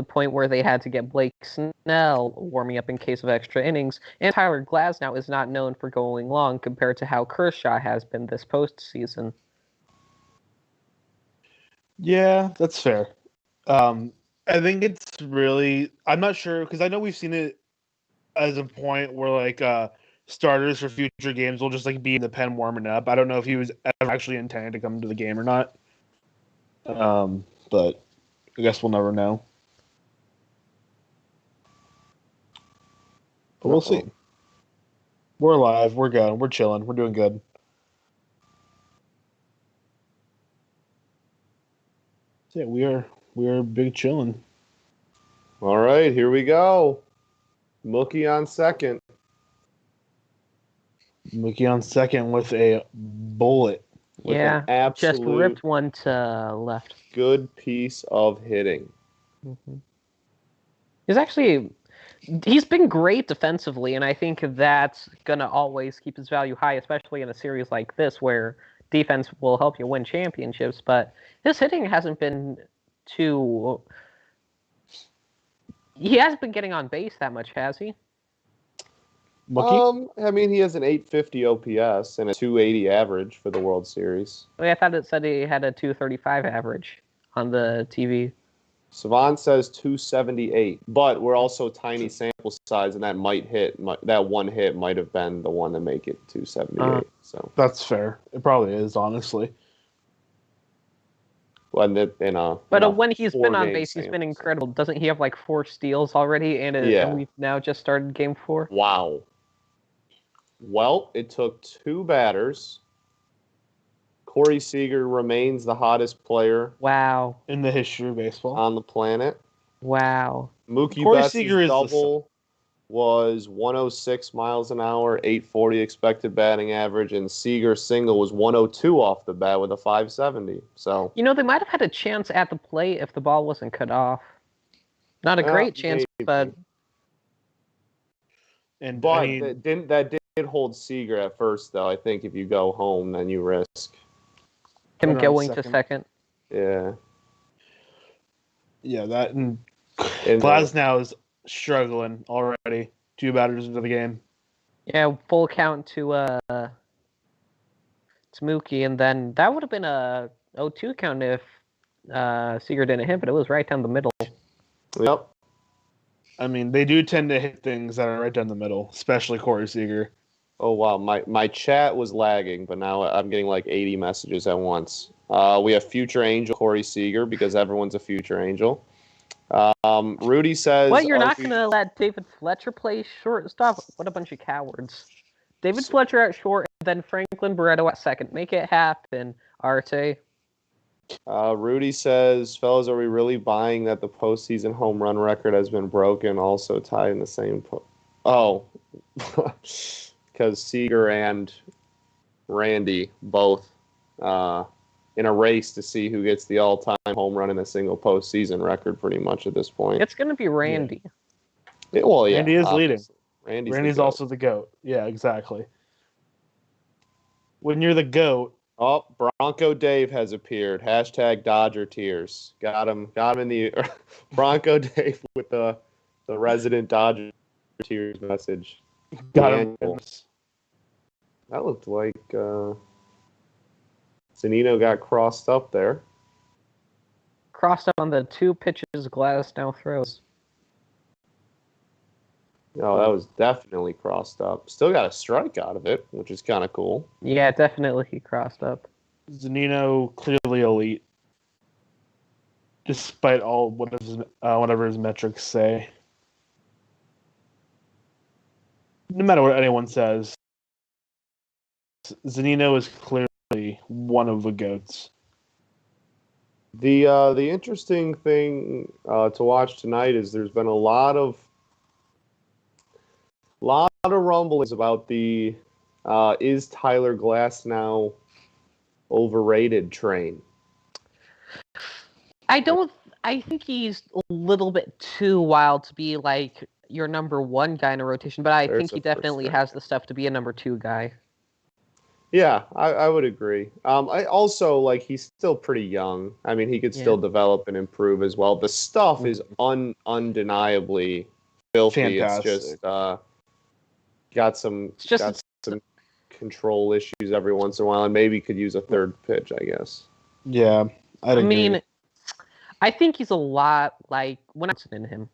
point where they had to get Blake Snell warming up in case of extra innings, and Tyler Glasnow is not known for going long compared to how Kershaw has been this postseason. Yeah, that's fair. I think it's really... I'm not sure, because I know we've seen it as a point where, like, starters for future games will just, like, be in the pen warming up. I don't know if he was ever actually intended to come to the game or not. But I guess we'll never know. But we'll see. We're alive. We're good. We're chilling. We're doing good. So yeah, we are big chilling. All right, here we go. Mookie on second. Mookie on second with a bullet. With yeah, an absolute just ripped one to left. Good piece of hitting. Mm-hmm. He's been great defensively, and I think that's going to always keep his value high, especially in a series like this where defense will help you win championships. But his hitting hasn't been too... He hasn't been getting on base that much, has he? Mookie? I mean, he has an 850 OPS and a 280 average for the World Series. I thought it said he had a 235 average on the TV. Savant says 278, but we're also tiny sample size, and that that one hit might have been the one to make it 278. So that's fair. It probably is, honestly. When he's been on base, he's been incredible. Doesn't he have like 4 steals already? And we've now just started game 4. Wow. Well, it took 2 batters. Corey Seeger remains the hottest player. Wow. In the history of baseball. On the planet. Wow. Mookie Betts' double was 106 miles an hour, 840 expected batting average, and Seager's single was 102 off the bat with a 570. So they might have had a chance at the plate if the ball wasn't cut off. Not a great chance, but... That did hold Seager at first, though. I think if you go home, then you risk him going to second. Yeah. Yeah, that and Glasnow is struggling already. 2 batters into the game. Yeah, full count to Mookie, and then that would have been a 0-2 count if Seager didn't hit, but it was right down the middle. Yep. I mean, they do tend to hit things that are right down the middle, especially Corey Seager. Oh, wow. My chat was lagging, but now I'm getting like 80 messages at once. We have Future Angel Corey Seager because everyone's a Future Angel. Rudy says... What, you're not going to let David Fletcher play shortstop? What a bunch of cowards. David Fletcher at short, and then Franklin Barreto at second. Make it happen, Arte. Rudy says, fellas, are we really buying that the postseason home run record has been broken, also tied in the same... because Seager and Randy both in a race to see who gets the all-time home run in a single postseason record pretty much at this point. It's going to be Randy. Yeah. Randy is leading. Randy's also the GOAT. Yeah, exactly. When you're the GOAT... Oh, Bronco Dave has appeared. # Dodger tears. Got him in the... Bronco Dave with the resident Dodger tears message. Got him. That looked like Zunino got crossed up there. Crossed up on the 2 pitches Glasnow throws. Oh, that was definitely crossed up. Still got a strike out of it, which is kind of cool. Yeah, definitely he crossed up. Zunino clearly elite, despite all whatever his metrics say. No matter what anyone says, Zunino is clearly one of the GOATs. The interesting thing to watch tonight is there's been a lot of rumblings about the is Tyler Glasnow overrated train. I think he's a little bit too wild to be like your number 1 guy in a rotation, but I think he definitely has the stuff to be a number 2 guy. Yeah, I would agree. I also like he's still pretty young. I mean, he could still develop and improve as well. The stuff is undeniably filthy. It's Fantastic. just got some It's just got some control issues every once in a while, and maybe could use a third pitch, I guess. Yeah, I'd I agree. mean, I think he's a lot like when I'm in him.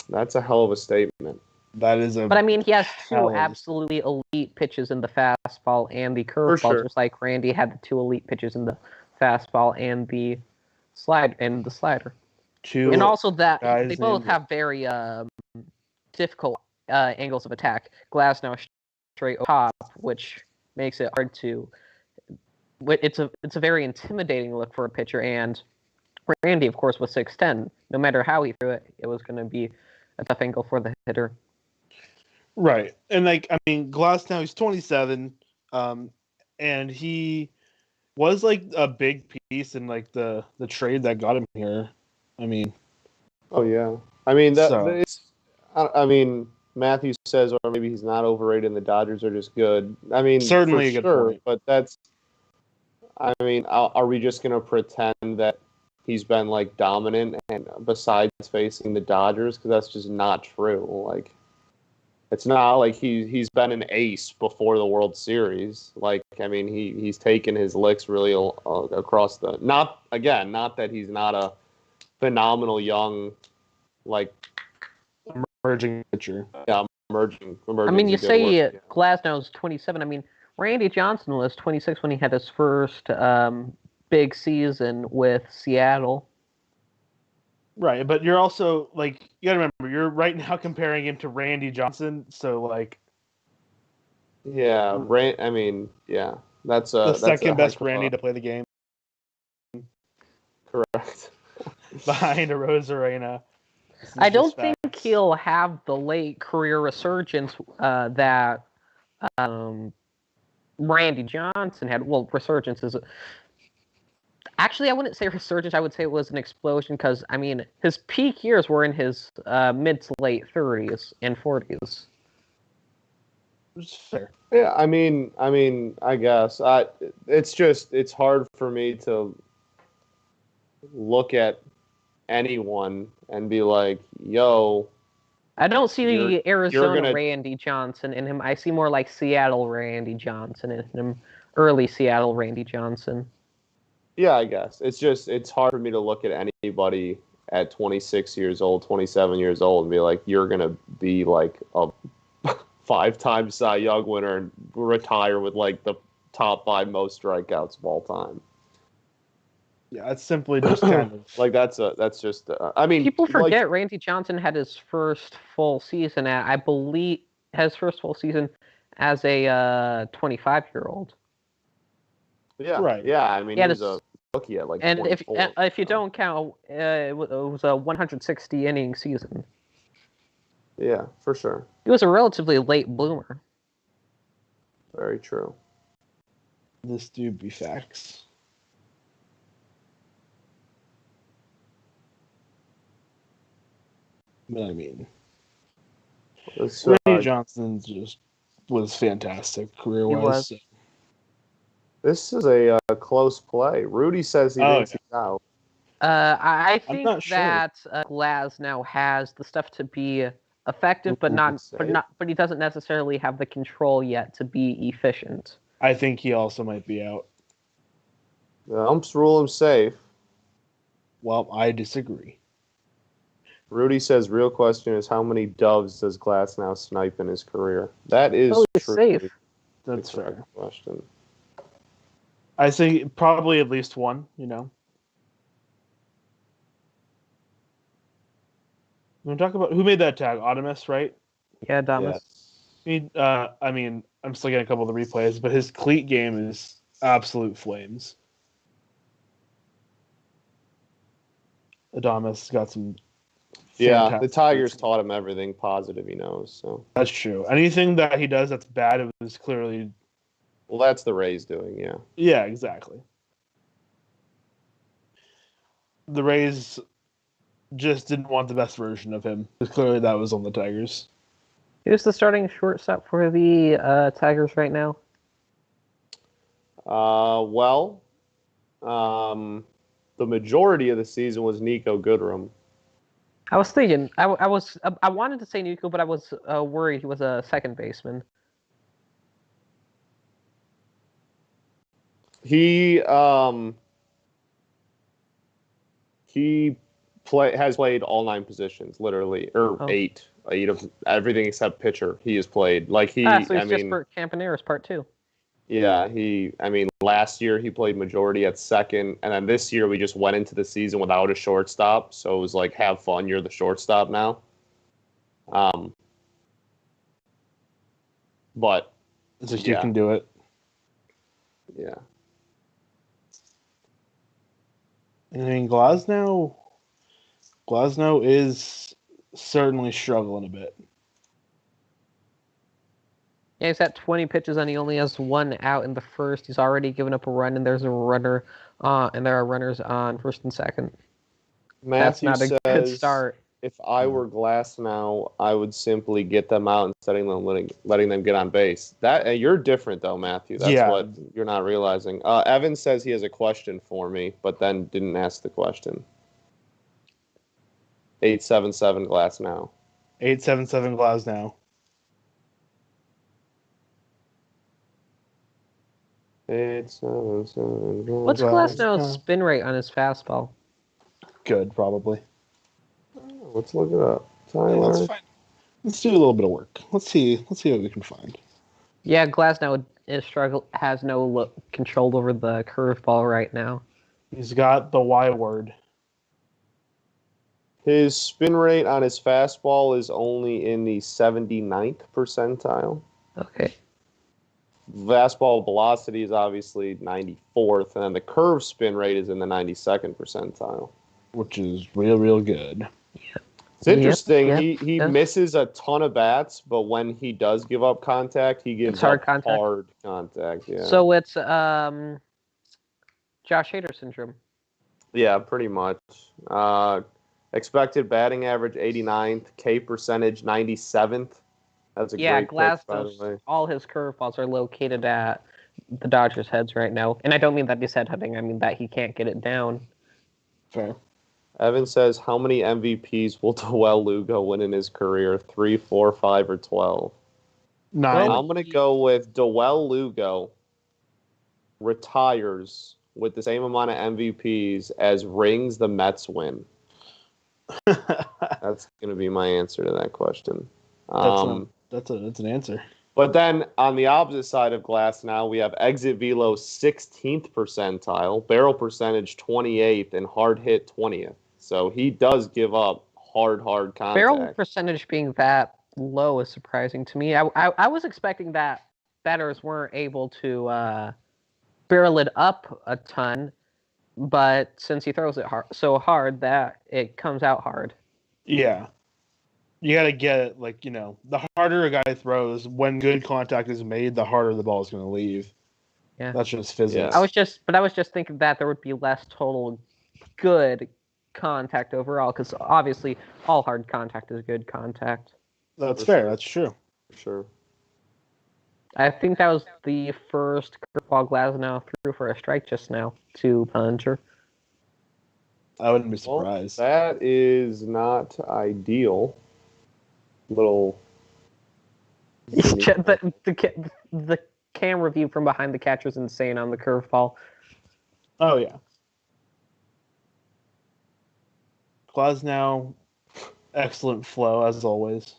That's a hell of a statement. That is a. But I mean, he has hell two of a- absolutely elite pitches in the fastball and the curveball, sure. just like Randy had the two elite pitches in the fastball and the slider. Two And also that guys they both named- have very difficult angles of attack. Glasnow straight top, which makes it hard to. It's a very intimidating look for a pitcher, and Randy, of course, was 6'10". No matter how he threw it, it was going to be a tough angle for the hitter. Right. And like I mean, Glass now he's 27, and he was like a big piece in like the trade that got him here. I mean, Oh yeah. I mean So- it's. I mean, Matthew says, or maybe he's not overrated, and the Dodgers are just good. I mean, Certainly for a good sure, point. but that's. I mean, are we just gonna pretend that he's been like dominant and besides facing the Dodgers? Because that's just not true. Like, it's not like he's been an ace before the World Series. Like, I mean, he's taken his licks really across the. Not that he's not a phenomenal young, like emerging pitcher. emerging. I mean, you is a good say word, yeah. Glasnow's 27. I mean, Randy Johnson was 26 when he had his first big season with Seattle. Right, but you're also like you gotta remember you're right now comparing him to Randy Johnson, so like Yeah, I mean, yeah, that's the that's second a best heck of a- Randy to play the game Correct. behind a Rosarena. I don't think he'll have the late career resurgence that Randy Johnson had. Well, resurgence is. Actually, I wouldn't say resurgence. I would say it was an explosion because, I mean, his peak years were in his mid to late 30s and 40s. It's fair. Yeah, I mean, I guess it's hard for me to look at anyone and be like, yo. I don't see You're Arizona gonna- Randy Johnson in him. I see more like Seattle Randy Johnson in him. Early Seattle Randy Johnson. Yeah, I guess. It's hard for me to look at anybody at 26 years old, 27 years old and be like, you're going to be like a 5-time Cy Young winner and retire with like the top 5 most strikeouts of all time. Yeah, it's simply just kind of Like that's just I mean, People forget like, Randy Johnson had his first full season at, I believe, his first full season as a 25-year-old. yeah. Right. Yeah, I mean, Yeah, he was a rookie at like And 24. if you don't count, it was a 160 inning season. Yeah, for sure. He was a relatively late bloomer. Very true. this dude be facts. But I mean, It's, Randy Johnson just was fantastic career He wise. was. This is a close play. Rudy says he thinks he's out. I I'm think not sure. that Glasnow has the stuff to be effective, but he doesn't necessarily have the control yet to be efficient. I think he also might be out. The umps rule him safe. Well, I disagree. Rudy says, real question is how many doves does Glasnow snipe in his career? That is Probably truly safe. That's the correct fair. question. I say probably at least one, you know. We're talk about who made that tag, Optimus, right? Yeah, Damas. I mean, I'm still getting a couple of the replays, but his cleat game is absolute flames. Adamas got some. Yeah, the fantastic- Tigers taught him everything positive he knows. So, That's true. Anything that he does that's bad, it was clearly. well, that's the Rays doing. Yeah. Yeah, exactly. The Rays just didn't want the best version of him. Clearly, that was on the Tigers. Who's the starting shortstop for the Tigers right now? Well, the majority of the season was Nico Goodrum. I was thinking, I wanted to say Nico, but I was worried he was a second baseman. He has played all 9 positions, literally, or eight of everything except pitcher. He has played so he's just for Campaneris part 2. Yeah, last year he played majority at second, and then this year we just went into the season without a shortstop, so it was like, have fun, you're the shortstop now. But you can do it. Yeah. I mean, Glasnow is certainly struggling a bit. Yeah, he's at 20 pitches and he only has 1 out in the first. He's already given up a run, and there's a runner, and there are runners on first and second. Matthew That's not a good start. If I were Glasnow, I would simply get them out instead of letting them get on base. You're different though, Matthew. That's what you're not realizing. Evan says he has a question for me, but then didn't ask the question. 877 Glasnow. 877 Glasnow. What's Glasnow's spin rate on his fastball? Good, probably. Let's look it up. Tyler. Let's do a little bit of work. Let's see what we can find. Yeah, Glasnow has no control over the curveball right now. He's got the Y word. His spin rate on his fastball is only in the 79th percentile. Okay. Fastball velocity is obviously 94th, and then the curve spin rate is in the 92nd percentile. Which is real good. Yeah. It's interesting. He misses a ton of bats, but when he does give up contact, he gives up hard contact. Yeah. So it's Josh Hader syndrome. Yeah, pretty much. Expected batting average 89th, K percentage 97th. That's a great pitch, by the way. All his curveballs are located at the Dodgers' heads right now. And I don't mean that he's headhunting. I mean that he can't get it down. Fair. Evan says, how many MVPs will Dewell Lugo win in his career? 3, 4, 5, or 12? 9. I'm going to go with Dewell Lugo retires with the same amount of MVPs as rings the Mets win. That's going to be my answer to that question. That's an answer. But then on the opposite side of Glasnow, we have exit velo 16th percentile, barrel percentage 28th, and hard hit 20th. So he does give up hard contact. Barrel percentage being that low is surprising to me. I was expecting that batters weren't able to barrel it up a ton, but since he throws it so hard that it comes out hard. Yeah. You got to get it, the harder a guy throws, when good contact is made, the harder the ball is going to leave. Yeah. That's just physics. I was just thinking that there would be less total good contact overall, because obviously all hard contact is good contact. That's fair. That's true. For sure. I think that was the first curveball Glasnow threw for a strike just now to Puncher. I wouldn't be surprised. Well, that is not ideal. Little. The camera view from behind the catcher is insane on the curveball. Oh yeah. Glasnow, excellent flow as always.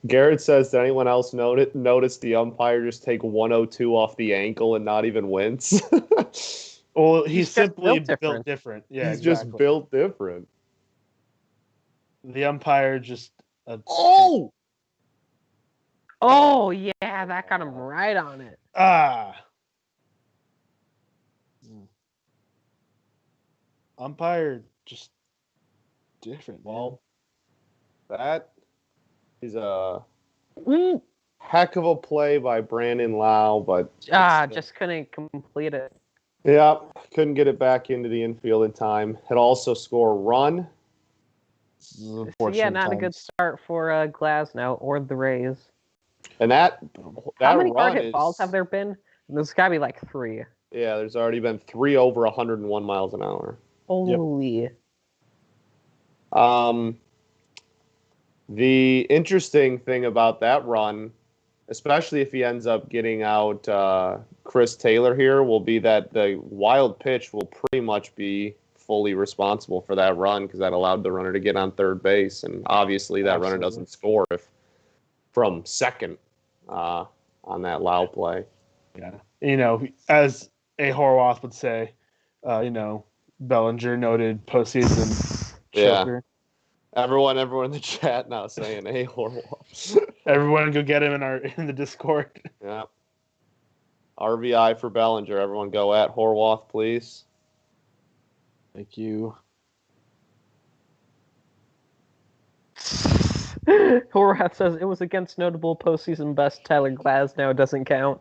Garrett says, did anyone else notice the umpire just take 102 off the ankle and not even wince? Well, he's simply built different. Yeah, he's just built different. The umpire just... Oh, yeah, that got him right on it. Umpire just different. Well, that is a heck of a play by Brandon Lau, but just couldn't complete it. Yeah, couldn't get it back into the infield in time. Had also scored a run. Yeah, not a good start for Glasnow or the Rays. And that how many run hard hit balls have there been? There's got to be like 3. Yeah, there's already been 3 over 101 miles an hour. Holy. The interesting thing about that run, especially if he ends up getting out Chris Taylor here, will be that the wild pitch will pretty much be fully responsible for that run because that allowed the runner to get on third base. And obviously that runner doesn't score from second on that loud play. Yeah. As a Horwath would say, Bellinger noted postseason choker. Everyone in the chat now saying, "Hey, Horwath." Everyone go get him in the Discord. Yeah. RBI for Bellinger. Everyone go at Horwath, please. Thank you. Horvath says it was against notable postseason best Tyler Glasnow doesn't count.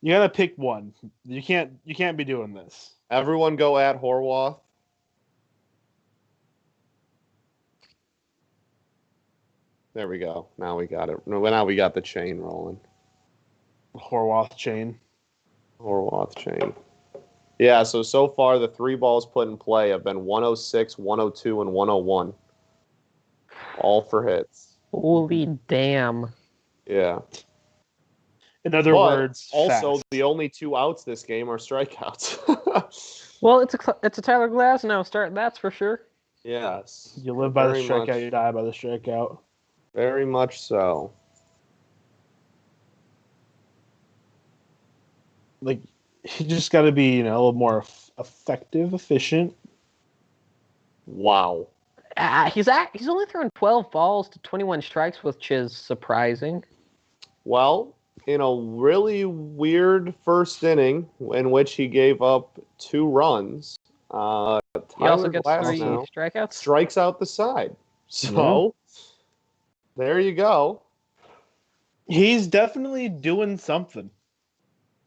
You gotta pick one. You can't be doing this. Everyone go at Horwath. There we go. Now we got it. Now we got the chain rolling. Horwath chain. Horwath chain. Yeah, so far the 3 balls put in play have been 106, 102, and 101. All for hits. Holy damn. Yeah. In other words, also fast. the only 2 outs this game are strikeouts. Well, it's a Tyler Glasnow start, that's for sure. Yes. You live by the strikeout, you die by the strikeout. Very much so. Like, he just got to be, a little more effective, efficient. Wow. He's only thrown 12 balls to 21 strikes, which is surprising. Well, in a really weird first inning in which he gave up 2 runs, He also gets 3 strikeouts. Strikes out the side. So, there you go. He's definitely doing something.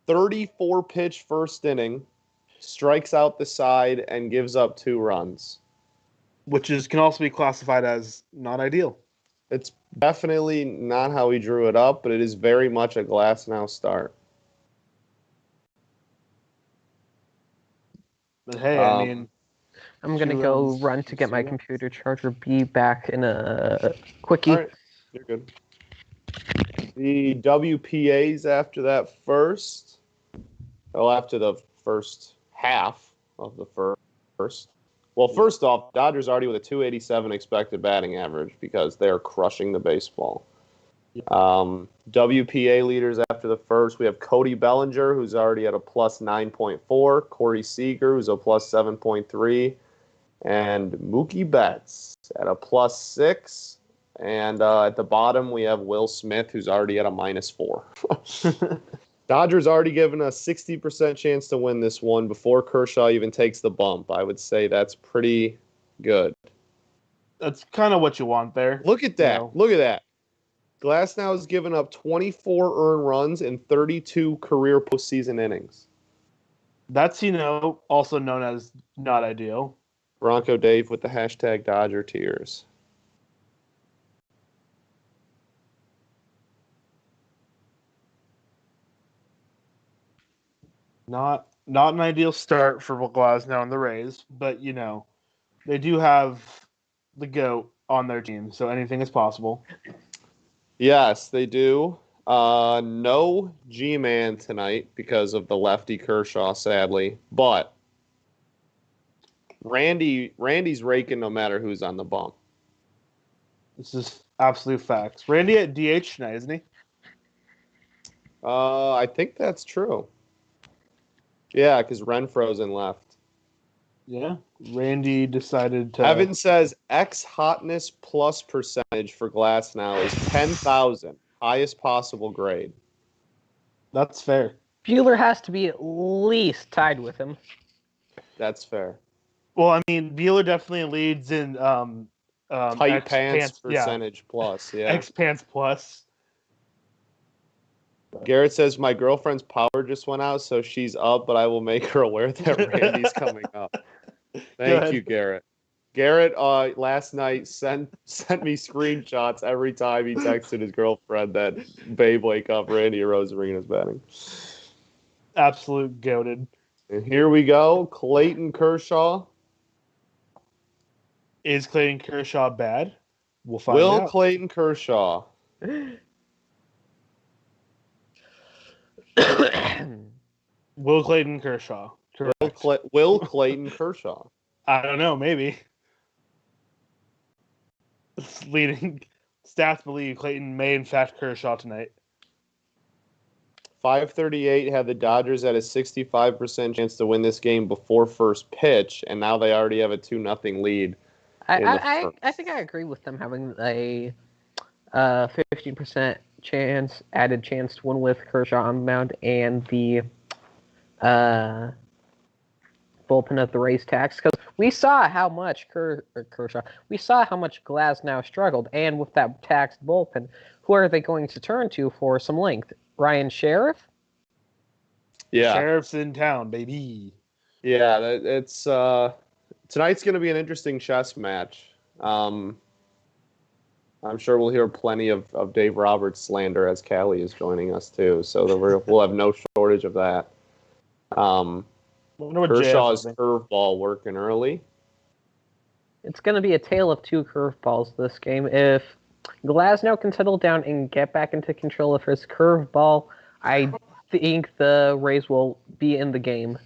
34 pitch first inning, strikes out the side, and gives up 2 runs. Which can also be classified as not ideal. It's definitely not how he drew it up, but it is very much a Glasnow start. But hey, I'm going to go run to get my computer charger. Be back in a quickie. All right, you're good. The WPAs after that after the first half of the first. Well, first off, Dodgers already with a 287 expected batting average because they're crushing the baseball. WPA leaders after the first, we have Cody Bellinger, who's already at a plus 9.4, Corey Seeger, who's a plus 7.3, and Mookie Betts at a plus 6. And at the bottom, we have Will Smith, who's already at a minus 4. Dodgers already given a 60% chance to win this one before Kershaw even takes the bump. I would say that's pretty good. That's kind of what you want there. Look at that. Look at that. Glasnow has given up 24 earned runs in 32 career postseason innings. That's, also known as not ideal. Bronco Dave with the hashtag Dodger Tears. Not an ideal start for Glasnow and the Rays, but they do have the GOAT on their team, so anything is possible. Yes, they do. No G-Man tonight because of the lefty Kershaw, sadly, but Randy's raking no matter who's on the bump. This is absolute facts. Randy at DH tonight, isn't he? I think that's true. Yeah, because Renfro's in left. Yeah, Randy decided to... Evan says X hotness plus percentage for Glasnow is 10,000. Highest possible grade. That's fair. Bueller has to be at least tied with him. That's fair. Well, Bueller definitely leads in tight pants percentage plus. Yeah. X pants plus. Garrett says, my girlfriend's power just went out, so she's up, but I will make her aware that Randy's coming up. Thank you, Garrett. Garrett last night sent me screenshots every time he texted his girlfriend that babe wake up, Randy Arozarena's batting. Absolute goated. And here we go, Clayton Kershaw. Is Clayton Kershaw bad? We'll find out. Clayton Kershaw. Will Clayton Kershaw. Will Clayton Kershaw. I don't know, maybe. Leading stats believe Clayton may in fact Kershaw tonight. 538 had the Dodgers at a 65% chance to win this game before first pitch, and now they already have a 2-0 lead. I think I agree with them having a 50% added chance to win with Kershaw on the mound and the bullpen of the Rays tax, because we saw how much Kershaw, we saw how much Glasnow struggled, and with that taxed bullpen, who are they going to turn to for some length? Ryan Sheriff? Yeah, Sheriff's in town, baby. Yeah, it's tonight's going to be an interesting chess match. I'm sure we'll hear plenty of Dave Roberts slander as Callie is joining us too, so we'll have no shortage of that. Kershaw's curveball working early. It's going to be a tale of two curveballs this game. If Glasnow can settle down and get back into control of his curveball, I think the Rays will be in the game.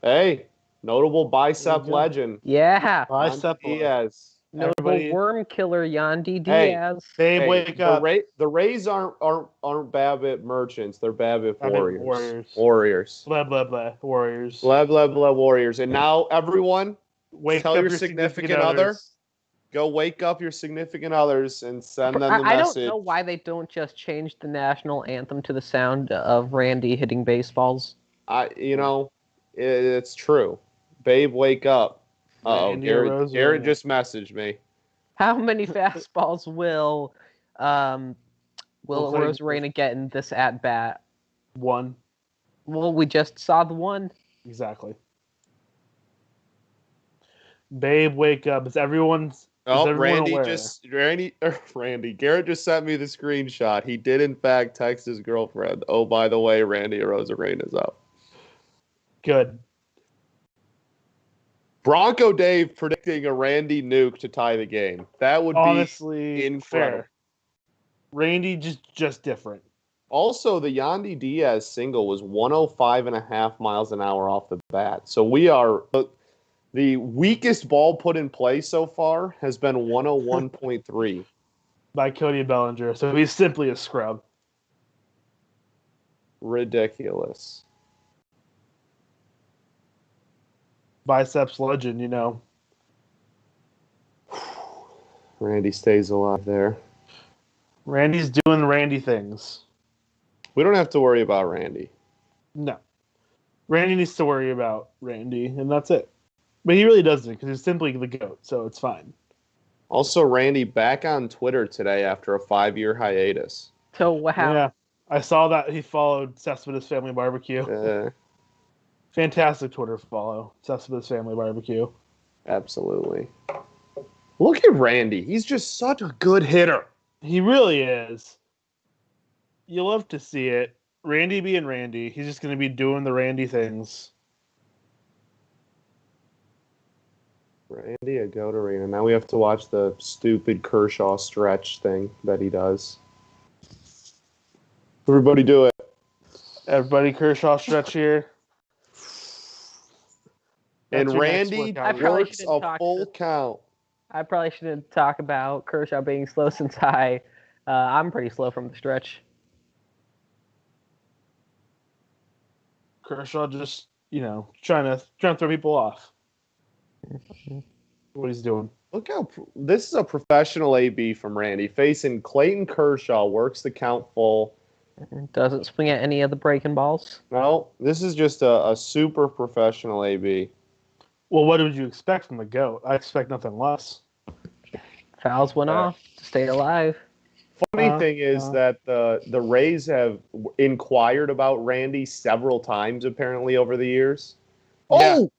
Hey, notable bicep legend. Yeah. Bicep Diaz. Notable worm killer Yandy Diaz. Babe, wake up. The Rays aren't BABIP merchants. They're BABIP warriors. Blah, blah, blah. Warriors. Blah, blah, blah. Warriors. And now, everyone, tell your significant other. Go wake up your significant others and send them the message. I don't know why they don't just change the national anthem to the sound of Randy hitting baseballs. It's true. Babe, wake up. Garrett just messaged me. How many fastballs will Arozarena get in this at bat? One. Well, we just saw the one. Exactly. Babe, wake up! Randy Garrett just sent me the screenshot. He did in fact text his girlfriend. Oh, by the way, Randy Arozarena's up. Good. Bronco Dave predicting a Randy nuke to tie the game. That would honestly be incredible. Fair. Randy just different. Also, the Yandy Diaz single was 105.5 miles an hour off the bat. So we are the weakest ball put in play so far has been 101.3 by Cody Bellinger. So he's simply a scrub. Ridiculous. Biceps legend, Randy stays alive there. Randy's doing Randy things. We don't have to worry about Randy. No. Randy needs to worry about Randy, and that's it. But he really doesn't, because he's simply the GOAT, so it's fine. Also, Randy back on Twitter today after a 5-year hiatus. So, wow. Yeah, I saw that he followed Cespedes Family Barbecue. Fantastic Twitter follow, Cespedes Family Barbecue. Absolutely. Look at Randy. He's just such a good hitter. He really is. You love to see it. Randy being Randy. He's just going to be doing the Randy things. Randy, a goat arena. Now we have to watch the stupid Kershaw stretch thing that he does. Everybody do it. Everybody Kershaw stretch here. And Randy works a full count. I probably shouldn't talk about Kershaw being slow since I'm pretty slow from the stretch. Kershaw just, trying to throw people off. What he's doing. Look how this is a professional AB from Randy facing Clayton Kershaw. Works the count full. Doesn't swing at any of the breaking balls. No, this is just a super professional AB. Well, what would you expect from the GOAT? I expect nothing less. Fouls went off to stay alive. Funny thing is that the Rays have inquired about Randy several times, apparently, over the years. Yeah. Oh!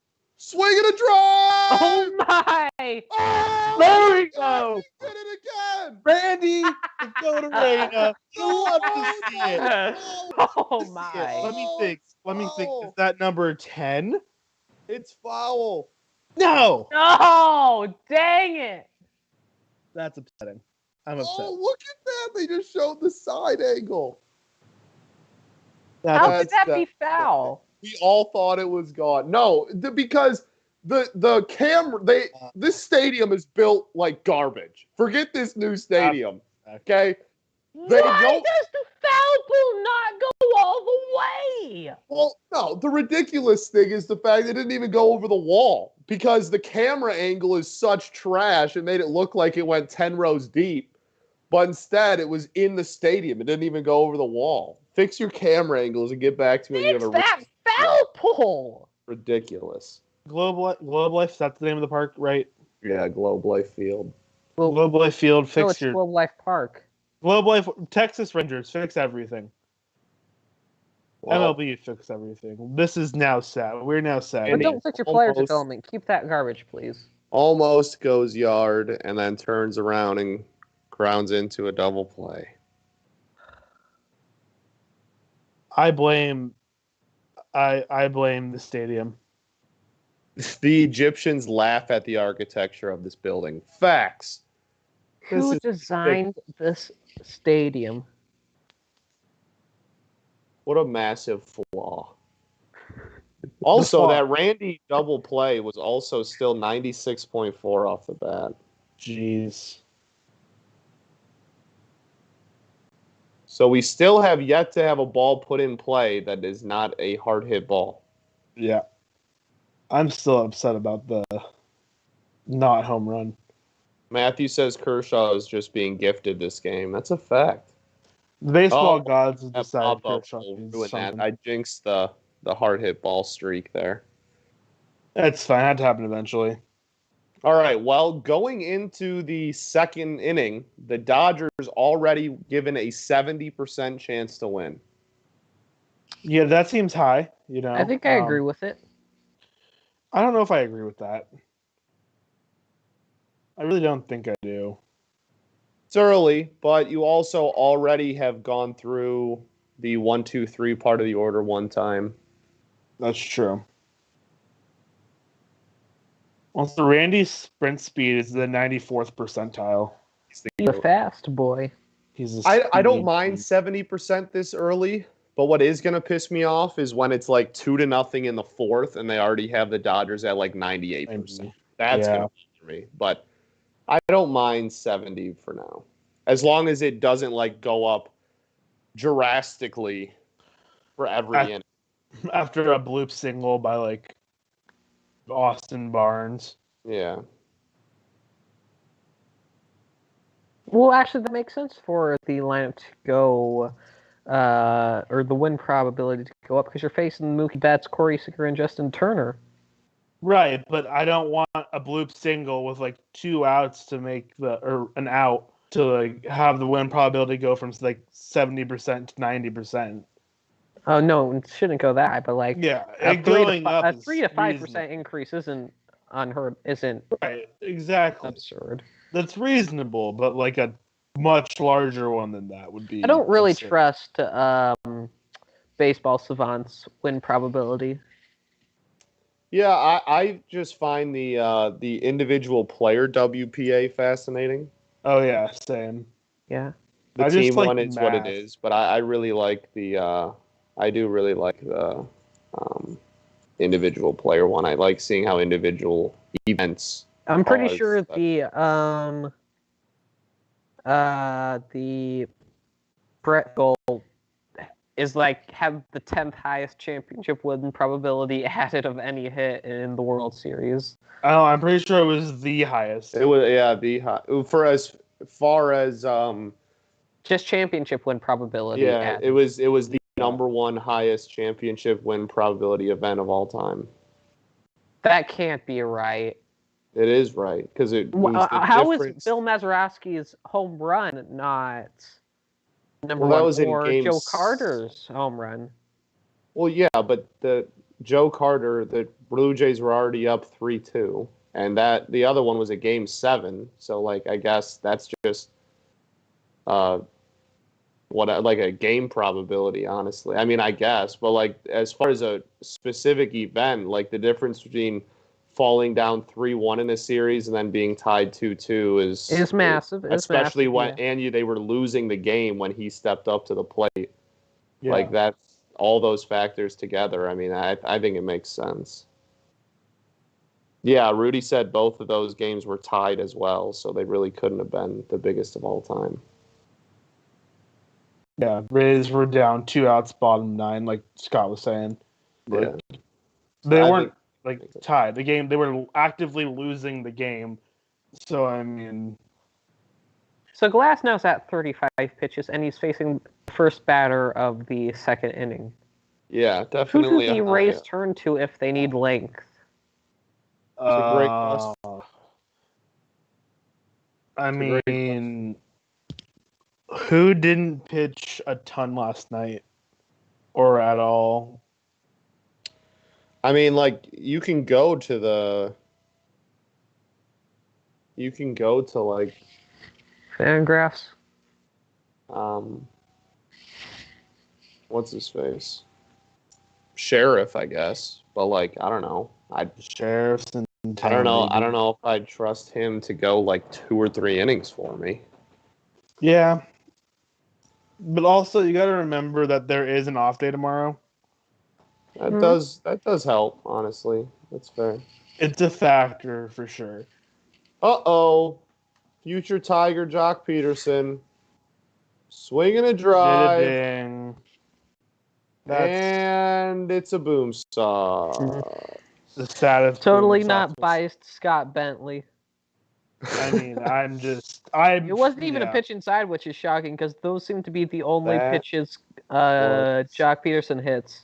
Swing and a drive! Oh my! Oh, There we God, go. he did it again! Randy, go to Reina. You'll love to see it. Oh my! Let me think. Is Foul. that number 10? It's foul. No. Oh, dang it! That's upsetting. I'm upset. Oh, look at that. They just showed the side angle. How That's could that be foul? We all thought it was gone. No, because the camera, this stadium is built like garbage. Forget this new stadium. Okay? They Why don't. does the foul ball not go all the way? Well, no, the ridiculous thing is the fact it didn't even go over the wall because the camera angle is such trash. It made it look like it went 10 rows deep, but instead it was in the stadium. It didn't even go over the wall. Fix your camera angles and get back to me. It's that foul pole. Ridiculous. Globe Life, that's the name of the park, right? Yeah, Globe Life Field. Globe Life Field, No, fix it's your Globe Life Park. Globe Life, Texas Rangers, fix everything. Wow. MLB, fix everything. This is now sad. We're now sad. But don't fix your player almost- development. Keep that garbage, please. Almost goes yard and then turns around and grounds into a double play. I blame the stadium. The Egyptians laugh at the architecture of this building. Facts. Who designed this stadium? What a massive flaw. Also, that Randy double play was also still 96.4 off the bat. Jeez. So we still have yet to have a ball put in play that is not a hard hit ball. Yeah. I'm still upset about the not home run. Matthew says Kershaw is just being gifted this game. That's a fact. The baseball Oh, gods have That decided pop-up Kershaw will needs ruin that. something. I jinxed the hard hit ball streak there. It's fine. It had to happen eventually. All right. Well, going into the second inning, the Dodgers already given a 70% chance to win. Yeah, that seems high. You know, I think I agree with it. I don't know if I agree with that. I really don't think I do. It's early, but you also already have gone through the 1, 2, 3 part of the order one time. That's true. Also, Randy's sprint speed is the 94th percentile. He's a fast boy. He's I don't mind 70% this early, but what is going to piss me off is when it's like 2-0 in the fourth and they already have the Dodgers at like 98%. That's going to bother me. But I don't mind 70 for now. As long as it doesn't like go up drastically for every inning. After a bloop single by like Austin Barnes. Yeah. Well, actually, that makes sense for the lineup to go, or the win probability to go up because you're facing Mookie Betts, Corey Seeger, and Justin Turner. Right, but I don't want a bloop single with like 2 outs to make or an out to like have the win probability go from like 70% to 90%. Oh no, it shouldn't go that high, but like Yeah, a going up a is 3 to 5% reasonable. increase isn't unheard, isn't Right, exactly. absurd. That's reasonable, but like a much larger one than that would be. I don't really absurd. trust baseball savants win probability. Yeah, I just find the individual player WPA fascinating. Oh yeah, same. Yeah. The I just team like one is what it math. is, but I really like I do really like the individual player one. I like seeing how individual events. I'm pretty cause sure that- the Brett goal is like have the 10th highest championship win probability added of any hit in the World Series. Oh, I'm pretty sure it was the highest. It was the high, for as far as Just championship win probability. yeah, added. it was the number one highest championship win probability event of all time. That can't be right. It is right because it was the how is difference. Bill Mazeroski's home run not number Well, that one, was in or games- Joe Carter's home run? Well, yeah, but Joe Carter, the Blue Jays were already up 3-2, and that the other one was a Game 7. So, like, I guess that's just like a game probability, honestly. I mean, I guess, but like as far as a specific event, like the difference between falling down 3-1 in a series and then being tied 2-2 is massive. Especially when yeah. they were losing the game when he stepped up to the plate. Yeah. Like that's all those factors together. I mean, I think it makes sense. Yeah, Rudy said both of those games were tied as well, so they really couldn't have been the biggest of all time. Yeah, Rays were down 2 outs, bottom 9, like Scott was saying. Like, Yeah. they weren't tied. The game, they were actively losing the game. So I mean, So Glasnow's at 35 pitches, and he's facing the first batter of the second inning. Yeah, definitely. Who do the Rays turn to if they need length? It's a great question. I mean, who didn't pitch a ton last night or at all? I mean, like you can go to like Fangraphs. What's his face? Sheriff, I guess. But like, I don't know. Sheriff's and I don't know. I don't know if I'd trust him to go like 2 or 3 innings for me. Yeah. But also you gotta remember that there is an off day tomorrow. That does help, honestly. That's fair. It's a factor for sure. Uh-oh. Future Tiger Jock Peterson. Swinging a drive. And it's a boom saw. The saddest. Totally not biased Scott Bentley. I mean, it wasn't even a pitch inside, which is shocking because those seem to be the only pitches Jock Peterson hits.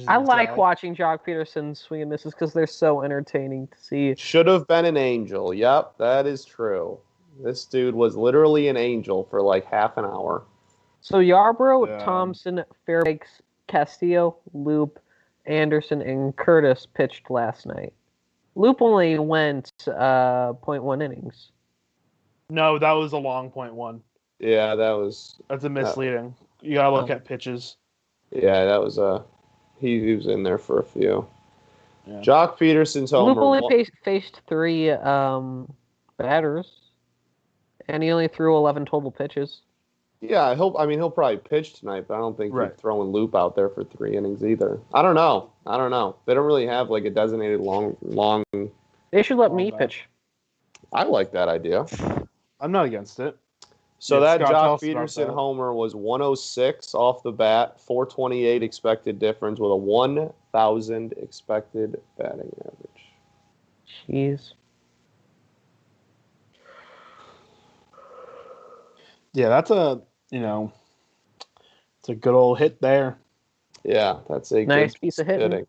I like watching Jock Peterson swing and misses because they're so entertaining to see. Should have been an angel. Yep, that is true. This dude was literally an angel for like half an hour. So Yarbrough, Thompson, Fairbanks, Castillo, Loop, Anderson, and Curtis pitched last night. Loop only went 0.1 innings. No, that was a long 0.1. Yeah, that's a misleading. You gotta look at pitches. Yeah, that was he was in there for a few. Yeah. Jock Peterson's homer. Loop only faced 3 batters, and he only threw 11 total pitches. Yeah, he'll probably pitch tonight, but I don't think he's throwing Loop out there for 3 innings either. I don't know. They don't really have like a designated long. They should let me pitch. I like that idea. I'm not against it. So that Jock Peterson homer was 106 off the bat, 428 expected difference with a 1,000 expected batting average. Jeez. Yeah, that's it's a good old hit there. Yeah, that's a nice piece of hitting.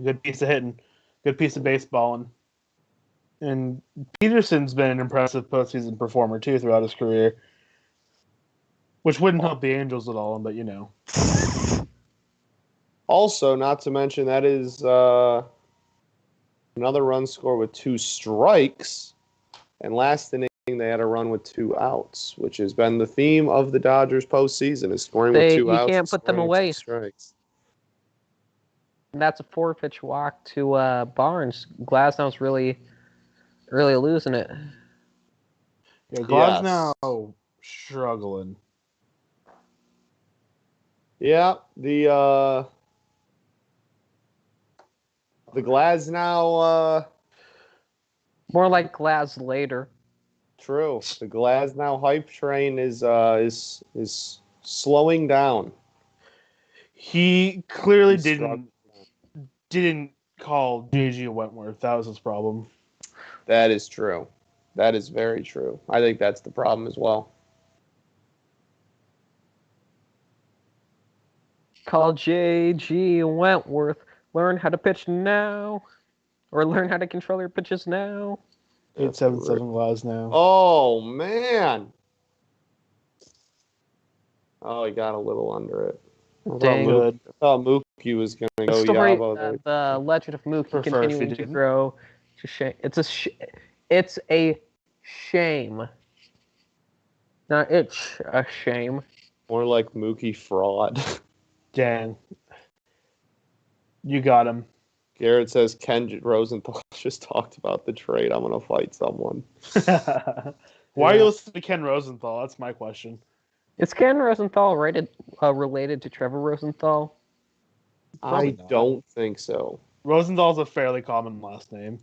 Good piece of hitting. Good piece of baseballing. And Peterson's been an impressive postseason performer, too, throughout his career. Which wouldn't help the Angels at all, but Also, not to mention, that is another run score with 2 strikes. And last inning, they had a run with 2 outs, which has been the theme of the Dodgers postseason, is scoring with 2 outs. You can't put them away. Strikes. And that's a 4-pitch walk to Barnes. Glasnow's really losing it. Yeah, Glasnow struggling. Yeah, the Glasnow. More like Glas later. True. The Glasnow hype train is slowing down. He clearly didn't call J.G. Wentworth. That was his problem. That is true. That is very true. I think that's the problem as well. Call J.G. Wentworth. Learn how to pitch now. Or learn how to control your pitches now. 877 Glasnow. Oh, man. Oh, he got a little under it. Dang. Good. I thought Mookie was going to The go story, Yabo there. the legend of Mookie Prefer if he continuing to didn't. grow. It's a shame. Not it's a shame. More like Mookie fraud. Dang. You got him. Garrett says Ken Rosenthal just talked about the trade. I'm going to fight someone. Why are you listening to Ken Rosenthal? That's my question. Is Ken Rosenthal related to Trevor Rosenthal? Probably I not. don't think so. Rosenthal's a fairly common last name.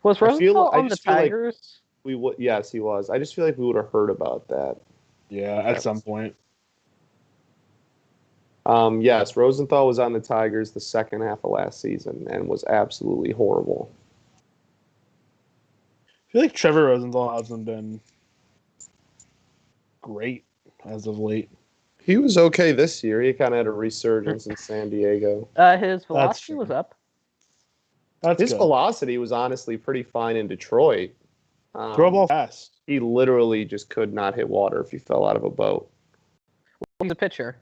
Was I feel- Rosenthal I on the just feel like- Tigers? Yes, he was. I just feel like we would have heard about that. Yeah, at some point. Yes, Rosenthal was on the Tigers the second half of last season and was absolutely horrible. I feel like Trevor Rosenthal hasn't been great as of late. He was okay this year. He kind of had a resurgence in San Diego. His velocity was up. That's His good. velocity was honestly pretty fine in Detroit. Throw a ball fast. He literally just could not hit water if he fell out of a boat. He's a pitcher.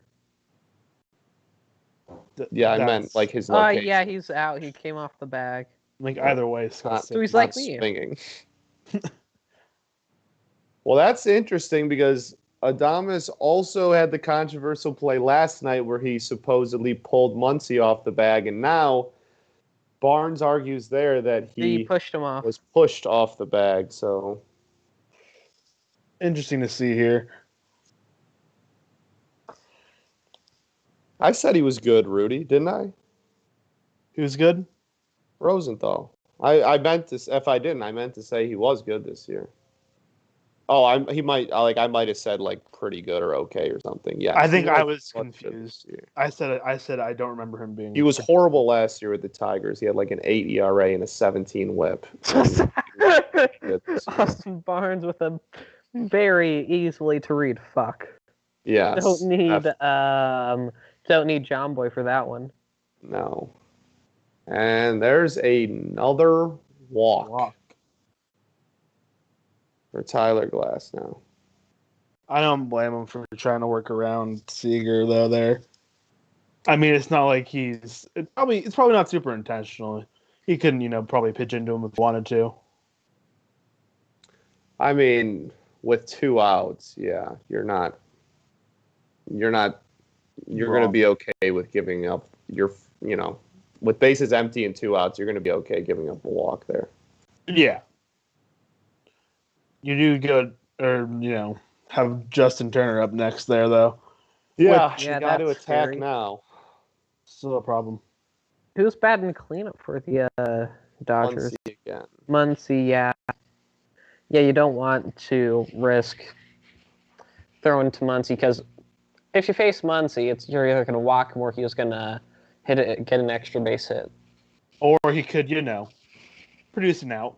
Yeah, I meant like his location. Yeah, he's out. He came off the bag. Like either way, it's Not- So he's not like me. swinging. Well, that's interesting because Adames also had the controversial play last night where he supposedly pulled Muncy off the bag, and now Barnes argues there that He pushed him off. was pushed off the bag. So interesting to see here. I said he was good, Rudy, didn't I? He was good. Rosenthal. I meant to. If I didn't, I meant to say he was good this year. Oh, I might have said like pretty good or okay or something. Yeah, I think I was good this confused. year. I said I don't remember him being. He was horrible last year with the Tigers. He had like an 8 ERA and a 17 WHIP. Austin Barnes with a very easily to read fuck. Yes. Don't need John Boy for that one. No. And there's another walk for Tyler Glass now. I don't blame him for trying to work around Seeger though. There, I mean, it's not like it's probably not super intentional. He couldn't, probably pitch into him if he wanted to. I mean, with 2 outs, yeah, you're going to be okay with giving up with bases empty and 2 outs, you're going to be okay giving up a walk there. Yeah. You do good, or have Justin Turner up next there though. Yeah, Yeah, you got to that's attack scary. now. Still a problem. Who's batting cleanup for the Dodgers? Muncy again. Muncy, yeah. Yeah, you don't want to risk throwing to Muncy because if you face Muncy, you're either going to walk him or he's going to get an extra base hit. Or he could, produce an out.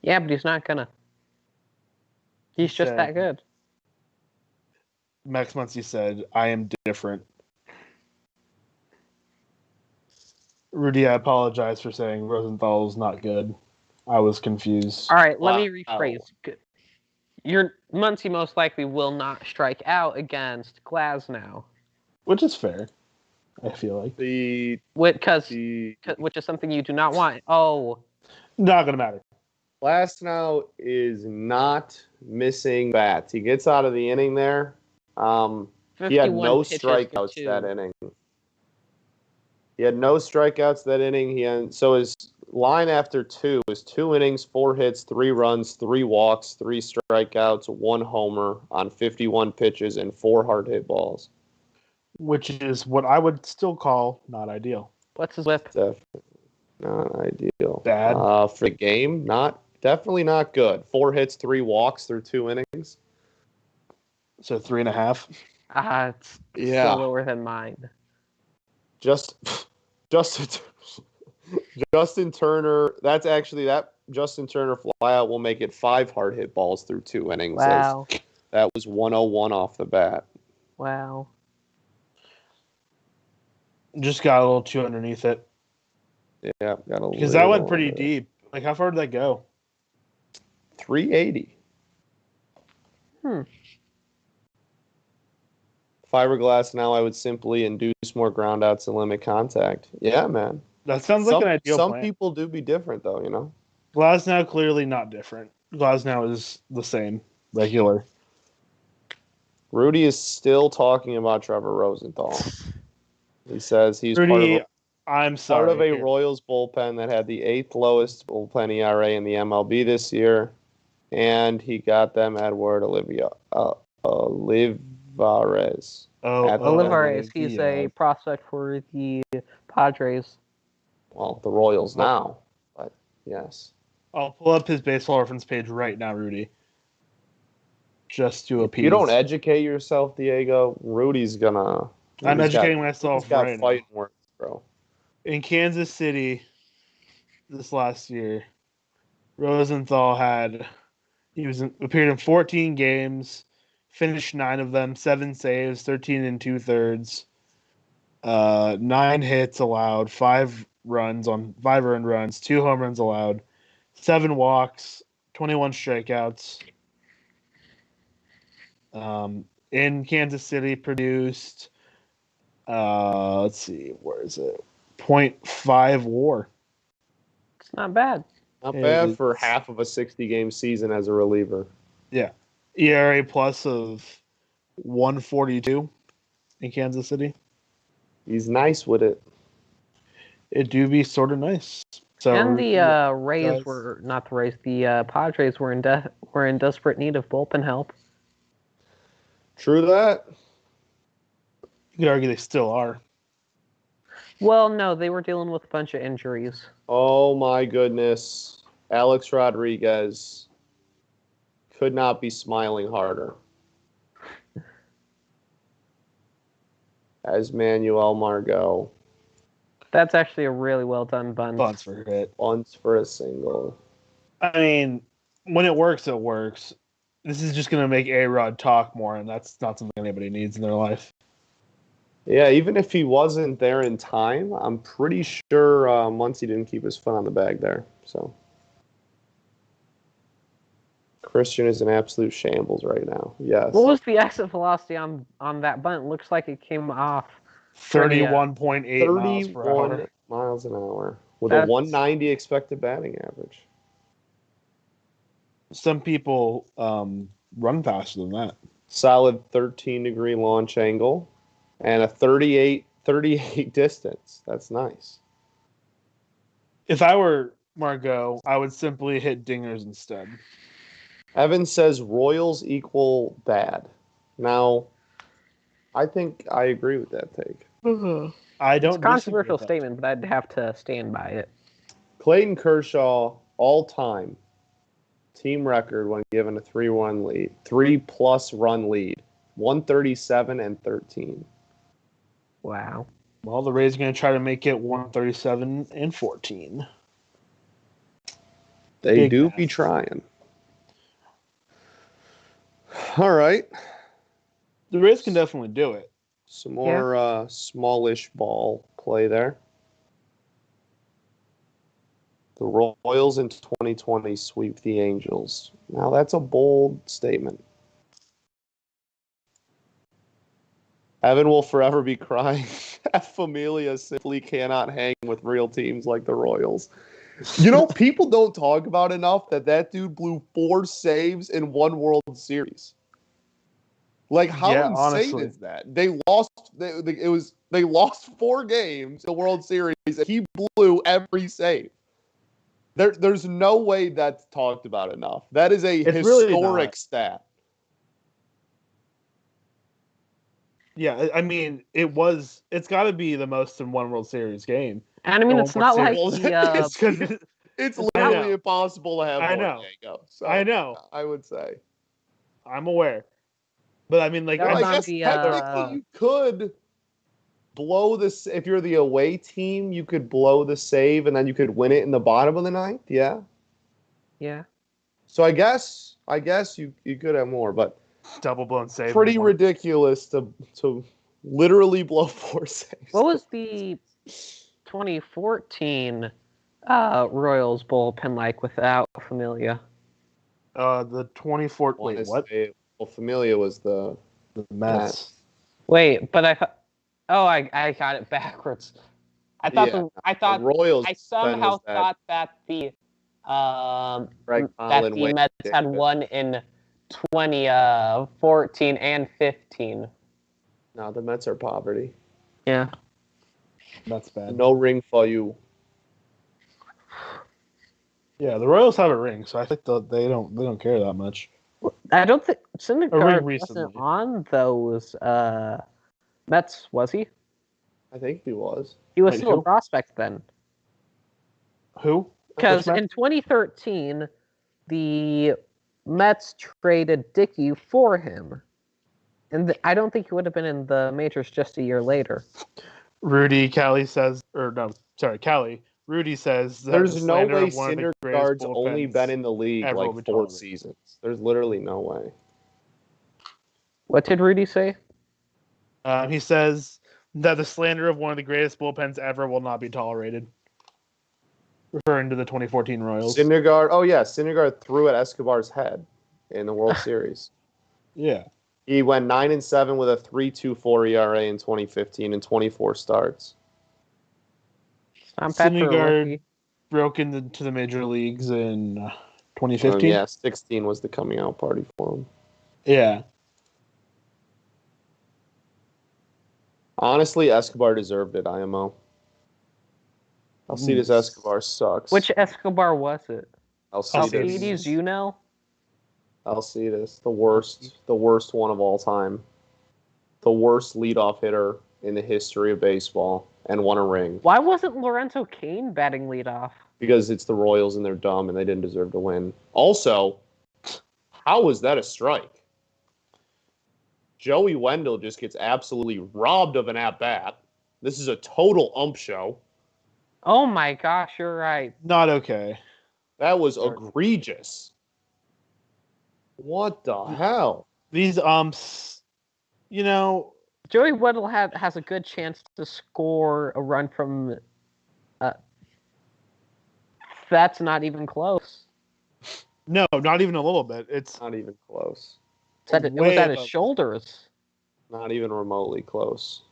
Yeah, but he's not going to. He's just that good. Max Muncy said, "I am different." Rudy, I apologize for saying Rosenthal's not good. I was confused. All right, let me Wow. rephrase. Your Muncy most likely will not strike out against Glasnow, Which is fair, I feel like. which is something you do not want. Oh, Not going to matter. Glasnow is not missing bats. He gets out of the inning there. He had 51 no pitches for strikeouts 2. that inning. So his line after 2 is 2 innings, 4 hits, 3 runs, 3 walks, 3 strikeouts, 1 homer on 51 pitches and 4 hard hit balls. Which is what I would still call not ideal. What's his whip? Definitely not ideal. Bad. For the game, definitely not good. 4 hits, 3 walks through 2 innings. So 3.5. It's still lower than mine. Justin Turner. That Justin Turner flyout will make it 5 hard hit balls through 2 innings. Wow. That was 101 off the bat. Wow. Just got a little too underneath it. Yeah, got a little. Because that went pretty deep. Like, how far did that go? 380. Fiberglass now I would simply induce more groundouts and limit contact. Yeah, man. That sounds like an ideal Some plan. people do be different, though, you know? Glasnow clearly not different. Glasnow is the same, regular. Rudy is still talking about Trevor Rosenthal. He says he's Rudy, I'm part sorry. of a Royals bullpen that had the 8th lowest bullpen ERA in the MLB this year, and he got them Edward Olivares. Olivares, he's a prospect for the Padres. Well, the Royals now, but yes. I'll pull up his baseball reference page right now, Rudy. Just to appease. If you don't educate yourself, Diego, Rudy's gonna. I'm educating myself He's got right fighting now. words, bro. In Kansas City, this last year, Rosenthal appeared in 14 games, finished 9 of them, 7 saves, 13 and 2/3, 9 hits allowed, 5 earned runs, 2 home runs allowed, 7 walks, 21 strikeouts. In Kansas City, produced, let's see, where is it? 0.5 WAR. It's not bad. Not bad for half of a 60-game season as a reliever. Yeah. ERA plus of 142 in Kansas City. He's nice with it. It do be sort of nice. So and the Padres were in desperate need of bullpen help. True that. You could argue they still are. Well, no, they were dealing with a bunch of injuries. Oh my goodness. Alex Rodriguez could not be smiling harder. As Manuel Margot. That's actually a really well done bunt. Bunts for a hit. Bunts for a single. I mean, when it works, it works. This is just going to make A-Rod talk more, and that's not something anybody needs in their life. Yeah, even if he wasn't there in time, I'm pretty sure Muncy didn't keep his foot on the bag there. So Christian is an absolute shambles right now. Yes. What was the exit velocity on that bunt? Looks like it came off 31.8 miles per hour. 31 miles an hour with a 190 expected batting average. Some people run faster than that. Solid 13-degree launch angle and a 38 distance. That's nice. If I were Margot, I would simply hit dingers instead. Evan says Royals equal bad. Now, I think I agree with that take. I don't. It's a controversial statement, but I'd have to stand by it. Clayton Kershaw, all-time team record when given a 3-run lead, 3+ run lead, 137 and 13. Wow. Well, the Rays are going to try to make it 137 and 14. They do be trying. All right. The Rays can definitely do it. Some more smallish ball play there. The Royals in 2020 sweep the Angels. Now, that's a bold statement. Evan will forever be crying. Familia simply cannot hang with real teams like the Royals. You know, people don't talk about enough that dude blew 4 saves in 1 World Series. Like, how insane honestly. is that? They lost. They lost 4 games in the World Series, and he blew every save. There's no way that's talked about enough. That is a historic stat. Yeah, I mean, it's got to be the most in 1 World Series game. And I mean, it's not like it's literally impossible to have more. I know. Diego, so I know. I would say. I'm aware. But I mean, like, I guess technically you could blow this. If you're the away team, you could blow the save and then you could win it in the bottom of the 9th. Yeah. Yeah. So I guess you could have more, but double blown save. Pretty ridiculous to literally blow 4 saves. What was the 2014 Royals bullpen like without Familia? The 2014. Wait, what? Well, Familia was the Mets. Wait, but I thought. Oh, I got it backwards. I thought the Royals I then somehow was that thought that the Greg that Holland the way Mets had ridiculous. won in 2014 and 15. No, the Mets are poverty. Yeah. That's bad. No ring for you. Yeah, the Royals have a ring, so I think they don't care that much. I don't think A Syndergaard ring wasn't recently. on those Mets, was he? I think he was. He was Wait, still who? a prospect then. Who? Because Which Met? in 2013, the Mets traded Dickey for him. And I don't think he would have been in the majors just a year later. Rudy Callie says, or no, sorry, Callie. Rudy says that There's the no slander way of one of the greatest Syndergaard's only bullpens been in the league ever will like be 4 tolerated. seasons. There's literally no way. What did Rudy say? He says that the slander of one of the greatest bullpens ever will not be tolerated. Referring to the 2014 Royals. Syndergaard threw at Escobar's head in the World Series. Yeah. He went 9-7 with a 3.24 ERA in 2015 and 24 starts. I'm bad for a Syndergaard rookie. broke into the major leagues in 2015. 16 was the coming out party for him. Yeah. Honestly, Escobar deserved it, IMO. Alcides Escobar sucks. Which Escobar was it? Alcides, you know? Alcides, the worst one of all time. The worst leadoff hitter in the history of baseball, and won a ring. Why wasn't Lorenzo Cain batting leadoff? Because it's the Royals and they're dumb and they didn't deserve to win. Also, how was that a strike? Joey Wendell just gets absolutely robbed of an at-bat. This is a total ump show. Oh my gosh, you're right. Not okay. That was egregious. What the hell? These umps, Joey Wendell has a good chance to score a run from. That's not even close. No, not even a little bit. It's Not even close. It was at his shoulders. Not even remotely close.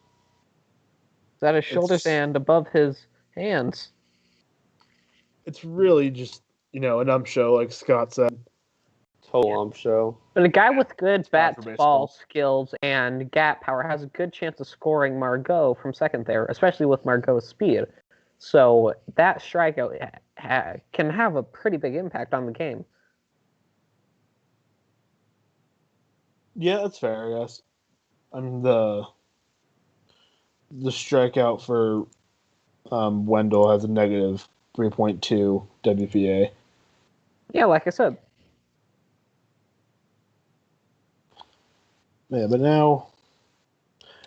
It's at his shoulders and above his hands. It's really just, an ump show, like Scott said. Total ump show. But a guy with good bad bat for to ball skills and gap power has a good chance of scoring Margot from second there, especially with Margot's speed. So that strikeout can have a pretty big impact on the game. Yeah, that's fair, I guess. I mean, the strikeout for Wendell has a negative 3.2 WPA. Yeah, like I said. Yeah, but now...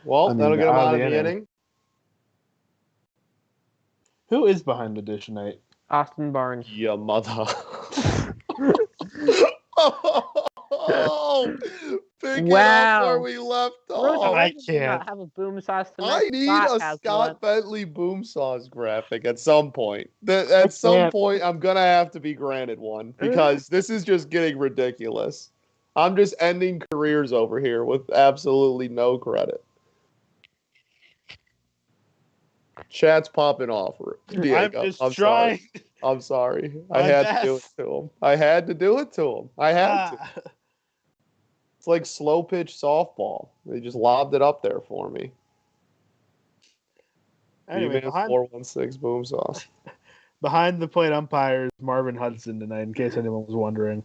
Well, that'll get him out of the inning. Who is behind the dish tonight? Austin Barnes. Ya mother. Oh, pick it up where we left off. I can't. Have a boom sauce tonight. I need a Scott Bentley boom sauce graphic at some point. At some point, I'm going to have to be granted one because this is just getting ridiculous. I'm just ending careers over here with absolutely no credit. Chat's popping off. Diego. I'm trying. Sorry. I'm sorry. I had to do it to him. I had to to. It's like slow pitch softball. They just lobbed it up there for me. Anyway, 416 boom sauce. Behind the plate umpires, Marvin Hudson tonight, in case anyone was wondering.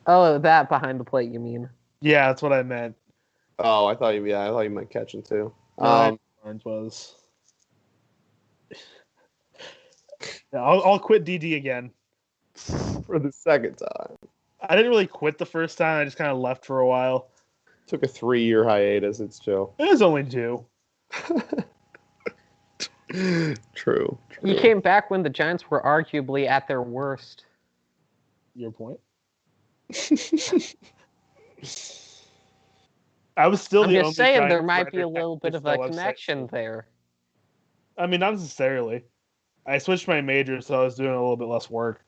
Oh, that behind the plate, you mean? Yeah, that's what I meant. Oh, I thought you meant catching too. Barnes was. Yeah, I'll quit DD again. For the second time. I didn't really quit the first time. I just kind of left for a while. Took a 3-year hiatus. It's chill. It was only 2. True. You came back when the Giants were arguably at their worst. Your point? I was still I'm the just only saying Giants there might be a record little bit of a connection there. I mean, not necessarily. I switched my major, so I was doing a little bit less work.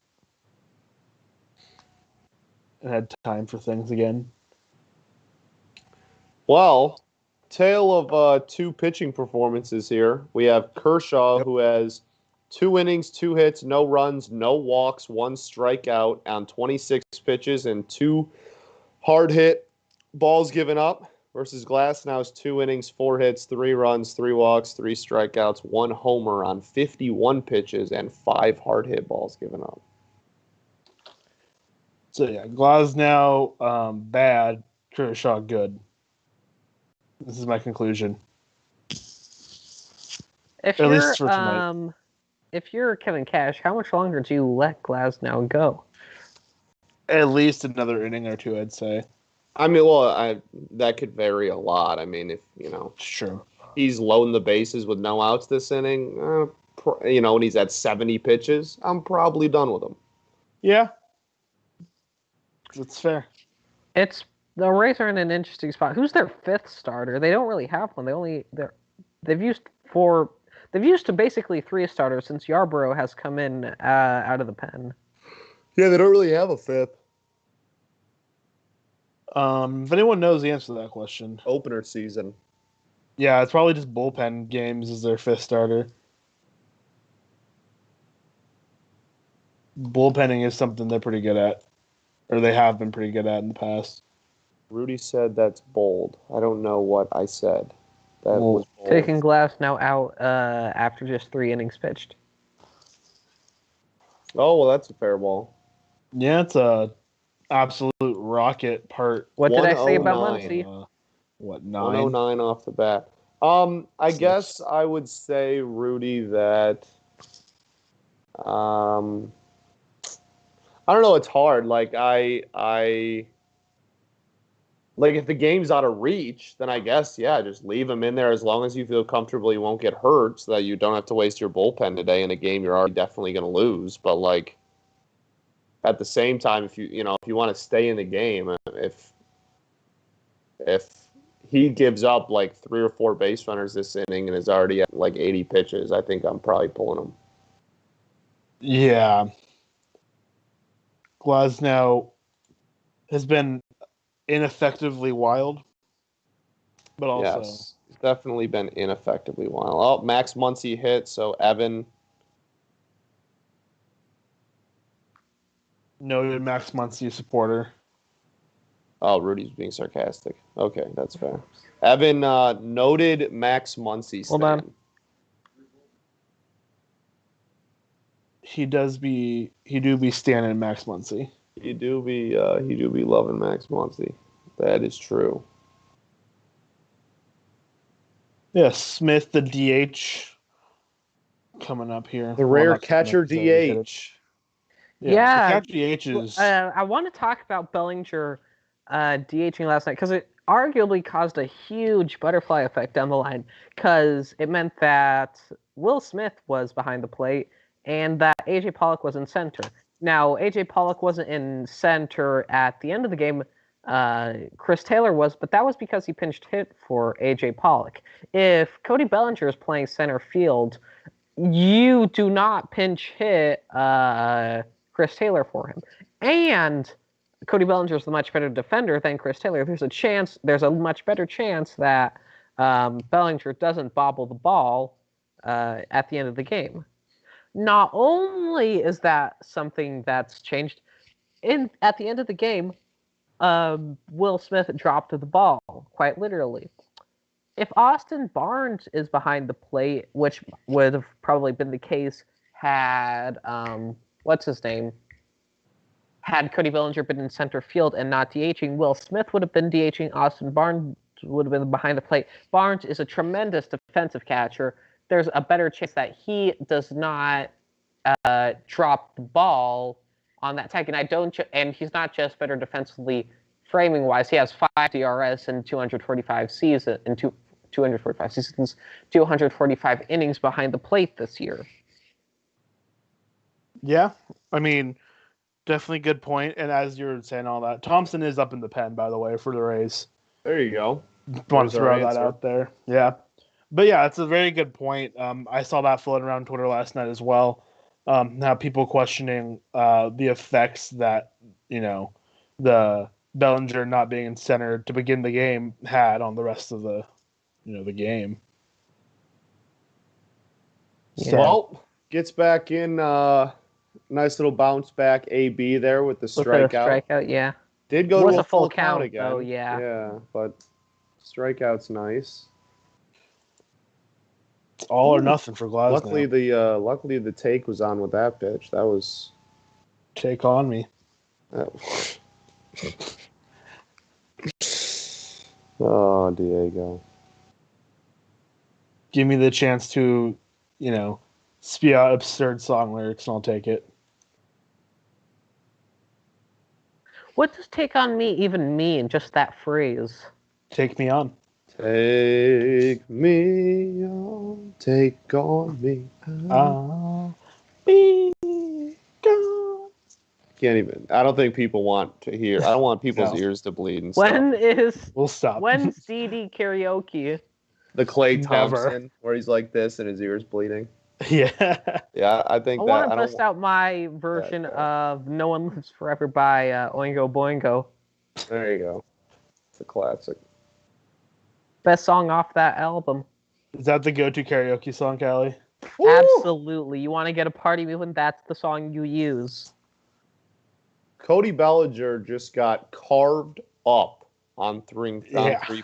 And had time for things again. Well, tale of two pitching performances here. We have Kershaw, who has 2 innings, 2 hits, no runs, no walks, 1 strikeout on 26 pitches, and 2 hard hit balls given up. Versus Glasnow's 2 innings, 4 hits, 3 runs, 3 walks, 3 strikeouts, 1 homer on 51 pitches, and 5 hard hit balls given up. So yeah, Glasnow bad, Kershaw good. This is my conclusion. If you're Kevin Cash, how much longer do you let Glasnow go? At least another inning or 2, I'd say. I mean, well, that could vary a lot. I mean, if Sure. he's loading the bases with no outs this inning, and he's at 70 pitches, I'm probably done with him. Yeah, that's fair. The Rays are in an interesting spot. Who's their 5th starter? They don't really have one. They've used basically 3 starters since Yarbrough has come in out of the pen. Yeah, they don't really have a 5th. If anyone knows the answer to that question. Opener season. Yeah, it's probably just bullpen games as their 5th starter. Bullpenning is something they're pretty good at. Or they have been pretty good at in the past. Rudy said that's bold. I don't know what I said. That was bold. Taking Glasnow out after just 3 innings pitched. Oh, well, that's a fair ball. Yeah, it's a absolute rocket part. What did I say about Muncy? 9? 109 off the bat. I guess I would say, Rudy, that I don't know, it's hard. Like if the game's out of reach, then I guess, yeah, just leave him in there as long as you feel comfortable you won't get hurt so that you don't have to waste your bullpen today in a game you're already definitely going to lose. But, like, at the same time, if you want to stay in the game, if he gives up, like, 3 or 4 base runners this inning and is already at, like, 80 pitches, I think I'm probably pulling him. Yeah. Glasnow has been ineffectively wild, but also yes, it's definitely been ineffectively wild. Oh, Max Muncy hit, so Evan. Noted Max Muncy supporter. Oh, Rudy's being sarcastic. Okay, that's fair. Evan, noted Max Muncy Hold fan. on. He do be standing Max Muncy. He do be loving Max Muncy. That is true. Yeah, Smith, the DH, coming up here. The rare catcher DH. Yeah. The catcher DH is. I want to talk about Bellinger DHing last night because it arguably caused a huge butterfly effect down the line because it meant that Will Smith was behind the plate and that A.J. Pollock was in center. Now, A.J. Pollock wasn't in center at the end of the game. Chris Taylor was, but that was because he pinched hit for A.J. Pollock. If Cody Bellinger is playing center field, you do not pinch hit Chris Taylor for him. And Cody Bellinger is the much better defender than Chris Taylor. There's a much better chance that Bellinger doesn't bobble the ball at the end of the game. Not only is that something that's changed, at the end of the game, Will Smith dropped the ball, quite literally. If Austin Barnes is behind the plate, which would have probably been the case had, had Cody Bellinger been in center field and not DHing, Will Smith would have been DHing, Austin Barnes would have been behind the plate. Barnes is a tremendous defensive catcher. There's a better chance that he does not drop the ball on that tag. And he's not just better defensively framing wise. He has 5 DRS in 245 seasons, 245 innings behind the plate this year. Yeah, I mean, definitely good point. And as you're saying all that, Thompson is up in the pen, by the way, for the Rays. There you go. Want to throw that out there. Yeah. But yeah, it's a very good point. I saw that floating around Twitter last night as well. Now people questioning the effects that, the Bellinger not being in center to begin the game had on the rest of the the game. Yeah. So, Well, gets back in. Nice little bounce back AB there with the With the strikeout. strikeout, yeah. Did go Was to a full full count count, again. though, yeah. Yeah, but strikeout's nice. it's all or nothing for Glasnow. Luckily the take was on with that pitch. That was Take on me. Oh, Diego. Give me the chance to, spew out absurd song lyrics, and I'll take it. What does take on me even mean, just that phrase? Take me on. Take me on, take on me. I'll be gone. Can't even. I don't think people want to hear. I don't want people's No. ears to bleed and stuff. We'll stop. When's CD karaoke? The Clay Never. Thompson, where he's like this and his ears bleeding. Yeah. Yeah, I think I that. want to bust out my version of No One Lives Forever by Oingo Boingo. There you go. It's a classic. Best song off that album. Is that the go-to karaoke song, Callie? Absolutely. You want to get a party moving, that's the song you use. Cody Bellinger just got carved up on three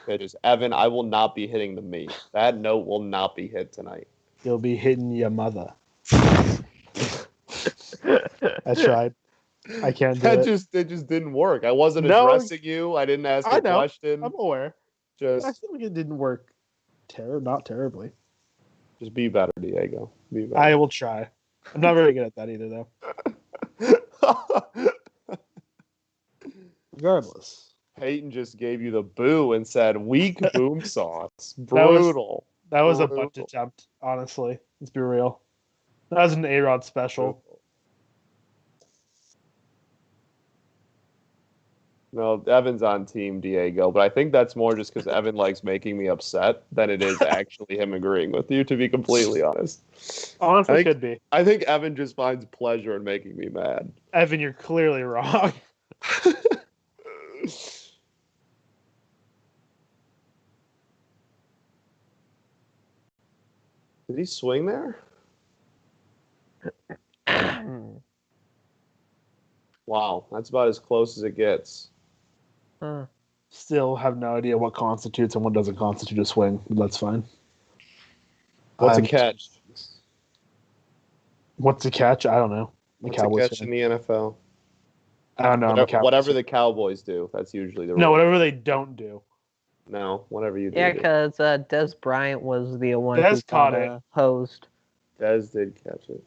pitches. Evan, I will not be hitting the meat. That note will not be hit tonight. You'll be hitting your mother. I tried. I can't do it. It just didn't work. I wasn't addressing you. I didn't ask a question. I'm aware. I Just feel like it didn't work. Not terribly. Just be better, Diego. Be better. I will try. I'm not very good at that either, though. Regardless. Peyton just gave you the boo and said weak boom sauce. Brutal. That was a butt attempt, honestly. Let's be real. That was an A-Rod special. No, Evan's on team Diego, but I think that's more just because Evan likes making me upset than it is actually him agreeing with you, to be completely honest. Honestly, could be. I think Evan just finds pleasure in making me mad. Evan, you're clearly wrong. Did he swing there? Wow, that's about as close as it gets. Still have no idea what constitutes and what doesn't constitute a swing. But that's fine. What's a catch? What's a catch? I don't know. What's a catch in the NFL? I don't know. Whatever the Cowboys do, that's usually the rule. No, whatever they don't do. No, whatever you do. Yeah, because Des Bryant was the one Des who caught it. Hosed. Des did catch it.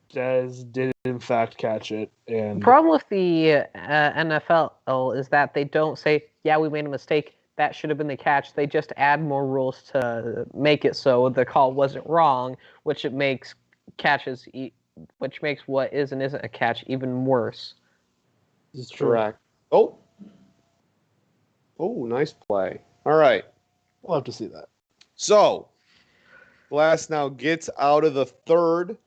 Des did, in fact, catch it. And The problem with the NFL is that they don't say, yeah, we made a mistake. That should have been the catch. They just add more rules to make it so the call wasn't wrong, which it makes catches, which makes what is and isn't a catch even worse. This is true. Correct. Oh, nice play. All right. We'll have to see that. So, Glass now gets out of the third.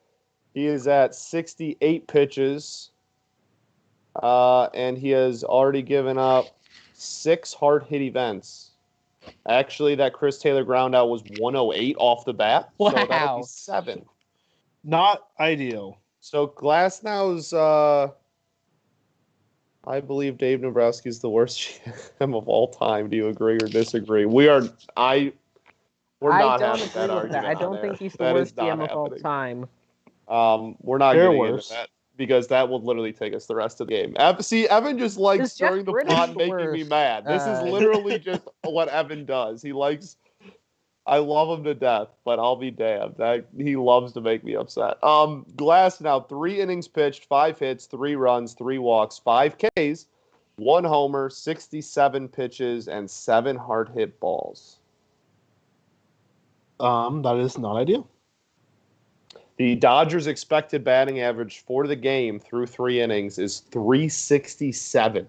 He is at 68 pitches, and he has already given up 6 hard-hit events. Actually, that Chris Taylor ground out was 108 off the bat. Wow. So that'll be 7. Not ideal. So Glasnow's, I believe Dave Nabrowski is the worst GM of all time. Do you agree or disagree? We're not I don't having agree that with argument. that. I don't think he's the That is worst not GM of all happening. time. We're not They're getting worse. into that because that will literally take us the rest of the game. Evan just likes Is Jeff stirring the Britton pot, the making me worst? mad. This is literally just what Evan does. He likes. I love him to death, but I'll be damned. He loves to make me upset. Glass now 3 innings pitched, 5 hits, 3 runs, 3 walks, 5 Ks, 1 homer, 67 pitches, and 7 hard hit balls. That is not ideal. The Dodgers' expected batting average for the game through 3 innings is 367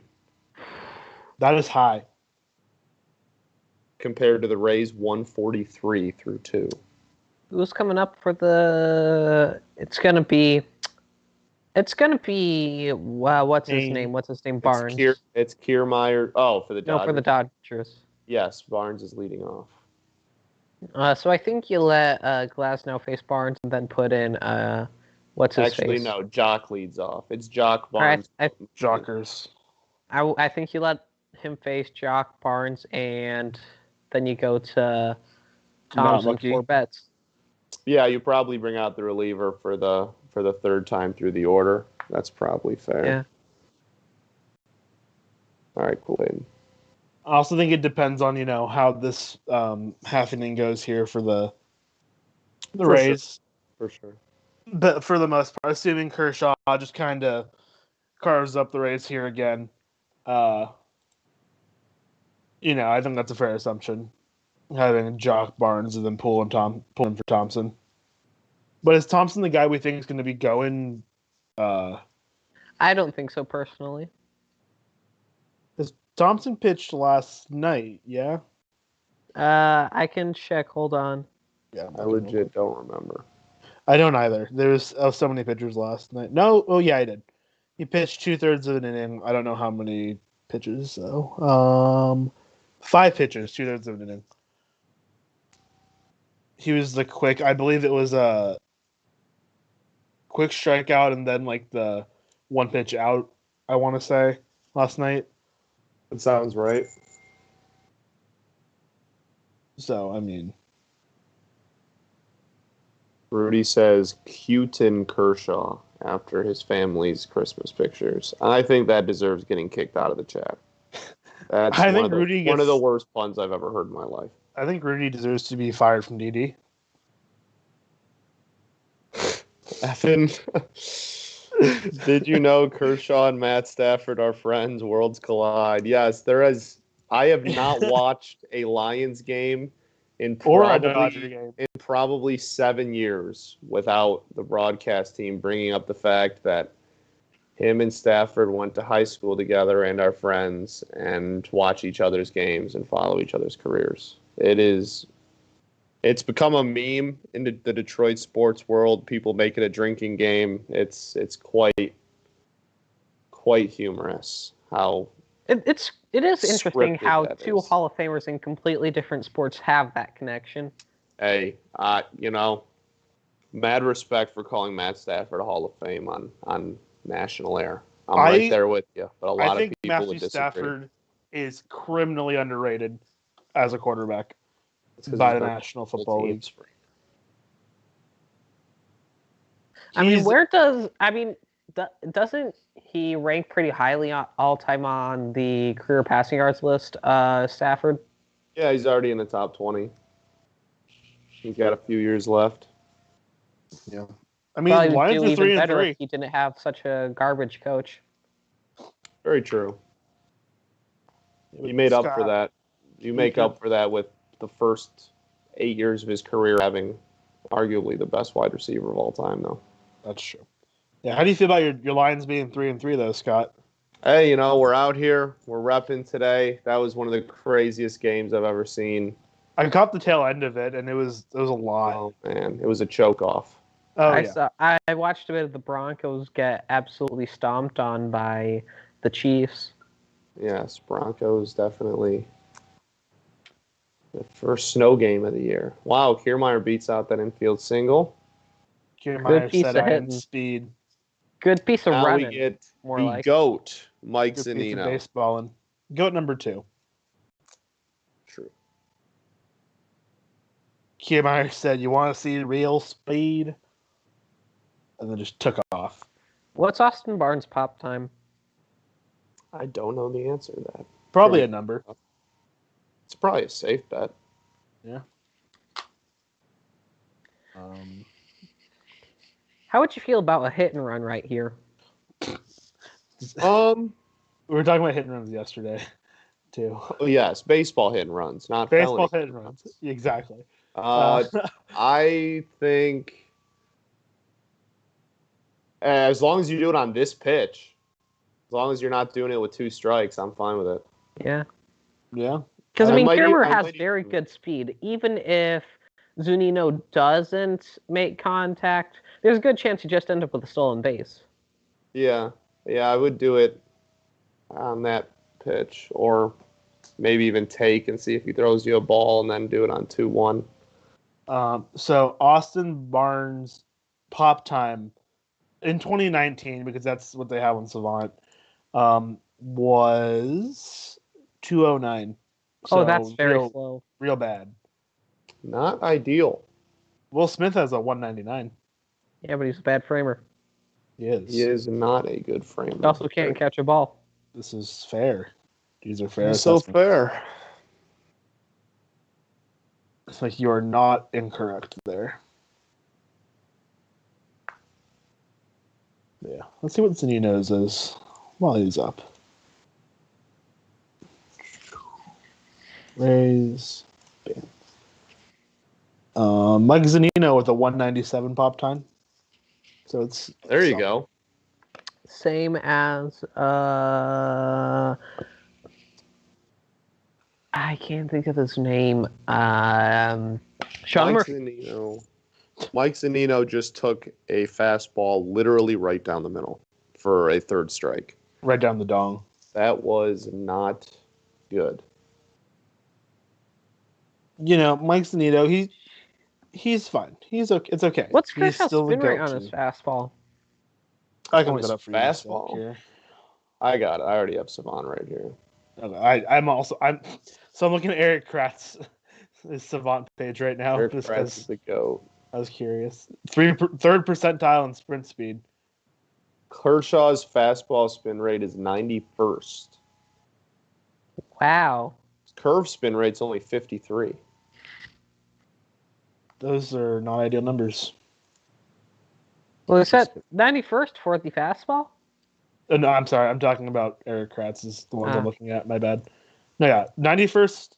That is high. compared to the Rays' 143 through 2. Who's coming up for the? It's gonna be. Wow, what's his name? Barnes. It's Kiermaier. Oh, for the Dodgers. No, for the Dodgers. Yes, Barnes is leading off. So I think you let Glasnow face Barnes and then put in what's his Actually, face? no. Jock leads off. It's Jock All right, Barnes. Jockers. I think you let him face Jock Barnes, and then you go to Thompson lucky. for Betts. Yeah, you probably bring out the reliever for the third time through the order. That's probably fair. Yeah. All right, Clayton. I also think it depends on how this half inning goes here for the For Rays. For sure. But for the most part, assuming Kershaw just kind of carves up the Rays here again, I think that's a fair assumption. Having Jock Barnes and then pulling for Thompson. But is Thompson the guy we think is going to be going? I don't think so personally. Because Thompson pitched last night, yeah? I can check. Hold on. Yeah, I legit don't remember. I don't either. There was so many pitchers last night. No, oh yeah, I did. He pitched 2/3 of an inning. I don't know how many pitches though. 5 pitches, 2/3 of an inning. He was the quick. I believe it was a quick strikeout and then like the 1 pitch out. I want to say last night. That sounds right. So I mean, Rudy says Clayton Kershaw after his family's Christmas pictures. I think that deserves getting kicked out of the chat. That's I think Rudy one of the worst puns I've ever heard in my life. I think Rudy deserves to be fired from DD. Effin. Did you know Kershaw and Matt Stafford are friends? Worlds collide. Yes, there is. I have not watched a Lions game in probably 7 years without the broadcast team bringing up the fact that him and Stafford went to high school together and are friends and watch each other's games and follow each other's careers. It's become a meme in the Detroit sports world. People make it a drinking game. It's quite humorous how It is interesting scripted how that two is. Hall of Famers in completely different sports have that connection. Hey, mad respect for calling Matt Stafford a Hall of Fame on national air. I'm right there with you, but a lot of people Matthew would disagree. Stafford is criminally underrated as a quarterback It's by he's the been National Football League. Doesn't he rank pretty highly all time on the career passing yards list, Stafford? Yeah, he's already in the top 20. He's got a few years left. Yeah. I mean, Probably Lions do are even 3 and better 3. if he didn't have such a garbage coach. Very true. You made up for that. You make up for that with the first 8 years of his career having arguably the best wide receiver of all time, though. That's true. Yeah, how do you feel about your Lions being 3 and 3 though, Scott? Hey, we're out here. We're repping today. That was one of the craziest games I've ever seen. I caught the tail end of it, and it was a lot. Oh man, it was a choke off. Oh I watched a bit of the Broncos get absolutely stomped on by the Chiefs. Yes, Broncos definitely the first snow game of the year. Wow, Kiermaier beats out that infield single. Kiermaier said I had speed. Good piece of now running. We get more the like GOAT, Mike Good Zunino. piece of baseballing. GOAT number 2. True. Kiermaier said, "You want to see real speed?" And then just took off. What's Austin Barnes' pop time? I don't know the answer to that. Probably a number. It's probably a safe bet. Yeah. How would you feel about a hit and run right here? We were talking about hit and runs yesterday, too. Oh, yes, baseball hit and runs, not baseball felony hit and runs. Exactly. I think as long as you do it on this pitch, as long as you're not doing it with 2 strikes, I'm fine with it. Yeah. Yeah. Because, Kiermaier has very good speed. Even if Zunino doesn't make contact, there's a good chance you just end up with a stolen base. Yeah, I would do it on that pitch, or maybe even take and see if he throws you a ball and then do it on 2-1. So Austin Barnes pop time in 2019, because that's what they have on Savant, was 209. So that's very real, slow. real bad. Not ideal. Will Smith has a 199. Yeah, but he's a bad framer. He is. He is not a good framer. He also can't catch a ball. This is fair. These are fair He's so assessments. fair. It's like you are not incorrect there. Yeah. Let's see what Zanino's is while he's up. Raise. Bam. Mike Zanino with a 197 pop time. So it's There you go. Same as I can't think of his name. Sean Mike Murphy. Zanino just took a fastball literally right down the middle for a third strike. Right down the dong. That was not good. You know, Mike Zanino, he's fine. He's okay. It's okay. What's He's Kershaw's still spin the rate goat on his to- fastball? I can On look his it up for you. fastball? Here. I got it. I already have Savant right here. Okay, I'm looking at Eric Kratz' Savant page right now. Eric Just Kratz 'cause is the GOAT. I was curious. Third percentile in sprint speed. Kershaw's fastball spin rate is 91st. Wow. His curve spin rate's only 53. Those are not ideal numbers. Well, is that 91st for the fastball? No, I'm sorry. I'm talking about Eric Kratz is the ones I'm Ah. looking at. My bad. No, yeah. 91st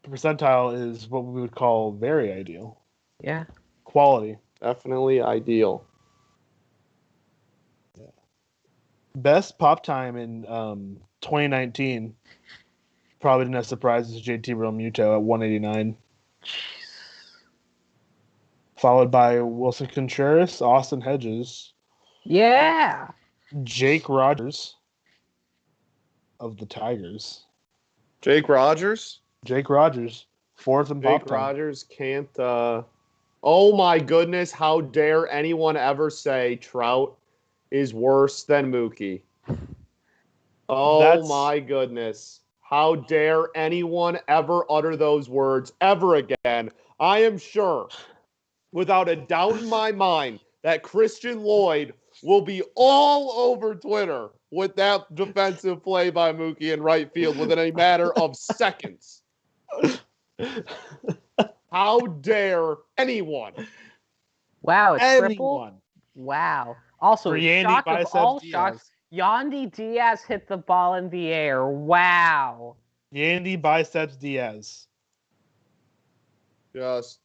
percentile is what we would call very ideal. Yeah. Quality. Definitely ideal. Best pop time in 2019. Probably no surprises. JT Realmuto at 189. Followed by Wilson Contreras, Austin Hedges, Yeah. Jake Rogers of the Tigers. Jake Rogers? Jake Rogers, fourth in pop Jake time. Rogers can't. Oh my goodness! How dare anyone ever say Trout is worse than Mookie? Oh That's- my goodness! How dare anyone ever utter those words ever again? I am sure, without a doubt in my mind, that Christian Lloyd will be all over Twitter with that defensive play by Mookie in right field within a matter of seconds. How dare anyone? Wow, a triple? Anyone. Wow. Also, For Yandy shock of Biceps all Diaz. shocks, Yandy Diaz hit the ball in the air. Wow. Yandy Biceps Diaz. Just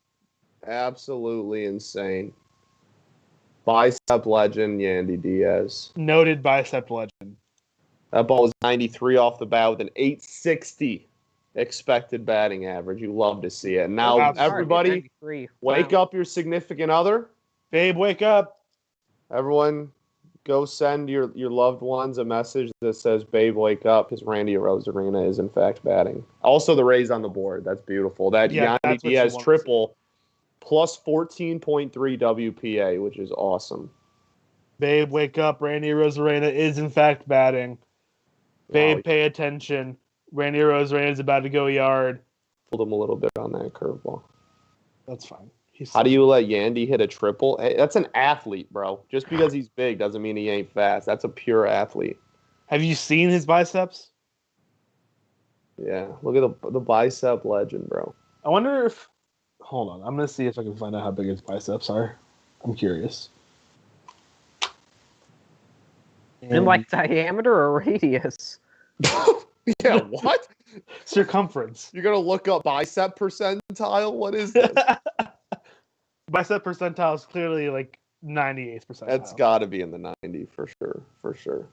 absolutely insane. Bicep legend Yandy Diaz. Noted bicep legend. That ball was 93 off the bat with an 860 expected batting average. You love to see it. Now, Wow, everybody, 93. wake Wow. up your significant other. Babe, wake up. Everyone, go send your loved ones a message that says, "Babe, wake up," because Randy Arozarena is, in fact, batting. Also, the Rays on the board. That's beautiful. That Yeah, Yandy that's what you Diaz want to triple plus 14.3 WPA, which is awesome. Babe, wake up. Randy Rosarena is, in fact, batting. Babe, Wow, pay attention. Randy Rosarena is about to go yard. pulled him a little bit on that curveball. That's fine. How do you let Yandy hit a triple? Hey, that's an athlete, bro. Just because he's big doesn't mean he ain't fast. That's a pure athlete. Have you seen his biceps? Yeah, look at the bicep legend, bro. I wonder if... Hold on. I'm going to see if I can find out how big his biceps are. I'm curious. In like diameter or radius? Yeah, what? Circumference. You're gonna look up bicep percentile? What is this? Bicep percentile is clearly like 98th percentile. That's got to be in the 90 for sure.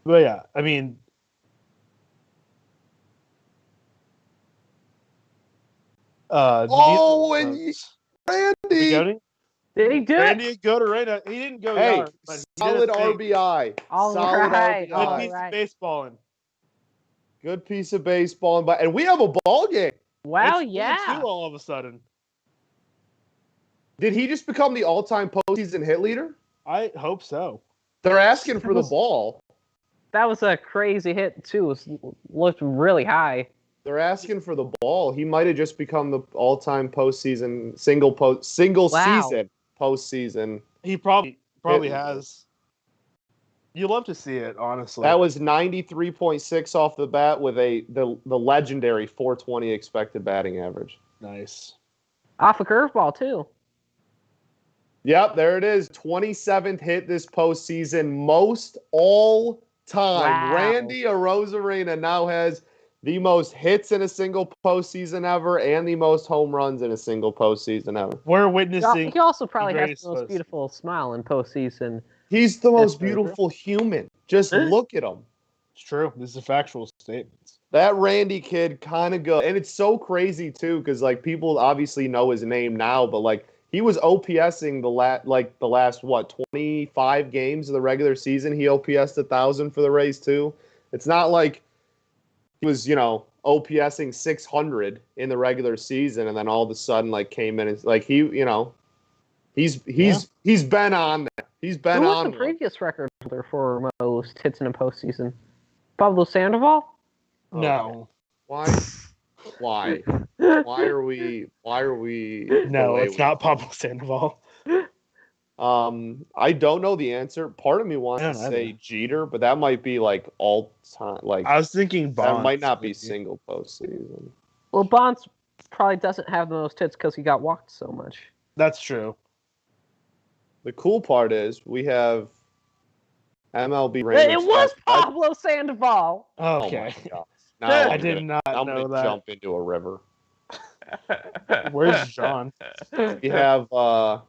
But yeah, I mean... And Randy! Randy? Did he do it? Randy go to Reyna. He didn't go Hey, yard, but he solid did a thing. RBI. All Solid right, RBI. Good all piece right. of baseballing. Good piece of baseball. And we have a ball game. Wow, That's yeah. 2 all of a sudden. Did he just become the all-time postseason hit leader? I hope so. They're asking for the ball. That was a crazy hit, too. It looked really high. They're asking for the ball. He might have just become the all-time postseason single season postseason. He probably has. You love to see it, honestly. That was 93.6 off the bat with the legendary 420 expected batting average. Nice. Off a curveball, too. Yep, there it is. 27th hit this postseason, most all time. Wow. Randy Arozarena now has the most hits in a single postseason ever and the most home runs in a single postseason ever. We're witnessing. He also probably has greatest the most beautiful smile in postseason. He's the most beautiful human. Just look at him. It's true. This is factual statements. That Randy kid kind of good. And it's so crazy, too, because, like, people obviously know his name now, but, like, he was OPSing the last, 25 games of the regular season. He OPS'd 1,000 for the Rays, too. It's not like he was, OPSing 600 in the regular season and then all of a sudden, like, came in and, like, he's been on there. He's been Who on was the previous record holder for most hits in a postseason? Pablo Sandoval? No. Why? Why are we? No, it's not Pablo Sandoval. I don't know the answer. Part of me wants to say Jeter, but that might be like all time. Like I was thinking Bonds. That might not be single postseason. Well, Bonds probably doesn't have the most hits because he got walked so much. That's true. The cool part is we have MLB random. It was Pablo Sandoval. Okay. Oh my gosh. I did not know that. I'm gonna jump into a river. Where's John? We have MLB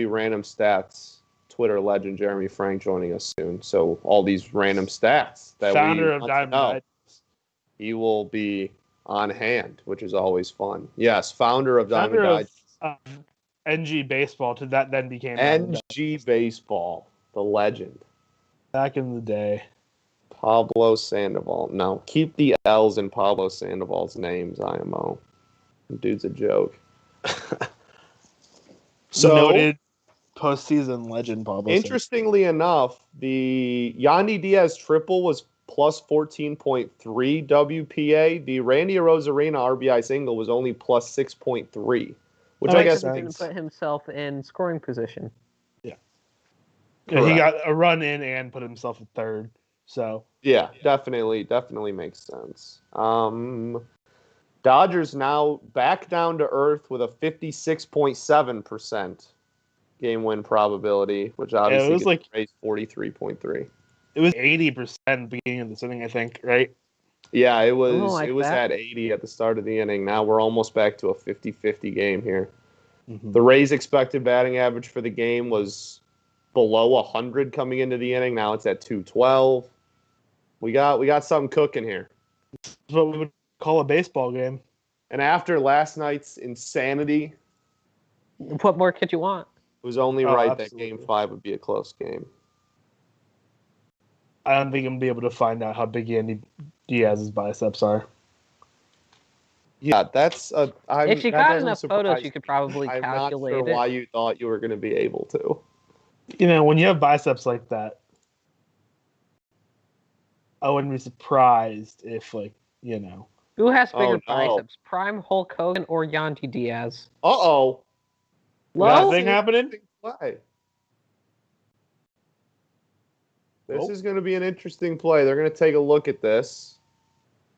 random stats Twitter legend Jeremy Frank joining us soon. So all these random stats that Founder we of want to know, Diamond. he will be on hand, which is always fun. Yes, founder of Diamond NG Baseball to that then became NG Baseball, the legend. Back in the day. Pablo Sandoval. No, keep the L's in Pablo Sandoval's names, IMO. Dude's a joke. So noted postseason legend Pablo. Interestingly enough, the Yandy Diaz triple was plus 14.3 WPA. The Randy Arozarena RBI single was only plus 6.3, which I guess didn't put himself in scoring position. Yeah, he got a run in and put himself at third. So yeah, definitely makes sense. Dodgers now back down to earth with a 56.7% game win probability, which obviously it was like 43.3. It was 80% beginning of this inning, I think, right? Yeah, it was. It was at 80 at the start of the inning. Now we're almost back to a 50-50 game here. Mm-hmm. The Rays' expected batting average for the game was below 100 coming into the inning. Now it's at 212. We got something cooking here. That's what we would call a baseball game. And after last night's insanity, what more could you want? It was only right that Game 5 would be a close game. I don't think I'm going to be able to find out how big Yandy Diaz's biceps are. Yeah, that's if you got enough photos, you could probably calculate it. I'm not sure why you thought you were going to be able to. When you have biceps like that, I wouldn't be surprised if, Who has bigger biceps, Prime Hulk Hogan or Yandy Diaz? Uh-oh. That thing happening? Play. This is going to be an interesting play. They're going to take a look at this.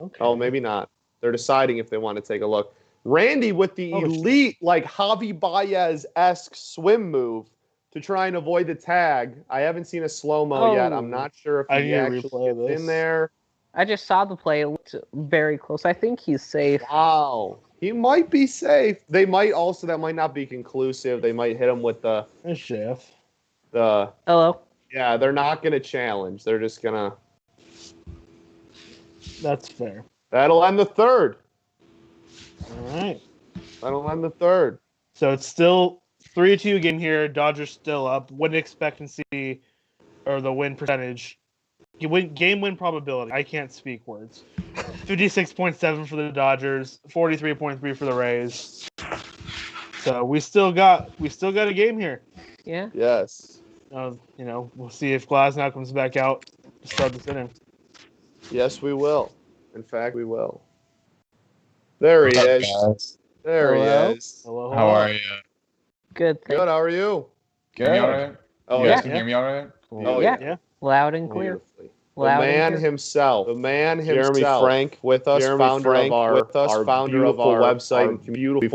Okay. Oh, maybe not. They're deciding if they want to take a look. Randy with the elite, Javi Baez-esque swim move to try and avoid the tag. I haven't seen a slow-mo yet. I'm not sure if he actually gets in there. I just saw the play. It looked very close. I think he's safe. Wow. He might be safe. They might also, that might not be conclusive. They might hit him with the... Chef. Hello? Yeah, they're not going to challenge. They're just going to... That's fair. That'll end the third. All right. That'll end the third. So it's still 3-2 game here. Dodgers still up. Win expectancy or the win percentage Game win probability. I can't speak words. 56.7 for the Dodgers, 43.3 for the Rays. So we still got a game here. Yeah. Yes. We'll see if Glasnow comes back out to start this inning. Yes, we will. In fact, we will. There he is. Guys? There Hello? he is. Hello. How are you? Good. Good. How are you? Can you hear me all right? Oh, You guys yeah. can hear me all right? Cool. Oh, Yeah. Yeah. Loud and clear. Beautifully. Loud The man and clear. himself. Jeremy Frank with us, founder of our website and community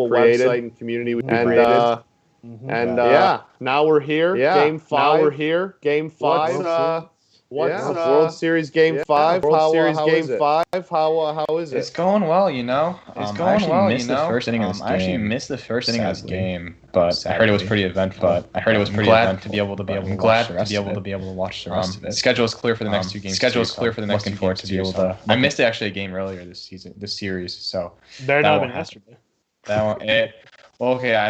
we created. Yeah, now we're here. Game 5. Now we're here. Game 5. World Series Game 5. World Series Game 5. How is it? It's going well, you know. It's I going actually well, missed you know. the first inning of this game. I actually missed the first inning of this game, but I heard it was pretty eventful. I'm glad to be able to watch the rest of it. The schedule is clear for the next two games. Looking forward to be able to. I missed actually a game earlier this series. So Better not have been yesterday. that one. Well, okay, I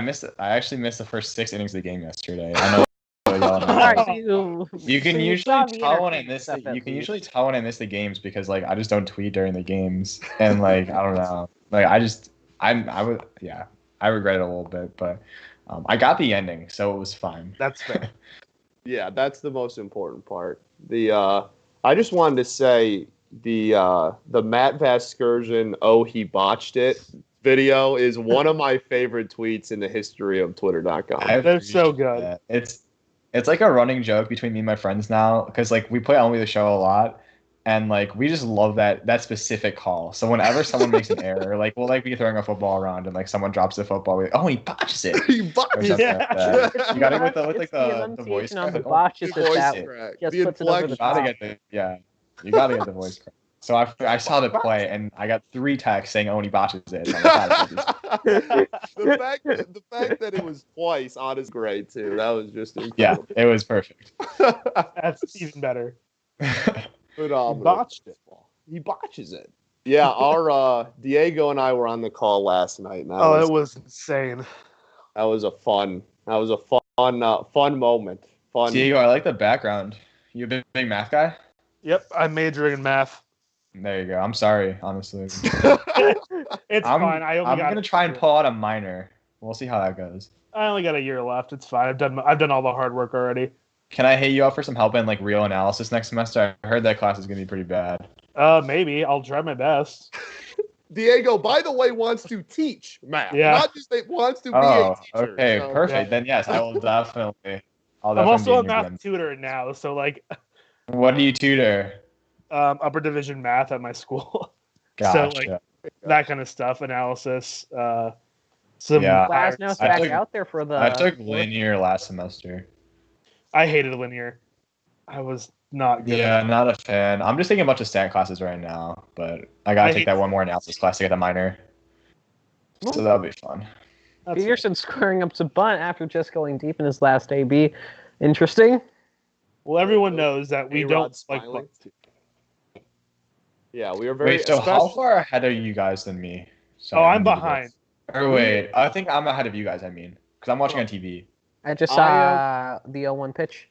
actually missed the first 6 innings of the game yesterday. I know. Alright, You can usually tell when I miss it. You can usually tell when I miss the games because like I just don't tweet during the games, and like I don't know, like I regret it a little bit, but I got the ending, so it was fine. That's fair. Yeah, that's the most important part. I just wanted to say the Matt Vasgersian he botched it video is one of my favorite tweets in the history of Twitter.com. They're so good. That. It's like a running joke between me and my friends now because like we play Only the Show a lot, and like we just love that specific call. So whenever someone makes an error, like we'll like be throwing a football around and like someone drops the football, we're like, he botches it. He botches it. You got it with the voice on the crack. botches The voice that crack. just The puts it over the inflection. top. You gotta get the voice crack. So I saw the play and I got 3 texts saying he botches it. So The fact that it was twice on is great too. That was just incredible. Yeah, it was perfect. That's even better. Phenomenal. He botched it. He botches it. Yeah, our Diego and I were on the call last night. And it was insane. That was a fun moment. Fun. Diego, I like the background. You a big math guy? Yep, I'm majoring in math. There you go. I'm sorry, honestly. It's fine. I'm gonna try and pull out a minor. We'll see how that goes. I only got a year left. It's fine. I've done all the hard work already. Can I hit you up for some help in like real analysis next semester? I heard that class is gonna be pretty bad. Maybe I'll try my best. Diego, by the way, wants to teach math. Yeah. Not just wants to be a teacher. Okay, so. perfect. Yeah. Then yes, I will definitely. I'm also a math tutor now, so like. What do you tutor? Upper division math at my school. Gotcha. So like that kind of stuff, analysis. Some class now back out there for the. I took linear last semester. I hated linear. I was not good. Yeah, not a fan. I'm just taking a bunch of stat classes right now, but I gotta take that one more analysis class to get the minor. So that'll be fun. Peterson squaring up to bunt after just going deep in his last AB. Interesting. Well, everyone knows that we don't like bunts. Yeah, we are very. Wait, so how far ahead are you guys than me? Sorry, I'm behind. Or wait, I think I'm ahead of you guys. I mean, because I'm watching on TV. I just saw the 0-1 pitch.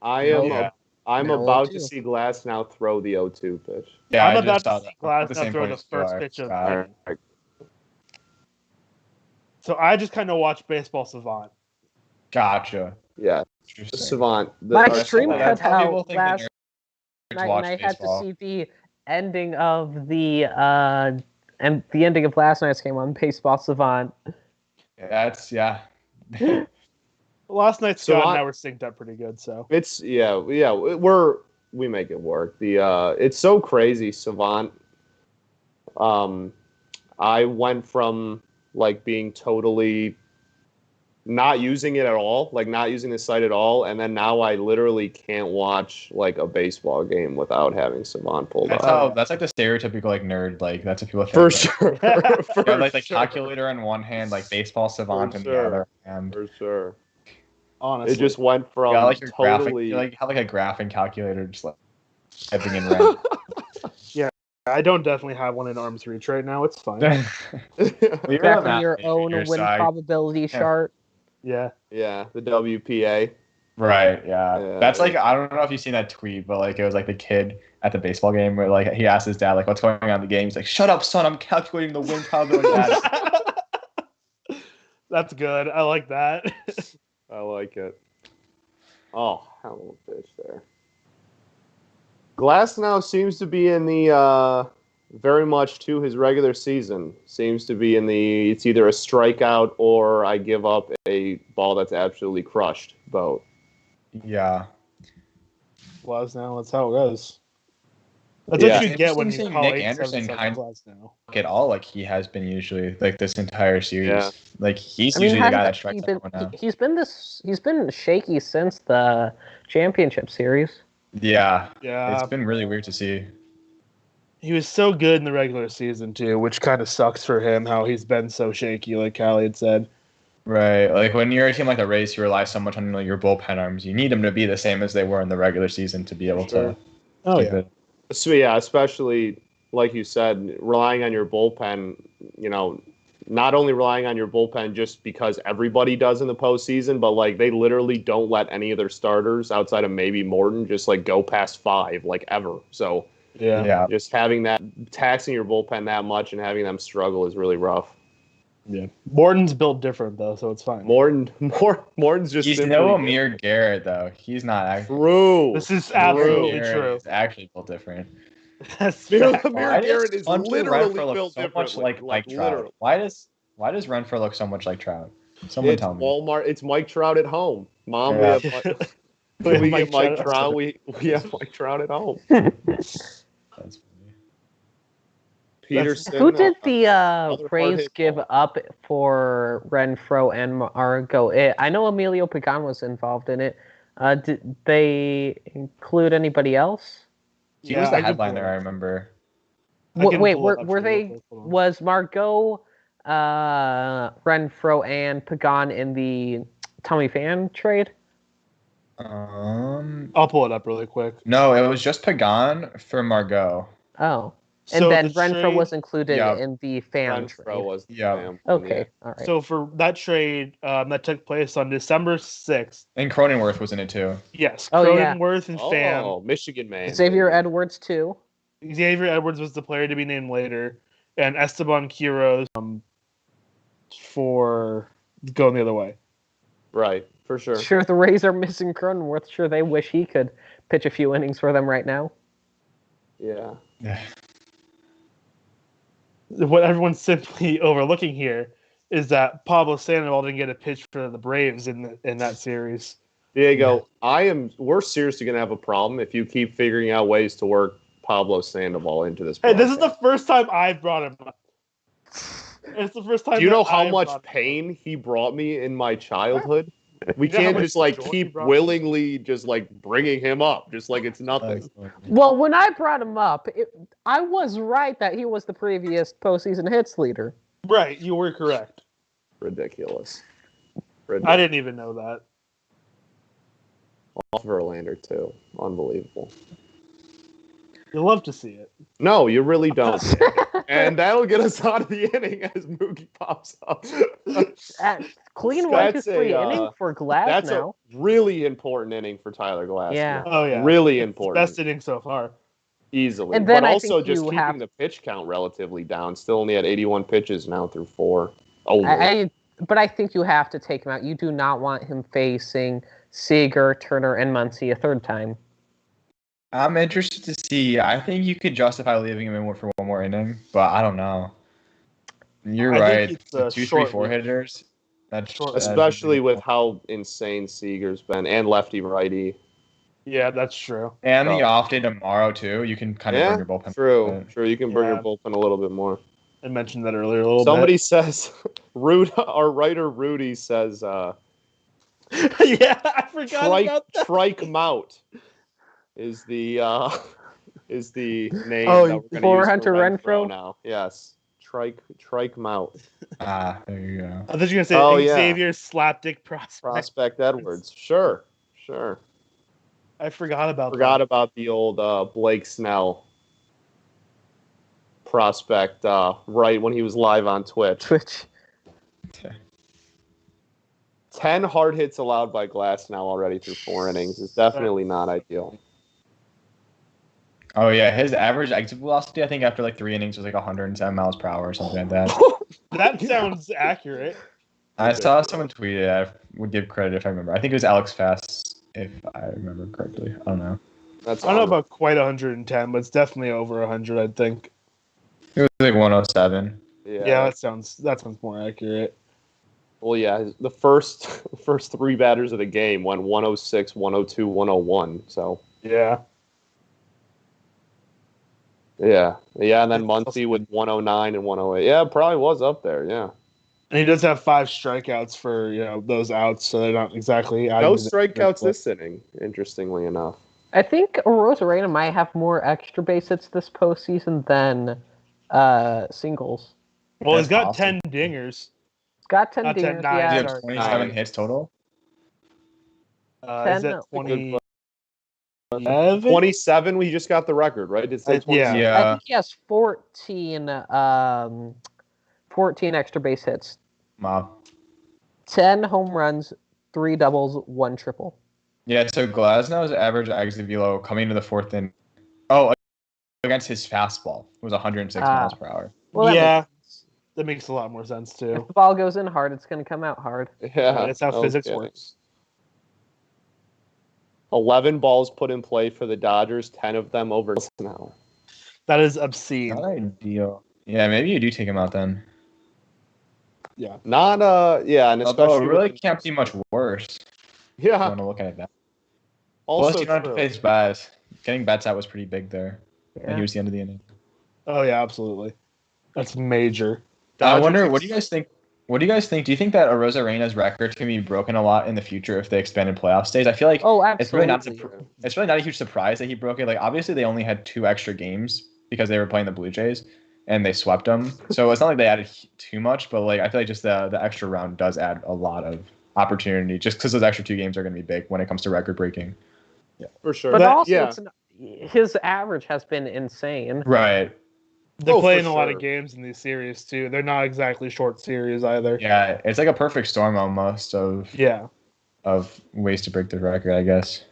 I'm about to see Glasnow throw the 0-2 pitch. Yeah, I'm about to see Glasnow throw the first pitch of the game. So I just kind of watch Baseball Savant. Gotcha. Yeah, Savant. My stream cut out last night, and I had to see the ending of the ending of last night's game on Baseball Savant. Last night Scott and I were synced up pretty good, so it's we make it work. It's so crazy, Savant. I went from like being totally not using it at all, like not using the site at all, and then now I literally can't watch like a baseball game without having Savant pulled up. That's like the stereotypical like nerd, like that's what people think. For sure. You have, like the calculator in one hand, like Baseball Savant in the other hand. For sure. Honestly, it just went from like your totally graphic, have like a graphing calculator, just like typing in red. Yeah, I don't definitely have one in arm's reach right now. It's fine. Graphing your own win probability chart. Yeah. Yeah, the WPA. Right, yeah. Yeah. That's like, I don't know if you've seen that tweet, but like it was like the kid at the baseball game where like he asked his dad like what's going on in the game. He's like, "Shut up, son, I'm calculating the win probability." That's good. I like that. I like it. Oh, hell of a pitch there. Glass now seems to be in the very much to his regular season. Seems to be in the it's either a strikeout or I give up a ball that's absolutely crushed boat. Yeah. Glasnow, that's how it goes. That's Yeah. what you get when Interesting you seeing call Nick 8-7 Anderson stuff kind of Glasnow. at all like he has been usually like this entire series. Yeah. Like he's I mean, usually the guy hasn't that he strikes been? everyone out. He's been shaky since the championship series. Yeah. Yeah. It's been really weird to see. He was so good in the regular season too, which kind of sucks for him how he's been so shaky, like Callie had said. Right. Like when you're a team like the Rays, you rely so much on like, your bullpen arms. You need them to be the same as they were in the regular season to be able Sure. to Oh keep yeah. it. So yeah, especially like you said, relying on your bullpen, you know, not only relying on your bullpen just because everybody does in the postseason, but like they literally don't let any of their starters outside of maybe Morton just like go past 5 like ever. So Yeah. Yeah. just having that taxing your bullpen that much and having them struggle is really rough. Yeah. Morton's built different though, so it's fine. Morton's just He's simply no Amir Garrett though. He's not actually. true. This is True. absolutely Garrett true. is actually built different. That's Amir fact. Garrett is Hunter literally Renfroe look built so differently. much like Mike literally. Trout? Why does Renfroe look so much like Trout? Someone It's tell me. Walmart. It's Mike Trout at home. Mom, Yeah. we get Mike Trout. We have Mike Trout at home. That's funny. Peterson. Who did the hard Rays hit give ball. up for Renfroe and Margot? I know Emilio Pagan was involved in it. Did they include anybody else? He was the I can pull headliner, it I up. remember. I can Wait, pull it up were for you real they? quick. Hold on. Was Margot, Renfroe, and Pagan in the Tommy Pham trade? I'll pull it up really quick. No, it was just Pagan for Margot. Oh, and So then the Renfroe trade- was included Yeah. in the Pham Renfroe trade. was the Yeah. Pham. Okay, all right. So for that trade that took place on December 6th, And Cronenworth was in it too. yes, Oh, yeah. Cronenworth and Pham. Oh, Michigan man. Xavier baby. Edwards too. Xavier Edwards was the player to be named later, and Esteban Quiroz for going the other way. Right, for sure. Sure, the Rays are missing Cronenworth. Sure, they wish he could pitch a few innings for them right now. Yeah. What everyone's simply overlooking here is that Pablo Sandoval didn't get a pitch for the Braves in that series. Diego, we're seriously gonna have a problem if you keep figuring out ways to work Pablo Sandoval into this. Hey, this is the broadcast. first time I've brought him up. It's the first time. Do you know that how I've much brought him up. pain he brought me in my childhood? We You know how can't much just like joy he keep brought me? willingly just like bringing him up, just like it's nothing. Well, when I brought him up, I was right that he was the previous postseason hits leader. Right, you were correct. Ridiculous. I didn't even know that. Off Verlander too. Unbelievable. You'll love to see it. No, you really don't. And that'll get us out of the inning as Mookie pops up. Clean That's 1-2-3 a, inning for Glass That's now. a really important inning for Tyler Glass. Yeah. Oh yeah, Really It's important. Best inning so far. Easily. And then but I also think just you keeping have- the pitch count relatively down. Still only at 81 pitches now through 4. Only. But I think you have to take him out. You do not want him facing Seeger, Turner, and Muncy a third time. I'm interested to see. I think you could justify leaving him in for one more inning, but I don't know. You're I right. think it's The a 2, 3, short 4 leash. hitters. That's Short that's Especially really with how insane Seager's been and lefty righty. Yeah, that's true. and the So- off day tomorrow too. You can kind of Yeah, bring your bullpen. true. True. You can bring Yeah. your bullpen a little bit more. I mentioned that earlier a little Somebody says, our writer Rudy says, bit. Yeah, I forgot about that. Trike Mout is the name Oh, that we're going for to use Hunter for Renfroe? now. Yes, Trike Mout. There you go. I thought you were gonna say Oh, yeah. Xavier Slapdick prospect. Prospect Edwards. Sure. I forgot about Forgot that. about the old Blake Snell prospect right when he was live on Twitch. Twitch. 10 hard hits allowed by Glass now already through 4 innings is definitely not ideal. Oh yeah, his average exit velocity, I think after like 3 innings was like 107 miles per hour or something like that. That sounds accurate. I saw someone tweet it. I would give credit if I remember. I think it was Alex Fast, if I remember correctly. I don't know. I don't know about quite 110, but it's definitely over 100, I think. It was like 107. Yeah, that sounds more accurate. Well, yeah, the first 3 batters of the game went 106, 102, 101. So yeah, and then Muncy with 109 and 108. Yeah, it probably was up there. Yeah, and he does have 5 strikeouts for those outs, so they're not exactly no strikeouts this inning. Interestingly enough, I think Rosarena might have more extra base hits this postseason than singles. Well, he's got 10 dingers. Got 10 Not 10, dingers. 9. Yeah, He had 27 hits total. Is that 20? 27. We just got the record, right? Did it say 27? I think he has 14 extra base hits. Wow. 10 home runs, 3 doubles, 1 triple. Yeah, so Glasnow's average exit velo coming to the 4th inning. Oh, against his fastball was 106 miles per hour. Well, that makes a lot more sense too. If the ball goes in hard, it's going to come out hard. Yeah, that's how physics works. 11 balls put in play for the Dodgers, 10 of them over an hour. That is obscene. Not ideal. Yeah, maybe you do take him out then. Yeah. Not and Although especially it really can't be much worse. Yeah. If you want to look at it that. Also, plus you don't have to face bats. Getting bats out was pretty big there. Yeah. And he was the end of the inning. Oh yeah, absolutely. That's major. I wonder, what do you guys think? What do you guys think? Do you think that Arozarena's record can be broken a lot in the future if they expanded playoff stays? I feel like it's really not a huge surprise that he broke it. Like obviously they only had 2 extra games because they were playing the Blue Jays and they swept them. So it's not like they added too much, but like I feel like just the extra round does add a lot of opportunity just because those extra 2 games are going to be big when it comes to record breaking. Yeah, for sure. But also, his average has been insane. Right. They're playing a lot of games in these series too. They're not exactly short series either. Yeah, it's like a perfect storm almost of ways to break the record, I guess.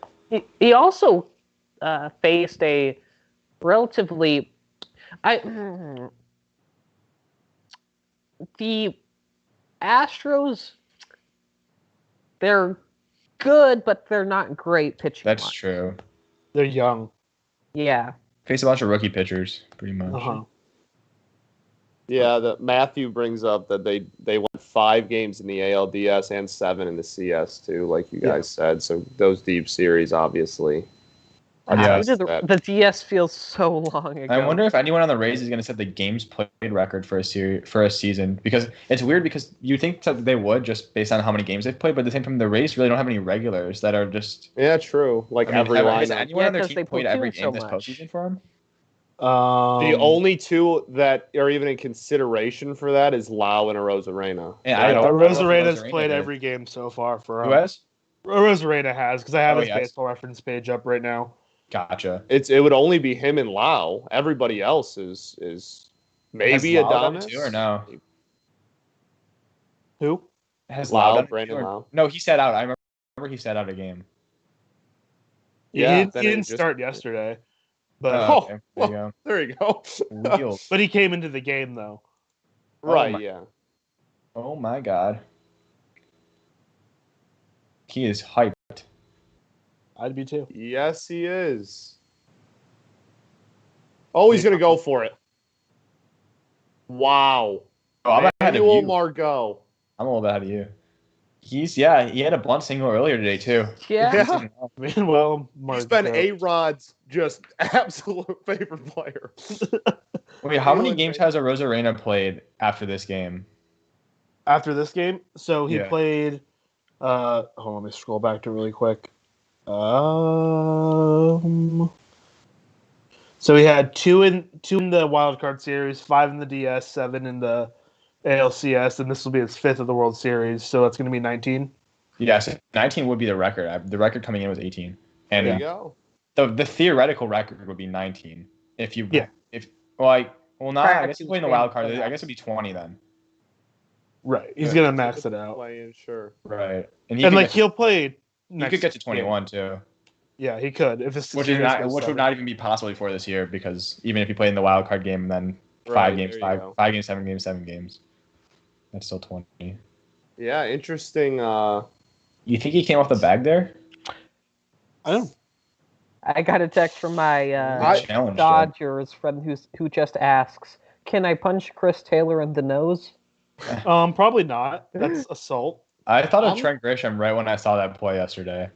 He also faced a relatively the Astros. They're good, but they're not great pitching. That's true. They're young. Yeah. Face a bunch of rookie pitchers, pretty much. Uh-huh. Yeah, Matthew brings up that they won 5 games in the ALDS and 7 in the CS too, like you guys said. So those deep series, obviously. The DS feels so long ago. I wonder if anyone on the Rays is going to set the games played record for a season, because it's weird because you think that they would just based on how many games they've played, but at the same time the Rays really don't have any regulars that are just true. Like every line. Has anyone on their team played every game this postseason for them? The only 2 that are even in consideration for that is Lau and Arozarena. Yeah, Arozarena's played every game so far for Who has? Arozarena has, because I have his baseball reference page up right now. Gotcha. It would only be him and Lau. Everybody else is maybe Adonis too, or no? Who? Has Lau, Brandon Lau? No, he sat out. I remember he sat out a game. Yeah, he didn't start yesterday. But there you go. But he came into the game though. Right, yeah. Oh my god. He is hyped. I'd be too. Yes, he is. Oh, he's gonna go for it. Wow. Oh, I'm ahead of you. Margot. I'm a little bit ahead of you. He had a blunt single earlier today too. Yeah. Meanwhile, he's been A-Rod's just absolute favorite player. Wait, how many games has Arozarena played after this game? After this game? So he played hold on, let me scroll back to really quick. So he had 2 in the wild card series, 5 in the DS, 7 in the ALCS, and this will be his 5th of the World Series, so that's going to be 19. Yes, 19 would be the record. The record coming in was 18. And there you go. The theoretical record would be 19 if you. Yeah. I guess you play in the wild card. I guess it'd be 20 then. Right. He's gonna max it out. Playing, sure. Right. And like he'll play. He could get to 21 too. Yeah, he could if this which would not even be possible before this year because even if you play in the wild card game and then 5 games, 7 games, that's still 20. Yeah, interesting. You think he came off the bag there? I don't. I got a text from my Dodgers friend who just asks, "Can I punch Chris Taylor in the nose?" Probably not. That's assault. I thought of Trent Grisham right when I saw that play yesterday.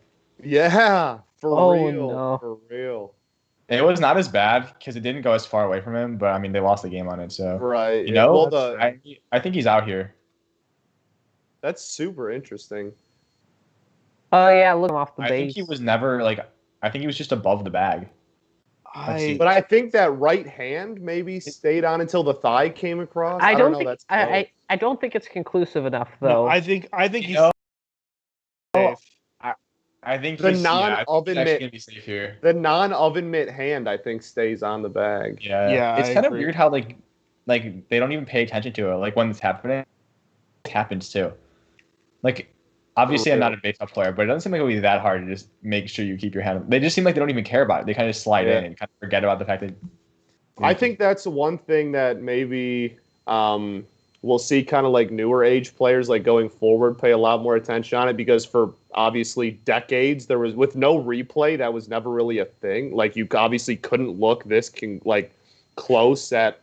Yeah, for real. No. For real. It was not as bad because it didn't go as far away from him, but I mean they lost the game on it, so right. You know, well, I think he's out here. That's super interesting. Oh yeah, look him off the base. I think he was never I think he was just above the bag. But I think that right hand maybe stayed on until the thigh came across. I don't think I don't think it's conclusive enough though. No, I think he's safe. I think the non-oven mitt gonna be safe here. The non-oven mitt hand I think stays on the bag. Yeah. It's kind of weird how like they don't even pay attention to it. Like when it's happening, it happens too. Like obviously I'm not a baseball player, but it doesn't seem like it would be that hard to just make sure you keep your hand. They just seem like they don't even care about it. They kind of just slide in and kind of forget about the fact that. I think that's one thing that maybe we'll see kind of like newer age players like going forward pay a lot more attention on it because for obviously decades there was with no replay that was never really a thing. Like you obviously couldn't look close at.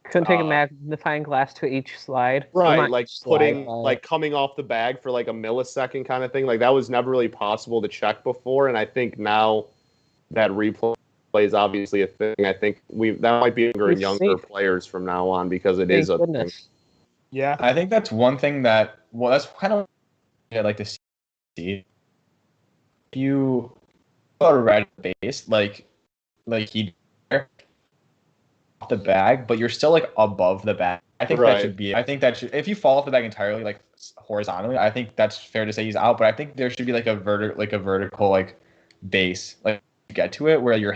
Couldn't take a magnifying glass to each slide. Right, like putting like coming off the bag for like a millisecond kind of thing. Like that was never really possible to check before, and I think now that replay is obviously a thing. I think that might be younger players from now on because it is a thing. Yeah, I think that's one thing that's kind of I'd like to see. If you go to red base, like he off the bag, but you're still like above the bag. I think that should be. I think that should. If you fall off the bag entirely, like horizontally, I think that's fair to say he's out. But I think there should be like a vertical like base, like to get to it where your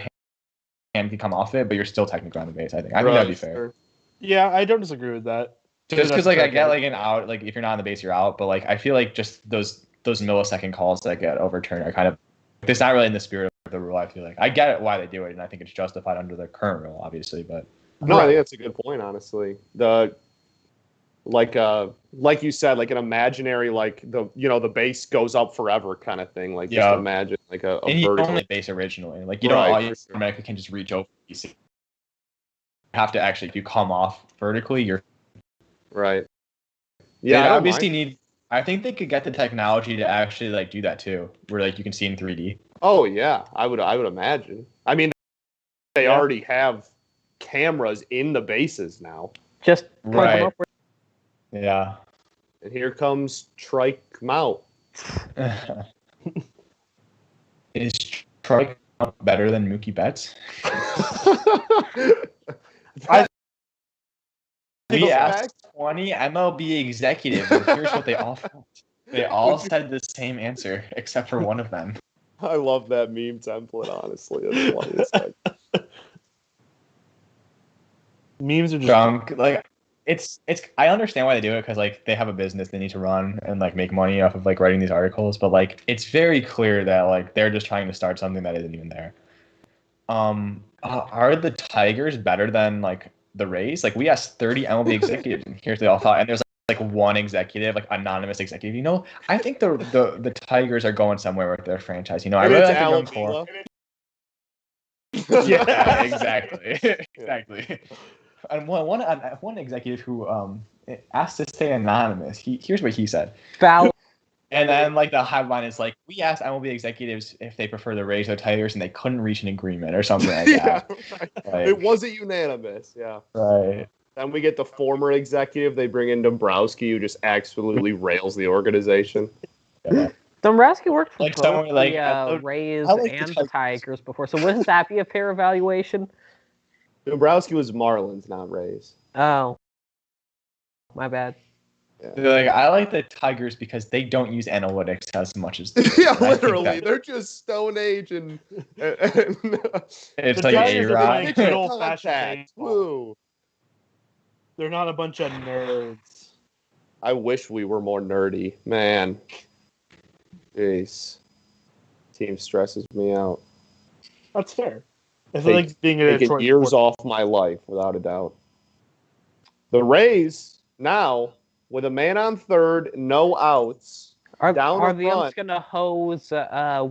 hand can come off it, but you're still technically on the base. I think that'd be fair. Yeah, I don't disagree with that. Just because like I get like an out, like if you're not on the base, you're out. But like I feel like just those millisecond calls that get overturned are kind of. It's not really in the spirit of the rule. I feel like I get it why they do it, and I think it's justified under the current rule, obviously. But no, I think that's a good point. Honestly, like you said, like an imaginary the base goes up forever kind of thing. Like just imagine like a and vertical. You own the base originally. Like you don't automatically can just reach over. You have to actually if you come off vertically, you're right. Yeah, I obviously need. I think they could get the technology to actually like do that too, where like you can see in 3D. Oh yeah, I would imagine. I mean, they already have cameras in the bases now. Just plug them up. Yeah. And here comes Trike Mout. Is Trike better than Mookie Betts? We asked 20 MLB executives, and here's what they all felt. They all said the same answer, except for one of them. I love that meme template, honestly. That's funny as heck. Memes are just drunk. Like it's. I understand why they do it because like they have a business they need to run and like make money off of like writing these articles. But like it's very clear that like they're just trying to start something that isn't even there. Are the Tigers better than like the Rays? Like we asked 30 MLB executives, and here's they all thought, and there's like one executive, like anonymous executive. You know, I think the Tigers are going somewhere with their franchise. You know, I really like the young core. Yeah, exactly, exactly. And one executive who asked to stay anonymous. Here's what he said. And then like the headline is like, we asked MLB executives if they prefer the Rays or Tigers, and they couldn't reach an agreement or something like that. Like, it wasn't unanimous. Yeah. Right. Then we get the former executive. They bring in Dombrowski, who just absolutely rails the organization. Yeah. Dombrowski worked for like both like, the Rays and the Tigers before, so wouldn't that be a fair evaluation? Dombrowski was Marlins, not Rays. Oh, my bad. Yeah. They're like, I like the Tigers because they don't use analytics as much as yeah, literally, they're just Stone Age and it's like A-Rod. Good old-fashioned baseball. They're not a bunch of nerds. I wish we were more nerdy. Man. Jeez. Team stresses me out. That's fair. I feel like being a Taking Detroit years sports- off my life, without a doubt. The Rays, now, with a man on third, no outs, down Are a the run. Umps going to hose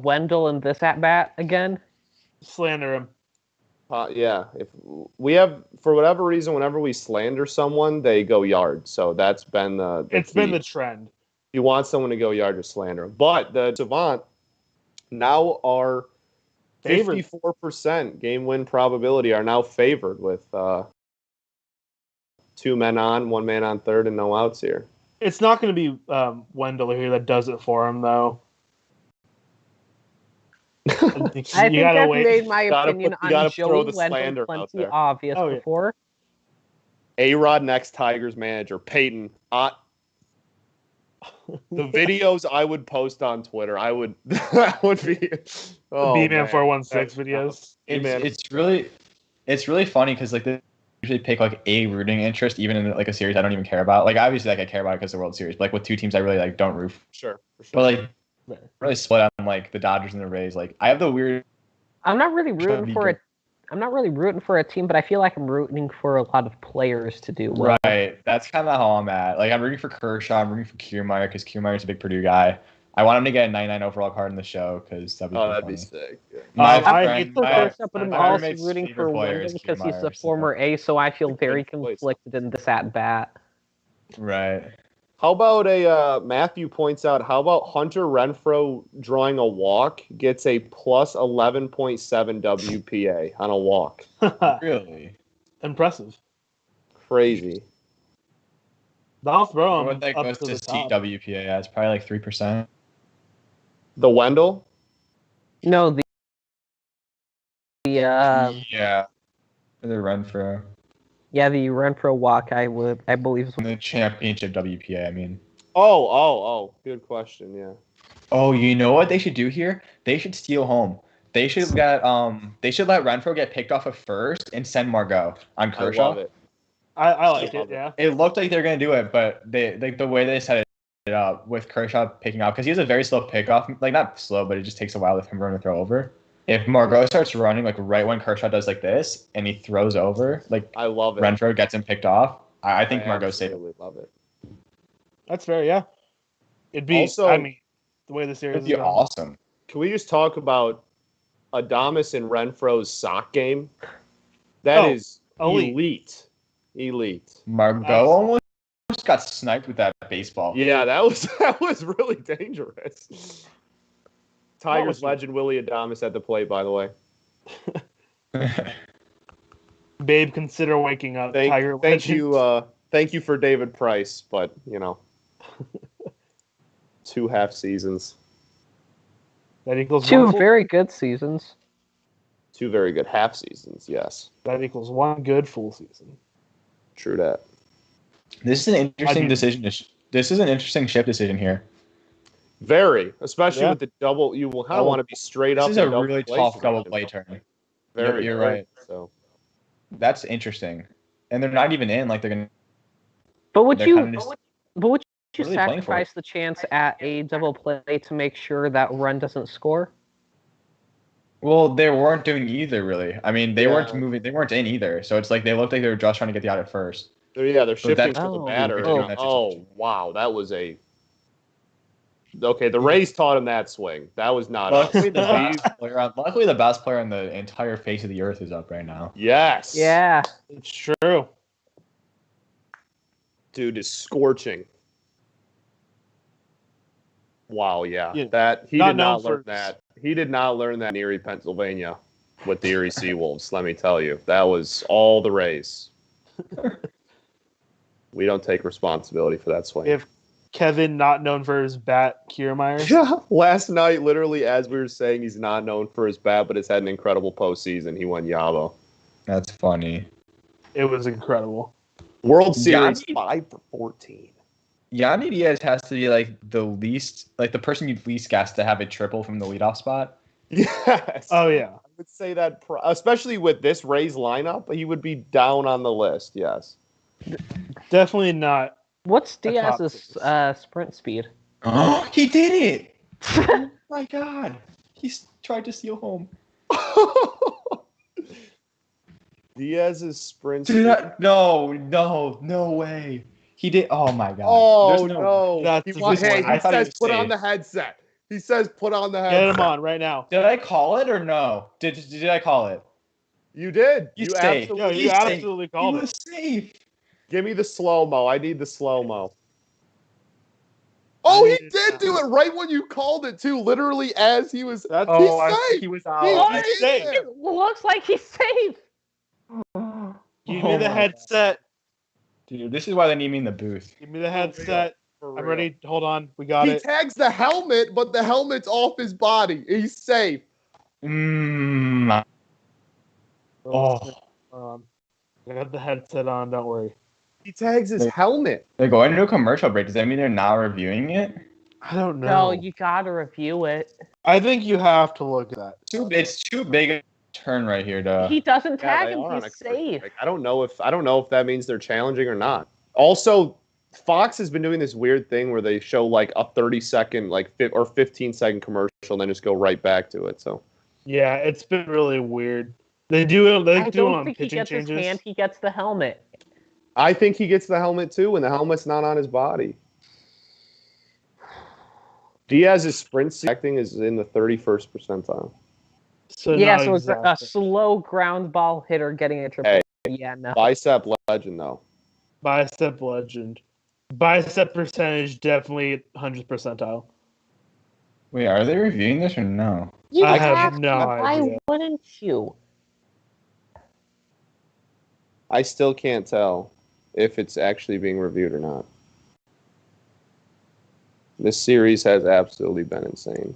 Wendell in this at-bat again? slander him. Yeah, if we have, for whatever reason, whenever we slander someone, they go yard. So that's been the It's key. been the trend. If you want someone to go yard, just slander them. But the Savant now are Favored. 54% game win probability are now favored with 2 men on, 1 man on third, and no outs here. It's not going to be Wendell here that does it for him, though. I think I've made my opinion on Joey Wendell plenty obvious before. A-Rod next Tigers manager, Peyton. The videos I would post on Twitter, that would be B-Man 416 videos. It's really funny because like they usually pick like a rooting interest even in like a series I don't even care about. Like obviously like I care about it because of the World Series, but like with two teams I really like don't root for. Sure. But like really split on like the Dodgers and the Rays. Like I have the weird. I'm not really rooting for a team, but I feel like I'm rooting for a lot of players to do well. Right. That's kind of how I'm at. Like I'm rooting for Kershaw. I'm rooting for Kiermaier because Kiermaier's a big Purdue guy. I want him to get a 99 overall card in the show because that'd be sick. Yeah. I'm rooting for Kershaw, but I'm also rooting for Wendell because he's the former A, so I feel very conflicted in this at bat. Right. How about Matthew points out, how about Hunter Renfroe drawing a walk gets a plus 11.7 WPA on a walk? Really? Impressive. Crazy. I'll throw him What that up goes to to the top. WPA as probably like 3%. The Wendell? No, the yeah. The Renfroe. Yeah, the Renfroe walk, I believe. The championship WPA, I mean. Oh. Good question, yeah. Oh, you know what they should do here? They should steal home. They should let Renfroe get picked off of first and send Margot on Kershaw. I love it. I like it, yeah. It looked like they were gonna do it, but they like the way they set it up with Kershaw picking off because he has a very slow pickoff. Like not slow, but it just takes a while for him to throw over. If Margot starts running like right when Kershaw does like this and he throws over, like I love it. Renfroe gets him picked off. I think Margot's safe. I love it. That's fair, yeah. It'd be Also, the way the series It'd is be going. awesome. Can we just talk about Adames and Renfroe's sock game? That is elite. Margot almost got sniped with that baseball. Yeah, that was really dangerous. Tigers legend Willie Adames at the plate, by the way. Babe, consider waking up. Thank you for David Price, but 2 half seasons. That equals 2 very good seasons. 2 very good half seasons, yes. That equals 1 good full season. True that. This is an interesting decision. This is an interesting ship decision here. Very, especially with the double. You will kind of want to be straight up. This is a really tough double play turn. Very, you're right. So that's interesting, and they're not even in. Like they're gonna. But would you really sacrifice the chance at a double play to make sure that run doesn't score? Well, they weren't doing either, really. I mean, they weren't moving. They weren't in either. So it's like they looked like they were just trying to get the out at first. They're shifting to the batter. Wow, that was a. Okay, the Rays taught him that swing. That was not. Luckily, the best player on the entire face of the earth is up right now. Yes. Yeah. It's true. Dude is scorching. Wow, yeah. He did not learn that. He did not learn that in Erie, Pennsylvania with the Erie Seawolves, let me tell you. That was all the Rays. We don't take responsibility for that swing. If Kevin, not known for his bat, Kiermaier. Yeah, last night, literally, as we were saying, he's not known for his bat, but has had an incredible postseason. He won Yabo. That's funny. It was incredible. World Series 5 for 14. Yanni Diaz has to be like the person you'd least guess to have a triple from the leadoff spot. Yes. Oh yeah. I would say that, especially with this Rays lineup, he would be down on the list. Yes. Definitely not What's top Diaz's six. sprint speed? Oh, he did it! Oh my god. He's tried to steal home. Diaz's sprint. No way. He did. Oh my god. Oh There's no! That's He disappointing. I thought he says was put on safe. the headset. He says put on the Get headset. him on right now. Did I call it or no? Did I call it? You did. He's You safe. absolutely. Yo, you He's safe. absolutely He called was it. safe. Give me the slow mo. I need the slow mo. Oh, he did do it right when you called it too. Literally as he was. That's He's safe. He was He's out. safe. It looks like he's safe. Give me the my headset. Dude, this is why they need me in the booth. Give me the headset. For I'm real. ready. Hold on. We got He it. tags the helmet, but the helmet's off his body. He's safe. Oh. I got the headset on. Don't worry. He tags his helmet. They're going to a commercial break. Does that mean they're now reviewing it? I don't know. No, you gotta review it. I think you have to look at that. It's too big a turn right here, though. He doesn't Yeah, tag they him. are on He's a commercial safe. break. I don't know if that means they're challenging or not. Also, Fox has been doing this weird thing where they show like a 30-second, or 15-second commercial, and then just go right back to it. So Yeah, it's been really weird. They do it. They I do it don't on think he pitching gets his changes. hand. He gets the helmet. I think he gets the helmet too, and the helmet's not on his body. Diaz's sprint acting is in the 31st percentile. So Yeah, not so exactly. a slow ground ball hitter getting a triple. Hey. Yeah, no. Bicep legend though. Bicep legend. Bicep percentage definitely 100th percentile. Wait, are they reviewing this or no? You I have have no to. Why idea. wouldn't you? I still can't tell if it's actually being reviewed or not. This series has absolutely been insane.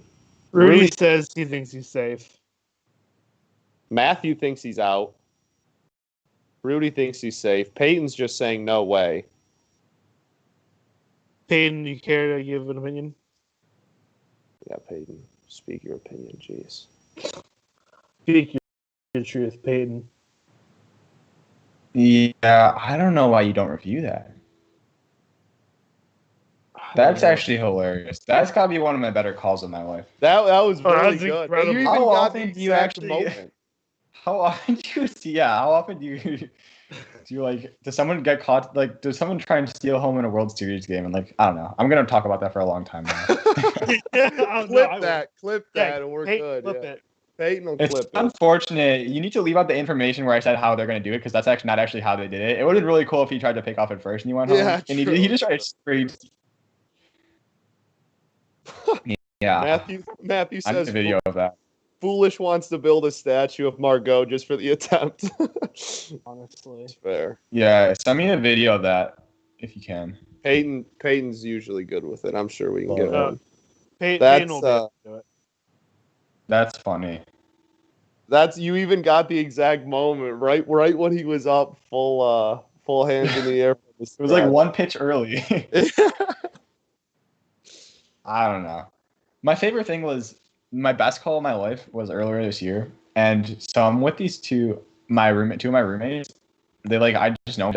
Rudy says he thinks he's safe. Matthew thinks he's out. Rudy thinks he's safe. Peyton's just saying no way. Peyton, you care to give an opinion? Yeah, Peyton, speak your opinion, jeez. Speak your truth, Peyton. Yeah, I don't know why you don't review that. That's actually hilarious. That's gotta be one of my better calls of my life. That was really that's good. incredible. You even How got often the do you exact actually- moment. How often do you see? Yeah, how often do you like? Does someone get caught? Like, does someone try and steal home in a World Series game? And like, I don't know. I'm gonna talk about that for a long time now. Clip that, and we're good. Clip Yeah. it. Peyton will It's clip it. unfortunate. You need to leave out the information where I said how they're gonna do it because that's actually not actually how they did it. It would have been really cool if he tried to pick off it first and he went home. Yeah, And true. he just tried to scream. Yeah, Matthew I need says a video of that. Foolish wants to build a statue of Margot just for the attempt. Honestly. It's fair. Yeah, send me a video of that if you can. Peyton's usually good with it. I'm sure we can get one. Peyton will be able to do it. That's funny. You even got the exact moment right when he was up full hands in the air. It was like one pitch early. I don't know. My favorite thing was my best call of my life was earlier this year, and so I'm with these two of my roommates. They I just know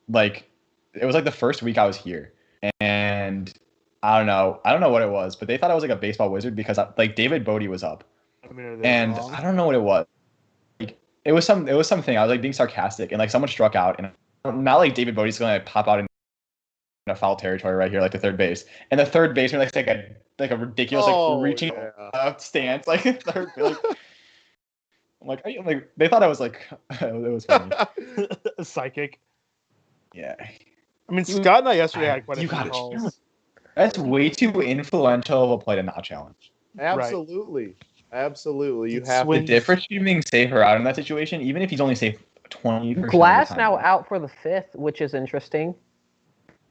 like it was like the first week I was here, and I don't know what it was, but they thought I was like a baseball wizard because David Bodie was up, and wrong? I don't know what it was. Like, it was something I was like being sarcastic, and like someone struck out, and not like David Bodie's gonna pop out in a foul territory right here, like the third base, and the third baseman like a ridiculous reaching stance, like third. I'm like they thought I was like it was funny. Psychic. Yeah. I mean, Scott and I yesterday had quite a You few gotta calls. That's way too influential of a play to not challenge. Absolutely. You It's have The to. difference between being safe or out in that situation, even if he's only safe 20%. Glass of the time. now out for the 5th, which is interesting.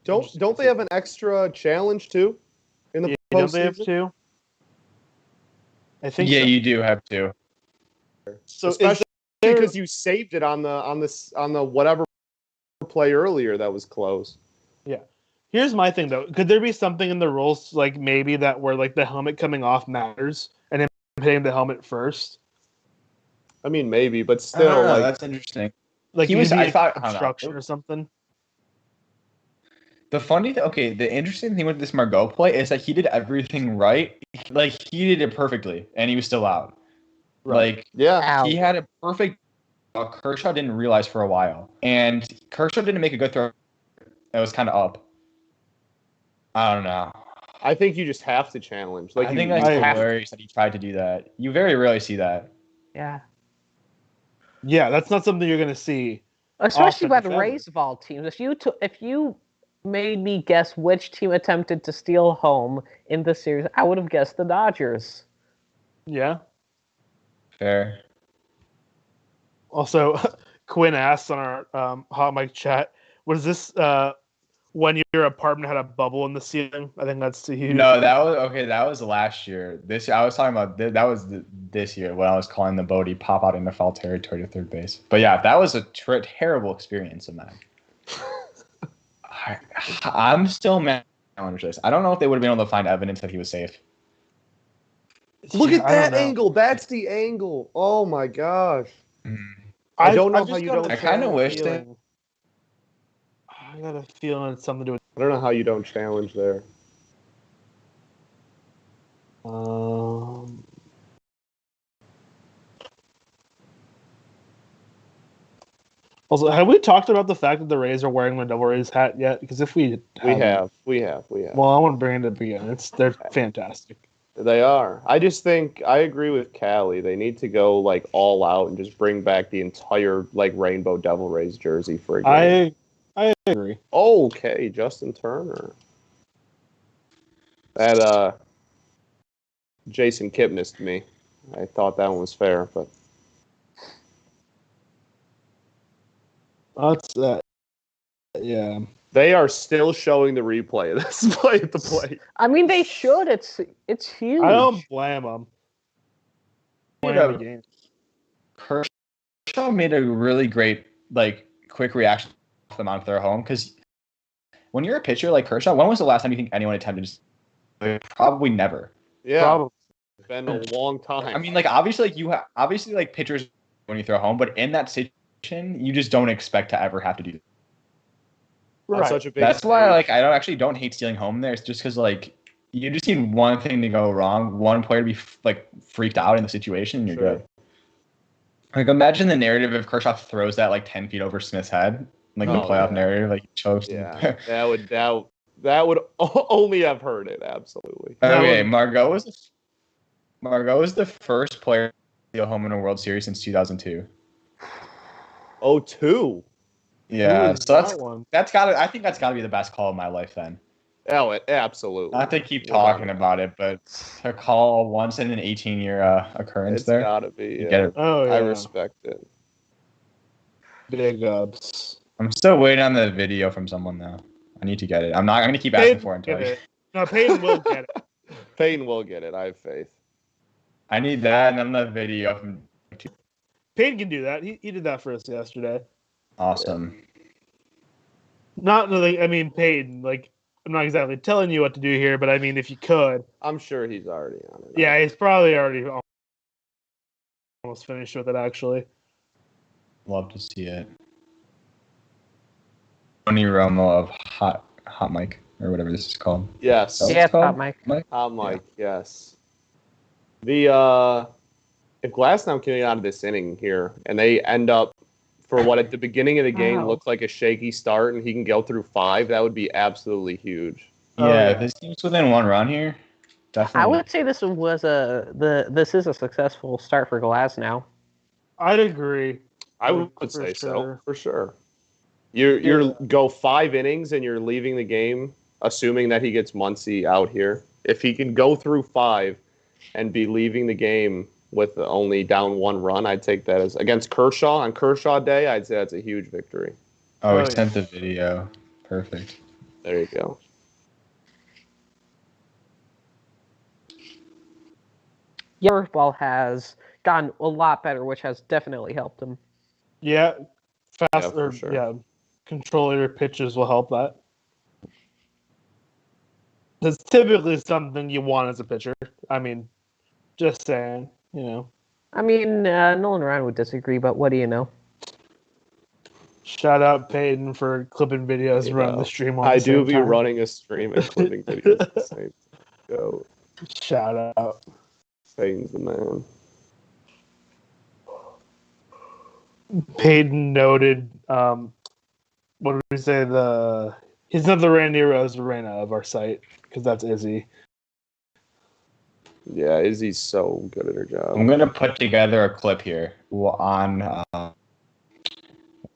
Don't they have an extra challenge too? In the Don't they have postseason? two? I think Yeah, so. you do have to. So Especially because you saved it on the whatever play earlier that was close. here's my thing though. Could there be something in the rules like maybe that where like the helmet coming off matters and him hitting the helmet first? I mean, maybe, but I still, don't know, like that's interesting. Like He was- maybe I thought- I don't know. obstruction or something. the interesting thing with this Margot play is that he did everything right. Like, he did it perfectly, and he was still out. Right. Like, Yeah. he had a perfect. Kershaw didn't realize for a while, and Kershaw didn't make a good throw. It was kind of up. I don't know. I think you just have to challenge. Like I you, think you that's have hilarious that he tried to do that. You very rarely see that. Yeah. Yeah, that's not something you're going to see. Especially Often, by if the ever. Rays of all teams. If you made me guess which team attempted to steal home in this series, I would have guessed the Dodgers. Yeah. Fair. Also, Quinn asked on our HotMic chat, was this when your apartment had a bubble in the ceiling? I think that's the huge. No, that was okay. That was last year. This year, I was talking about that was this year when I was calling the Bodie pop out into foul territory to third base. But yeah, that was a terrible experience in that. I'm still mad on this. I don't know if they would have been able to find evidence that he was safe. Look at I don't that know. angle. That's the angle. Oh my gosh. Mm. I don't know I've how just you got don't. I kinda wish feeling- I got a feeling it's something to do with. I don't know how you don't challenge there. Also, have we talked about the fact that the Rays are wearing the Devil Rays hat yet? Because if we haven't, We have. well, I want to bring it up again. They're fantastic. They are. I just think I agree with Callie. They need to go like all out and just bring back the entire like Rainbow Devil Rays jersey for a game. I agree. Okay, Justin Turner. That Jason Kipnis to me. I thought that one was fair, but That's that. Yeah. they are still showing the replay of this play at the plate. I mean, they should. It's huge. I don't blame them. Kershaw made a really great like quick reaction to them on their home because when you're a pitcher like Kershaw, when was the last time you think anyone attempted to? Probably never. Yeah, Probably. it's been a long time. I mean, like obviously, like pitchers when you throw home, but in that situation, you just don't expect to ever have to do that. On Right. such a big That's why stage. like I don't hate stealing home there. It's just because like you just need one thing to go wrong, one player to be like freaked out in the situation, and you're Sure. good. Like imagine the narrative if Kershaw throws that like 10 feet over Smith's head, like the Oh, playoff yeah. narrative, like he chokes. Yeah, that would only have heard it. Absolutely. Okay, Margot was the first player to steal home in a World Series since 2002. Oh, two. Yeah, Who is so that one? I think that's gotta be the best call of my life then. Oh, it absolutely. Not to keep talking about it, but to call once in an 18-year occurrence It's there. gotta be. Yeah. Get it. Oh yeah. I respect it. Big ups. I'm still waiting on the video from someone though. I need to get it. I'm gonna keep asking for it until Get it. No, Peyton will get it. Payne will get it. I have faith. I need that and then the video from Peyton can do that. He did that for us yesterday. awesome. Not really. I mean, Peyton. Like, I'm not exactly telling you what to do here, but I mean, if you could. I'm sure he's already on it. Yeah, he's probably already almost finished with it. Actually. Love to see it. Tony Romo of HotMic or whatever this is called. Yes. Oh, Yeah, it's called? Top Mike. I'm like, yes. The if Glasnow can get out of this inning here and they end up for what at the beginning of the game Wow. looks like a shaky start and he can go through 5, that would be absolutely huge. Oh, Yeah, yeah. this team's within one run here. Definitely. I would say this is a successful start for Glasnow. I'd agree. I would For say so, sure. for sure. You're go 5 innings and you're leaving the game, assuming that he gets Muncy out here. If he can go through 5 and be leaving the game with only down 1 run, I'd take that as against Kershaw on Kershaw Day. I'd say that's a huge victory. Oh, Oh, we yeah. sent the video. Perfect. There you go. Ball has gotten a lot better, which has definitely helped him. Yeah, fast for or sure. yeah, controlling your pitches will help that. That's typically something you want as a pitcher. I mean, just saying, you know. I mean, Nolan Ryan would disagree, but what do you know? Shout out Peyton for clipping videos and running the stream on I the same do be time. running a stream and clipping videos at the same time. Go. Shout out. Peyton's the man. Peyton noted, what did we say? He's not the Randy Rosarena of our site, because that's Izzy. Yeah, Izzy's so good at her job. I'm gonna put together a clip here on what's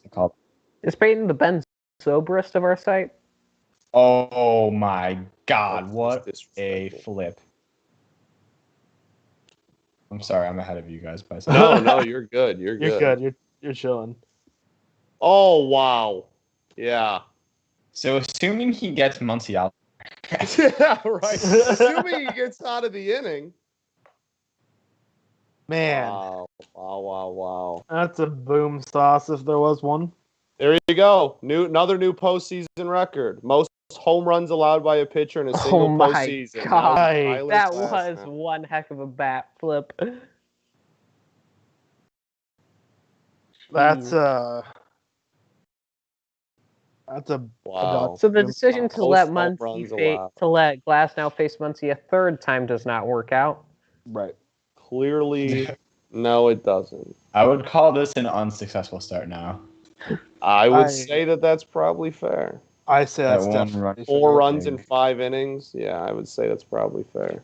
it called? Is Peyton the Ben soberest of our site? Oh my God! That's What a disrespectful. flip! I'm sorry, I'm ahead of you guys by No, you're good. You're good. You're good. You're chilling. Oh wow. Yeah. So assuming he gets Muncy out, Yeah, right. Assuming he gets out of the inning. Man, Wow. that's a boom sauce if there was one. There you go. Another new postseason record. Most home runs allowed by a pitcher in a single postseason. God. Tyler That Glasnow. was one heck of a bat flip. That's Jeez. a Wow. So the decision to Most let home runs Muncy allowed. to let Glasnow face Muncy a third time does not work out. right. Clearly, no, it doesn't. I would call this an unsuccessful start now. I would say that that's probably fair. I say That that's one definitely run. 4 runs in 5 innings. Yeah, I would say that's probably fair.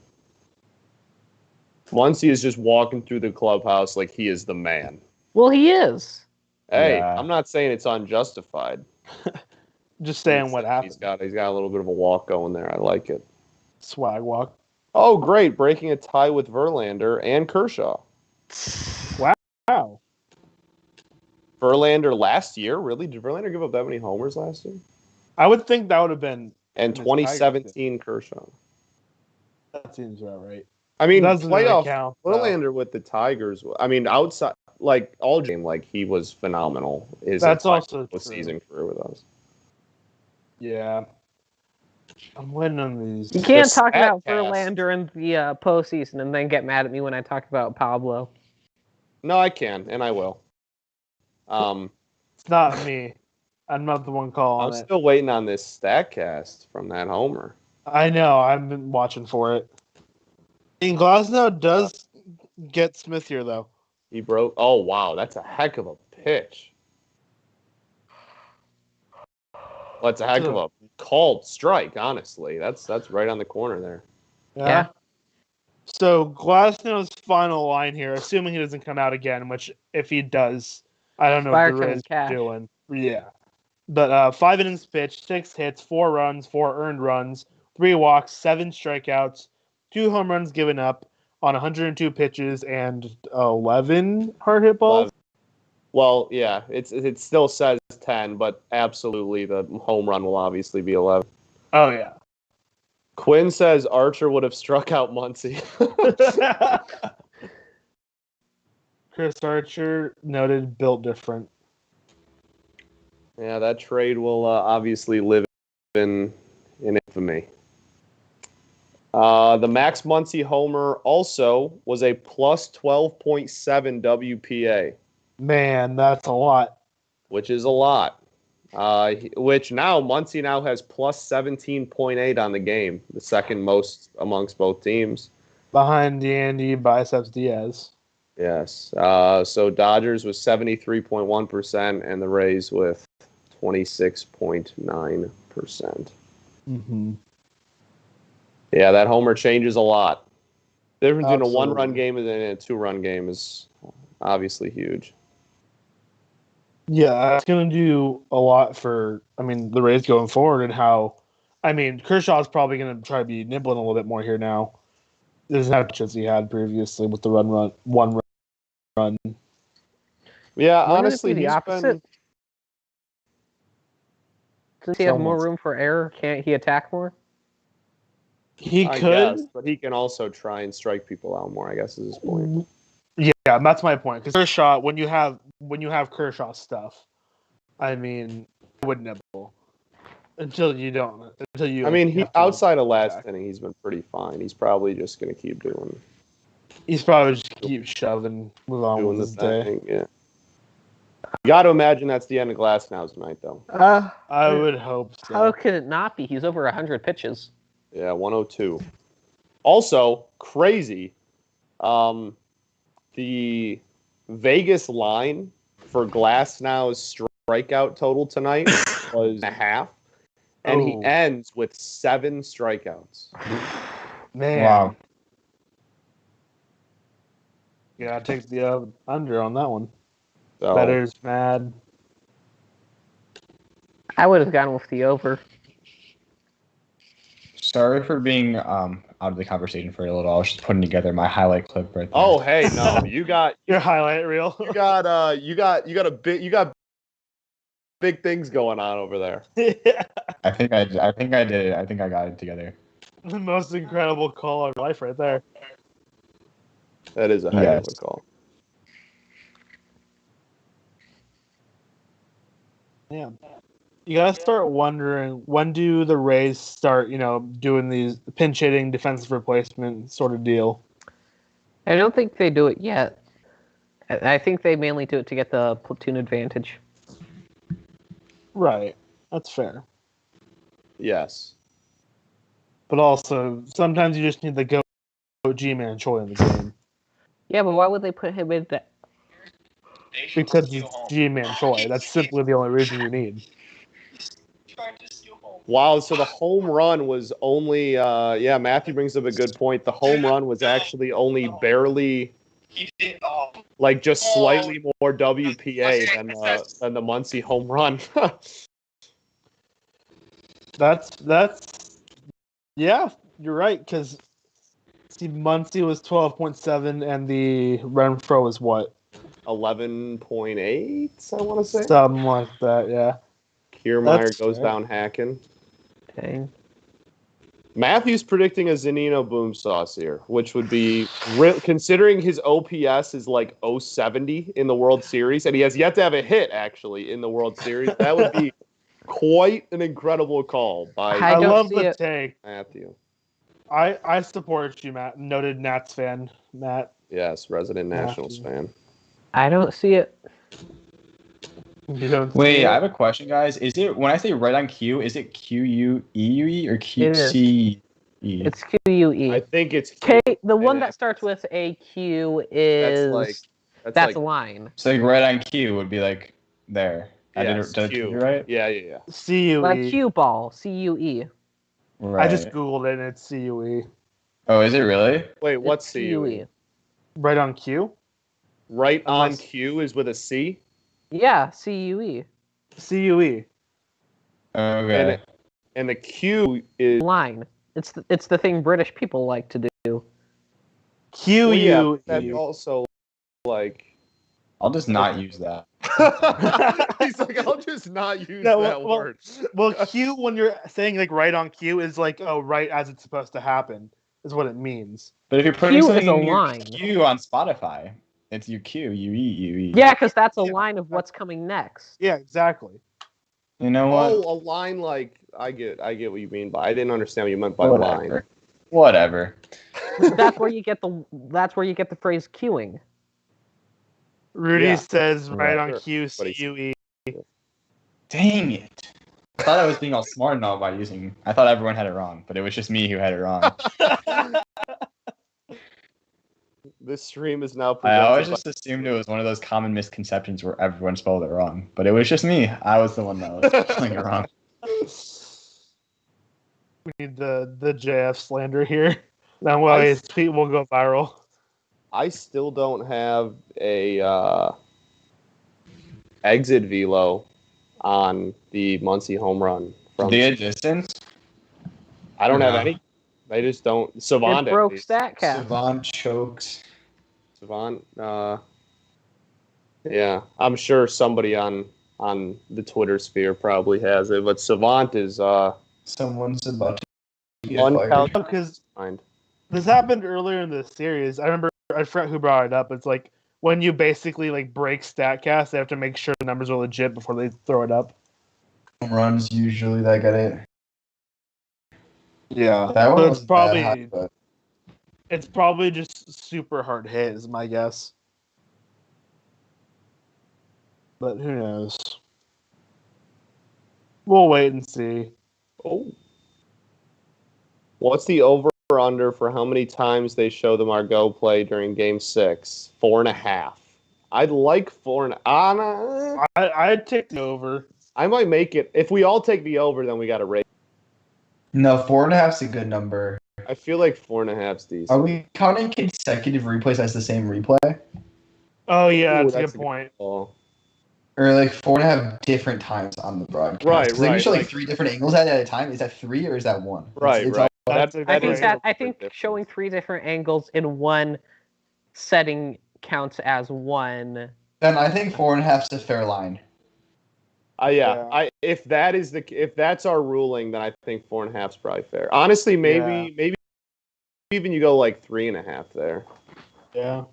Muncy is just walking through the clubhouse like he is the man. Well, he is. Hey, Yeah. I'm not saying it's unjustified. just saying what happened. He's got a little bit of a walk going there. I like it. Swag walk. Oh, great. Breaking a tie with Verlander and Kershaw. Wow. Verlander last year? Really? Did Verlander give up that many homers last year? I would think that would have been. And His 2017 Kershaw. That seems about right. I mean, Doesn't really playoff count, though. Verlander with the Tigers. I mean, outside, like all game, like he was phenomenal. That's also true. season career with us. Yeah. I'm waiting on these. You can't The talk about Statcast. Verlander in the postseason and then get mad at me when I talk about Pablo. No, I can, and I will. It's not me. I'm not the one I'm calling it. still waiting on this Statcast from that homer. I know. I've been watching for it. And Glasnow does get Smith here, though. He broke. Oh wow, that's a heck of a pitch. Well, that's a heck of a called strike. Honestly, that's right on the corner there. Yeah. So Glasnow's final line here, assuming he doesn't come out again, which if he does, I don't know Fire what the Train Rays Cash. are doing. Yeah. But 5 innings pitched, 6 hits, 4 runs, 4 earned runs, 3 walks, 7 strikeouts, 2 home runs given up on 102 pitches and 11 hard hit balls. Well, yeah, it still says 10, but absolutely the home run will obviously be 11. Oh, yeah. Quinn says Archer would have struck out Muncy. Chris Archer noted built different. Yeah, that trade will obviously live in infamy. The Max Muncy homer also was a plus 12.7 WPA. Man, that's a lot. Which is a lot. Which now, Muncy now has plus 17.8 on the game, the second most amongst both teams. Behind Andy Biceps Diaz. Yes. So Dodgers with 73.1% and the Rays with 26.9%. Mm-hmm. Yeah, that homer changes a lot. The difference between a Absolutely. one-run game and a two-run game is obviously huge. Yeah, it's going to do a lot for, the Rays going forward and how, Kershaw's probably going to try to be nibbling a little bit more here now. There's not much as he had previously with the one run. Yeah, Wouldn't it honestly, be the he's opposite? been... Since he has more room for error, can't he attack more? He I could. guess, but he can also try and strike people out more, I guess is his point. Yeah, that's my point. Because Kershaw, when you have Kershaw stuff, I would nibble until you don't. Until you. He outside of last inning, he's been pretty fine. He's probably just going to keep doing. He's probably just keep shoving, move on Doing with his the day. thing, yeah. You got to imagine that's the end of Glasnow's night, though. I would hope so. How could it not be? He's over 100 pitches. Yeah, 102. Also, crazy. The Vegas line for Glasnow's strikeout total tonight was a half, and he ends with 7 strikeouts. Man. Wow. Yeah, take the under on that one. So, Better's mad. I would have gone with the over. Sorry for being out of the conversation for a little. I was just putting together my highlight clip right there. oh hey, no, you got Your highlight reel. you got big things going on over there. I think I did it. I think I got it together. The most incredible call of life right there. That is a heck of a call. Yeah. You gotta start wondering, when do the Rays start, doing these pinch hitting defensive replacement sort of deal? I don't think they do it yet. I think they mainly do it to get the platoon advantage. Right. That's fair. Yes. But also, sometimes you just need the go G-man Choi in the game. Yeah, but why would they put him in that? Because he's G-man Choi. That's simply the only reason you need. Wow, so the home run was only Matthew brings up a good point. The home run was actually only barely just slightly more WPA than the Muncie home run. That's yeah, you're right, because Muncie was 12.7 and the Renfro was what? 11.8, I want to say. Something like that, yeah. Kiermaier goes down hacking. Dang. Matthew's predicting a Zunino boom sauce here, which would be, considering his OPS is like 070 in the World Series, and he has yet to have a hit, actually, in the World Series. That would be quite an incredible call by I love the take. Matthew. I support you, Matt. Noted Nats fan, Matt. Yes, resident Nationals fan. I don't see it. You don't Wait, see it? I have a question, guys. Is it, when I say right on cue, is it QUEUE or It QCE? It's QUE. I think it's K. The one that starts with a Q is that's a line. So like right on cue would be like there. Yes, did I Q. do right? Yeah. CUE. Like cue ball, CUE. Right. I just Googled it and it's CUE. Oh, is it really? Wait, what's It's CUE? Right on cue? Right on cue is with a C? Yeah, CUE. CUE. Okay. And the Q is Line. It's the thing British people like to do. QUE. Well, yeah, that's also like. I'll just not use that. He's like, I'll just not use that word. Well, Q, when you're saying like right on cue, is like, oh, right as it's supposed to happen, is what it means. But if you're putting Q something is a in your line. queue on Spotify, it's your queue, UE. Yeah, because that's a line of what's coming next. Yeah, exactly. You know what? Oh, a line like I get what you mean by. I didn't understand what you meant by line. Whatever. That's where you get the phrase queuing. Rudy says Right. right on Sure. cue, CUE. Dang it. I thought I was being all smart and all by using. I thought everyone had it wrong, but it was just me who had it wrong. This stream is now. I always just assumed it was one of those common misconceptions where everyone spelled it wrong, but it was just me. I was the one that was spelling it wrong. We need the JF slander here. That way his tweet will go viral. I still don't have a exit velo on the Muncie home run. From The distance? I don't have any. They just don't. Savant It broke StatCast. Savant chokes. Savant. Yeah, I'm sure somebody on the Twitter sphere probably has it, but Savant is Someone's about to get fired. Because this happened earlier in the series. I remember, I forgot who brought it up. It's like when you basically like break StatCast, they have to make sure the numbers are legit before they throw it up. Runs usually that get it. Yeah, That one but was bad, but it's probably just super hard hit, is my guess. but who knows? We'll wait and see. Oh. What's the over/under for how many times they show the Margot play during Game 6? 4.5. I'd like 4.5. I'd take the over. I might make it. If we all take the over, then we got to rate. No, 4.5 is a good number. I feel like 4.5 is decent. Are we counting consecutive replays as the same replay? Oh yeah, Ooh, that's a good point. call. Or like 4.5 different times on the broadcast? Right, 'Cause they can show like like- 3 different angles at a time. Is that 3 or is that 1? Right, It's right. all- That's I that think is- that I think showing 3 different angles in one setting counts as one. Then I think 4.5 is a fair line. Yeah. If that's our ruling, then I think 4.5 is probably fair. Honestly, maybe even you go like 3.5 there. Yeah.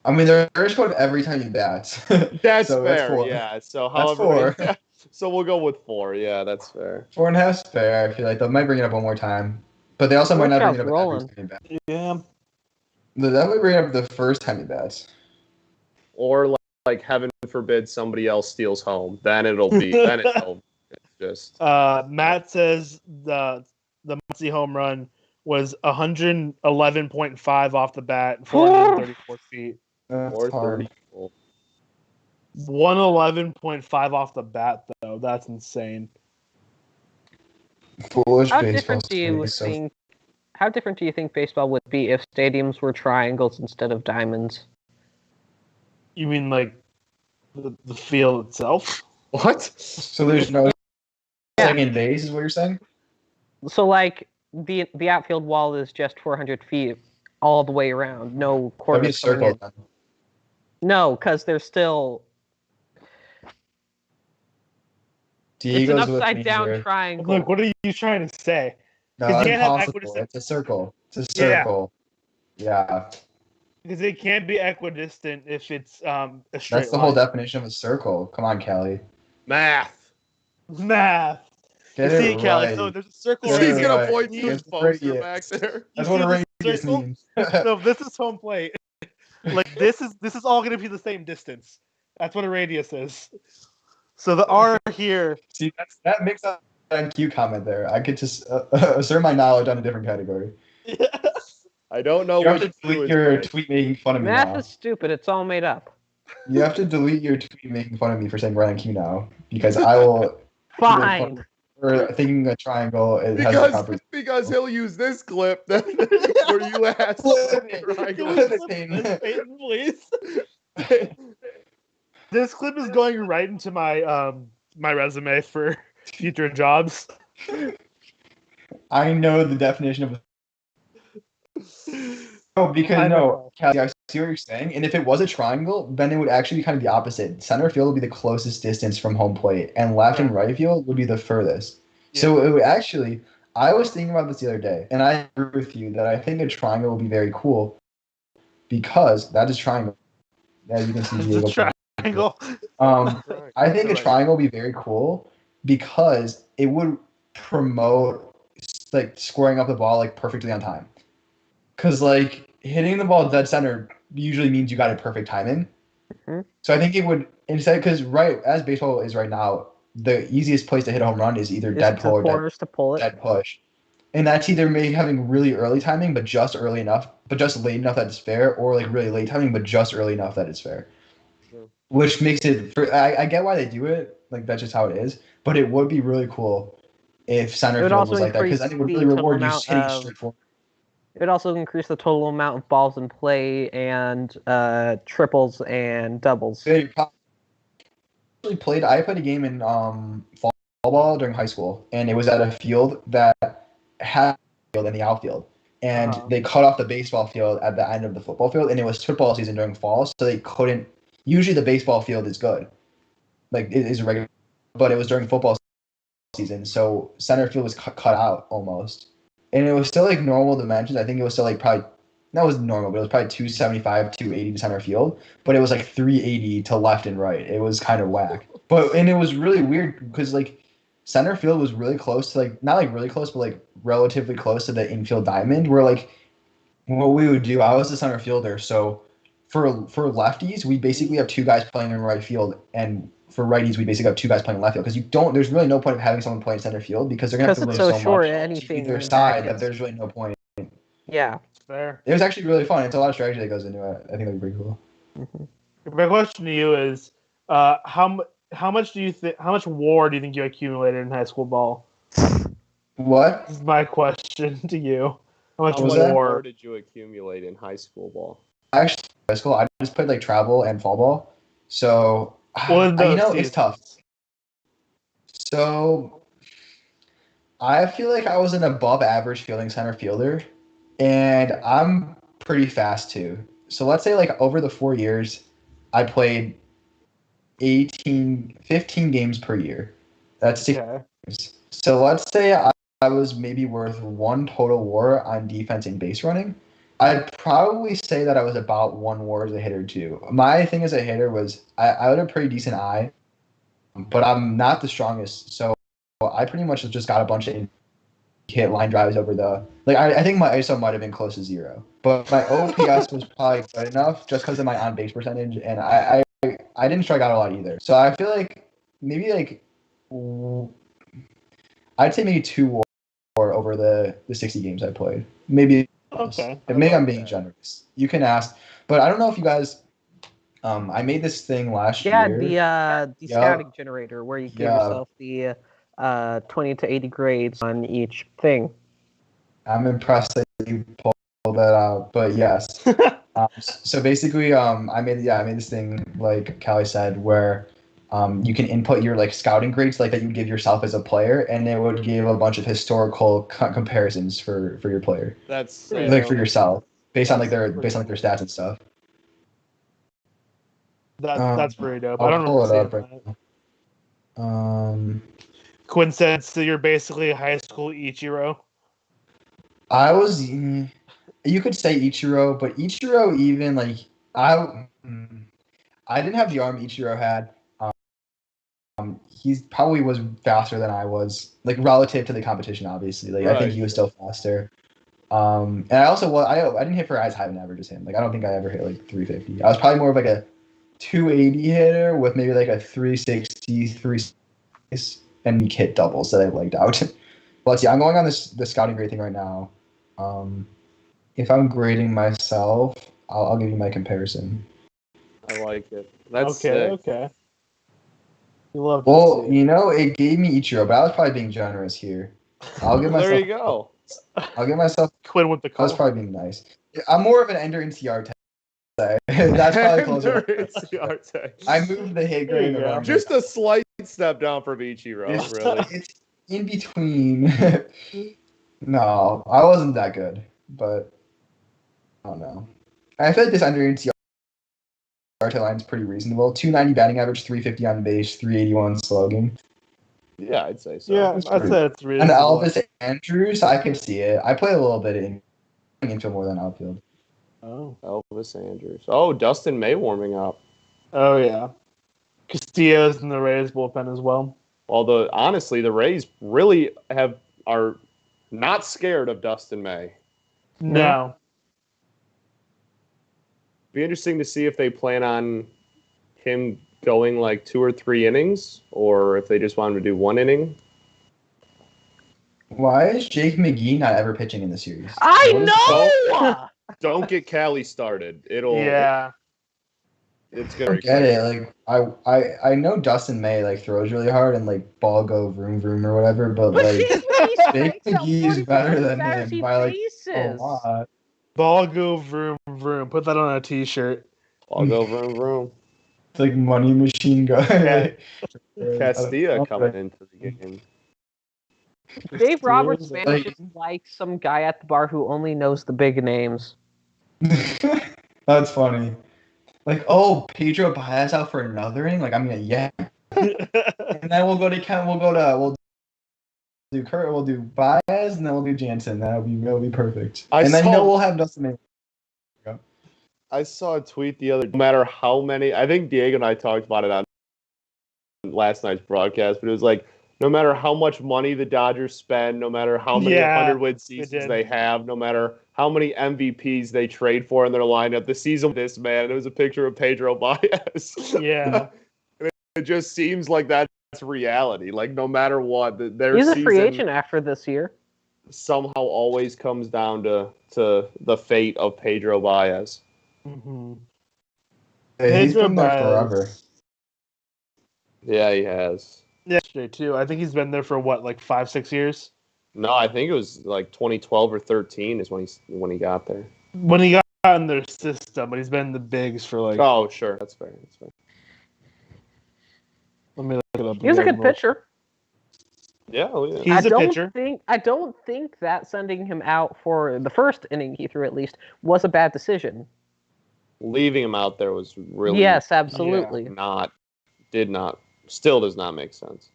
I mean, there's one every time he bats. That's So fair. that's 4. Yeah. So That's however, 4. so we'll go with 4. Yeah, that's fair. 4.5 is fair. I feel like they might bring it up one more time, but they also might not bring it up Rolling. every time he bats. Yeah. That might bring it up the first time he bats. Or like heaven forbid somebody else steals home, then it'll be then it's over. It's just Matt says the Muncy home run was 111.5 off the bat, 434 feet. That's 430. hard. 111.5 off the bat, though. That's insane. Foolish How baseball. different do you think? How different do you think baseball would be if stadiums were triangles instead of diamonds? You mean like the field itself? What? So there's no second base, is what you're saying? So like the outfield wall is just 400 feet all the way around. No That'd be a corners coming circle. in. Then. No, because there's still it's an upside down triangle. Look, what are you trying to say? No, 'Cause you can't have impossible. equidistant- It's a circle. It's a Yeah. circle. Yeah. Because it can't be equidistant if it's a straight That's the whole line. definition of a circle. Come on, Kelly. Math. Math. Get You see, it Kelly, right. so there's a circle Get right it He's here. gonna right. point to his It's poster radius. back there. That's You what see a the radius circle? means. So if this is home plate, like this is all gonna be the same distance. That's what a radius is. So the R here. See, that makes up an IQ comment there. I could just assert my knowledge on a different category. I don't know You have what to delete your tweet making fun of me Math now. is stupid. It's all made up. You have to delete your tweet making fun of me for saying right IQ now, because I will. Fine. Or thinking a triangle it has a proper. because he'll use this clip that, where you asked. Flip it. Triangle. Flip it, Peyton. Peyton, please. This clip is going right into my my resume for future jobs. I know the definition of. No, because I no, know. Callie, I see what you're saying. And if it was a triangle, then it would actually be kind of the opposite. Center field would be the closest distance from home plate, and left and right field would be the furthest. So it would actually, I was thinking about this the other day, and I agree with you that I think a triangle would be very cool because that is triangle. As you can see, Diego. It's a triangle. I think a triangle would be very cool because it would promote like scoring up the ball like perfectly on time. Because like hitting the ball dead center usually means you got it perfect timing. Mm-hmm. So I think it would instead because right as baseball is right now, the easiest place to hit a home run is either dead pull or corners to pull it. dead push. And that's either maybe having really early timing, but just early enough, but just late enough that it's fair, or like really late timing, but just early enough that it's fair. Sure. Which makes it, I get why they do it, like that's just how it is, but it would be really cool if center It would field also was like that, because then it would really increase the reward you amount just hitting of- straight forward. It would also increase the total amount of balls in play and triples and doubles. I played a game in fall ball during high school, and it was at a field that had a field in the outfield. And they cut off the baseball field at the end of the football field, and it was football season during fall, so they couldn't. Usually, the baseball field is good, like it is regular, but it was during football season, so center field was cut out almost, and it was still like normal dimensions. I think it was still like probably that was normal, but it was probably 275, 280 to center field, but it was like 380 to left and right. It was kind of whack, and it was really weird because like center field was really close to like not like really close, but like relatively close to the infield diamond. Where like what we would do, I was the center fielder, so for lefties, we basically have two guys playing in right field, and for righties, we basically have two guys playing in left field because there's really no point of having someone play in center field because they're gonna have to Because live it's so so short, much anything to either back side that is- there's really no point. Yeah. Fair. It was actually really fun. It's a lot of strategy that goes into it. I think that'd be pretty cool. My question to you is, how much do you think? How much WAR do you think you accumulated in high school ball? What? This is my question to you. How much How was much that? WAR did you accumulate in high school ball? Actually, high school, I just played like travel and fall ball. So, What you know, it's tough. So, I feel like I was an above average fielding center fielder, and I'm pretty fast too. So let's say like over the 4 years, I played 15 games per year. That's 6 Okay. games. So let's say I was maybe worth 1 total WAR on defense and base running. I'd probably say that I was about 1 WAR as a hitter too. My thing as a hitter was I had a pretty decent eye, but I'm not the strongest. So I pretty much just got a bunch of hit line drives over the I think my ISO might have been close to 0, but my OPS was probably good enough just because of my on base percentage, and I didn't strike out a lot either. So I feel like maybe like I'd say maybe 2 WAR over the 60 games I played. Maybe Okay. maybe I'm being generous. You can ask, but I don't know if you guys. I made this thing last Yeah, year. the Yup. scouting generator where you give Yeah. yourself the 20 to 80 grades on each thing. I'm impressed that you pulled that out, but yes. So basically, I made this thing like Callie said, where you can input your like scouting grades like that you give yourself as a player, and it would give a bunch of historical comparisons for your player, That's like for yourself, based on That's their pretty stats and stuff. That's pretty dope. I I'll don't pull it remember up seeing right that. now. Quinn said, so you're basically a high school Ichiro. I was. You could say Ichiro, but Ichiro even like I didn't have the arm Ichiro had. He's probably was faster than I was, like relative to the competition. Obviously, like I think Right. he was still faster. And I also I didn't hit for as high an average as him. Like I don't think I ever hit like 350. I was probably more of like a 280 hitter with maybe like a 360, and we hit doubles that I legged out. But let's see, I'm going on the scouting grade thing right now. If I'm grading myself, I'll give you my comparison. I like it. That's Okay, sick. okay. You love to Well, see it. you know, it gave me Ichiro, but I was probably being generous here. I'll give myself. There you go. I'll give myself. Quinn with the I was call. probably being nice. I'm more of an Ender NCR type. That's probably closer. It's the Arte. I moved the hit There you grade go. around. Just a slight step down from Ichiro, It's, really. it's in between. No, I wasn't that good, but I don't know. I feel like this Ender NCR line is pretty reasonable. 290 batting average, 350 on base, 381 slugging. Yeah, I'd say so. Yeah, I'd say it's really And cool. Elvis Andrews, I could see it. I play a little bit in infield more than outfield. Oh. Elvis Andrews. Oh, Dustin May warming up. Oh yeah. Castillo's in the Rays bullpen as well. Although honestly, the Rays really are not scared of Dustin May. No. Be interesting to see if they plan on him going like 2 or 3 innings, or if they just want him to do 1 inning. Why is Jake McGee not ever pitching in the series? I What is- know. Don't get Callie started. Yeah. It's I gonna don't get it. Like I know Dustin May like throws really hard and like ball go vroom vroom or whatever, but But like he's Jake strikes out McGee is 40% better of than batters him he by like a faces. lot. Ball go vroom vroom. Put that on a t-shirt. I'll go vroom vroom. It's like money machine guy. Castilla coming into the game. Dave Roberts Like- manages like some guy at the bar who only knows the big names. That's funny. Like, oh, Pedro Baez out for another inning? Like, I mean, yeah. And then we'll do Kurt, we'll do Baez, and then we'll do Jansen. That'll be perfect. And then we'll have Dustin May. I saw a tweet the other day. No matter how many, I think Diego and I talked about it on last night's broadcast, but it was like, No matter how much money the Dodgers spend, no matter how many 100-win seasons they have, no matter how many MVPs they trade for in their lineup, the season this man, it was a picture of Pedro Baez. Yeah. It just seems like that's reality. Like no matter what, their He's a season free agent after this year. somehow always comes down to the fate of Pedro Baez. Mm-hmm. Hey, he's been there forever. Yeah, he has. Yeah, too. I think he's been there for what, like 5-6 years? No, I think it was like 2012 or 13 is when he got there. When he got in their system, but he's been in the bigs for like. Oh, sure, that's fair. Let me look it up. He's a good pitcher. Yeah, yeah. He's a pitcher. I don't think that sending him out for the first inning he threw at least was a bad decision. Leaving him out there was really absolutely still does not make sense.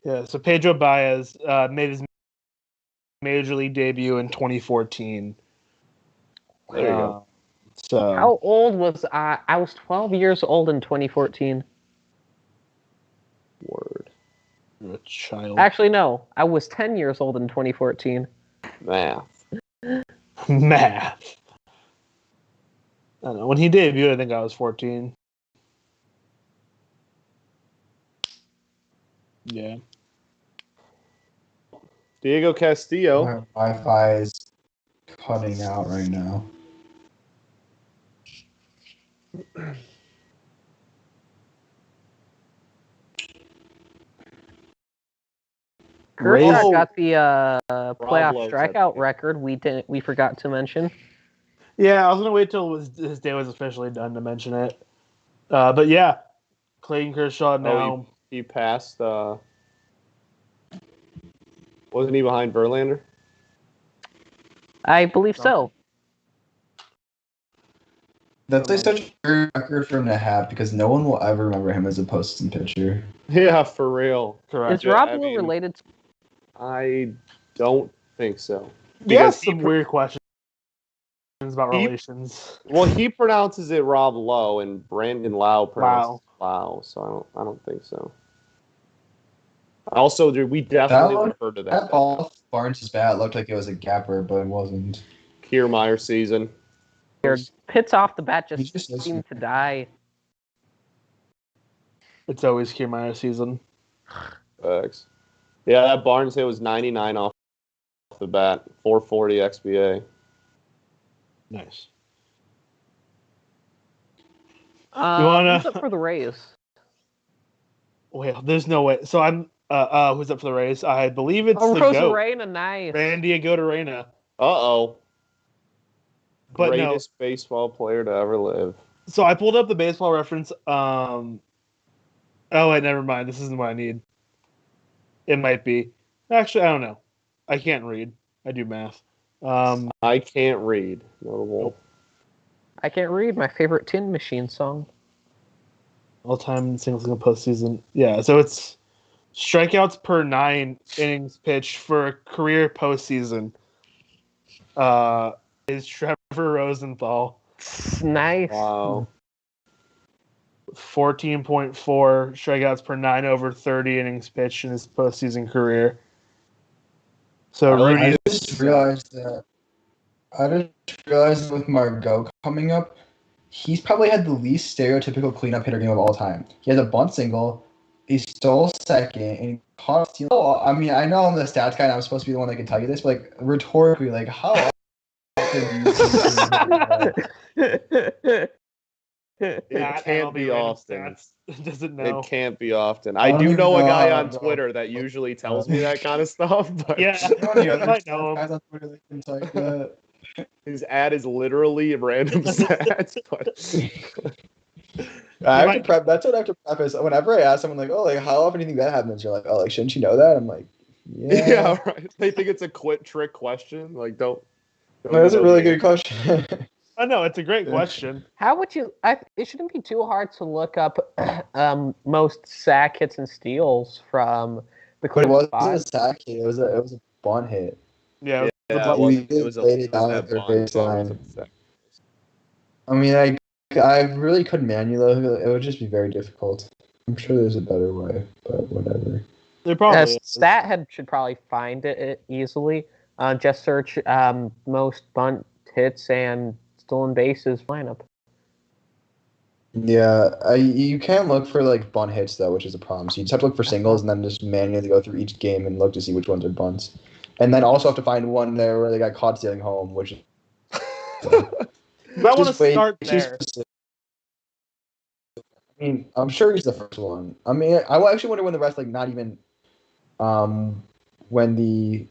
Yeah, so Pedro Baez made his major league debut in 2014. There you go. So how old was I? I was 12 years old in 2014. Word. You're a child. Actually, no. I was 10 years old in 2014. Math. Math. I don't know. When he debuted, I think I was 14. Yeah. Diego Castillo. My Wi-Fi is cutting out right now. Kershaw got the playoff loves strikeout that. record. We forgot to mention. Yeah, I was gonna wait till his day was officially done to mention it. But yeah, Clayton Kershaw now. He passed. Wasn't he behind Verlander? I believe so. That's like such a weird record for him to have because no one will ever remember him as a postseason pitcher. Yeah, for real. Correct. Is Rob Lowe related to... I don't think so. He has some weird questions about relations. Well, he pronounces it Rob Lowe, and Brandon Lau pronounces Lau, so I don't think so. Also, we definitely refer to that. That ball Barnes' bat looked like it was a gapper, but it wasn't. Kiermaier season. Pits off the bat just seemed to die. It's always Kiermaier season. Thanks. Yeah, that Barnes hit was 99 off the bat, 440 XBA. Nice. Who's up for the Rays? Well, there's no way. So I'm. Who's up for the Rays? I believe it's the GOAT. Rosarena, nice. Randy Arozarena. Uh-oh. But greatest baseball player to ever live. So I pulled up the baseball reference. Oh wait, never mind. This isn't what I need. It might be. Actually, I don't know. I can't read. I do math. I can't read. Notable. I can't read. My favorite Tin Machine song. All-time singles in the postseason. Yeah, so it's strikeouts per 9 innings pitched for a career postseason. Is Trevor Rosenthal. Nice. Wow. 14.4 strikeouts per 9 over 30 innings pitched in his postseason career. So Rudy. I just realized with Margot coming up, he's probably had the least stereotypical cleanup hitter game of all time. He has a bunt single, he stole second, and he caught a steal. Oh, I mean, I know I'm the stats guy and I'm supposed to be the one that can tell you this, but like rhetorically, like how often do you see It can't be often. Doesn't know. It can't be often. I do know a guy on Twitter that usually tells me that kind of stuff. But yeah, I might know guys on Twitter that can tell you that. His ad is literally random stats. I have to prep. That's what I have to preface. Whenever I ask someone like, "Oh, like how often do you think that happens?" You're like, "Oh, like shouldn't you know that?" I'm like, "Yeah." Yeah, right. They think it's a trick question. Like, don't No, that's a really good question. I know it's a great question. How would you? It shouldn't be too hard to look up most sack hits and steals from the. But it wasn't a sack hit. It was a bunt hit. Yeah, it was laid down at their baseline. I mean, I really couldn't manually. It would just be very difficult. I'm sure there's a better way, but whatever. There probably is. StatHead should probably find it easily. Just search most bunt hits and stolen bases lineup. Yeah, you can't look for like bunt hits though, which is a problem. So you just have to look for singles and then just manually go through each game and look to see which ones are bunts. And then also have to find one there where they got caught stealing home, which is You might want to just way start too there. specific. I mean, I'm sure he's the first one. I mean, I actually wonder when the rest like not even when the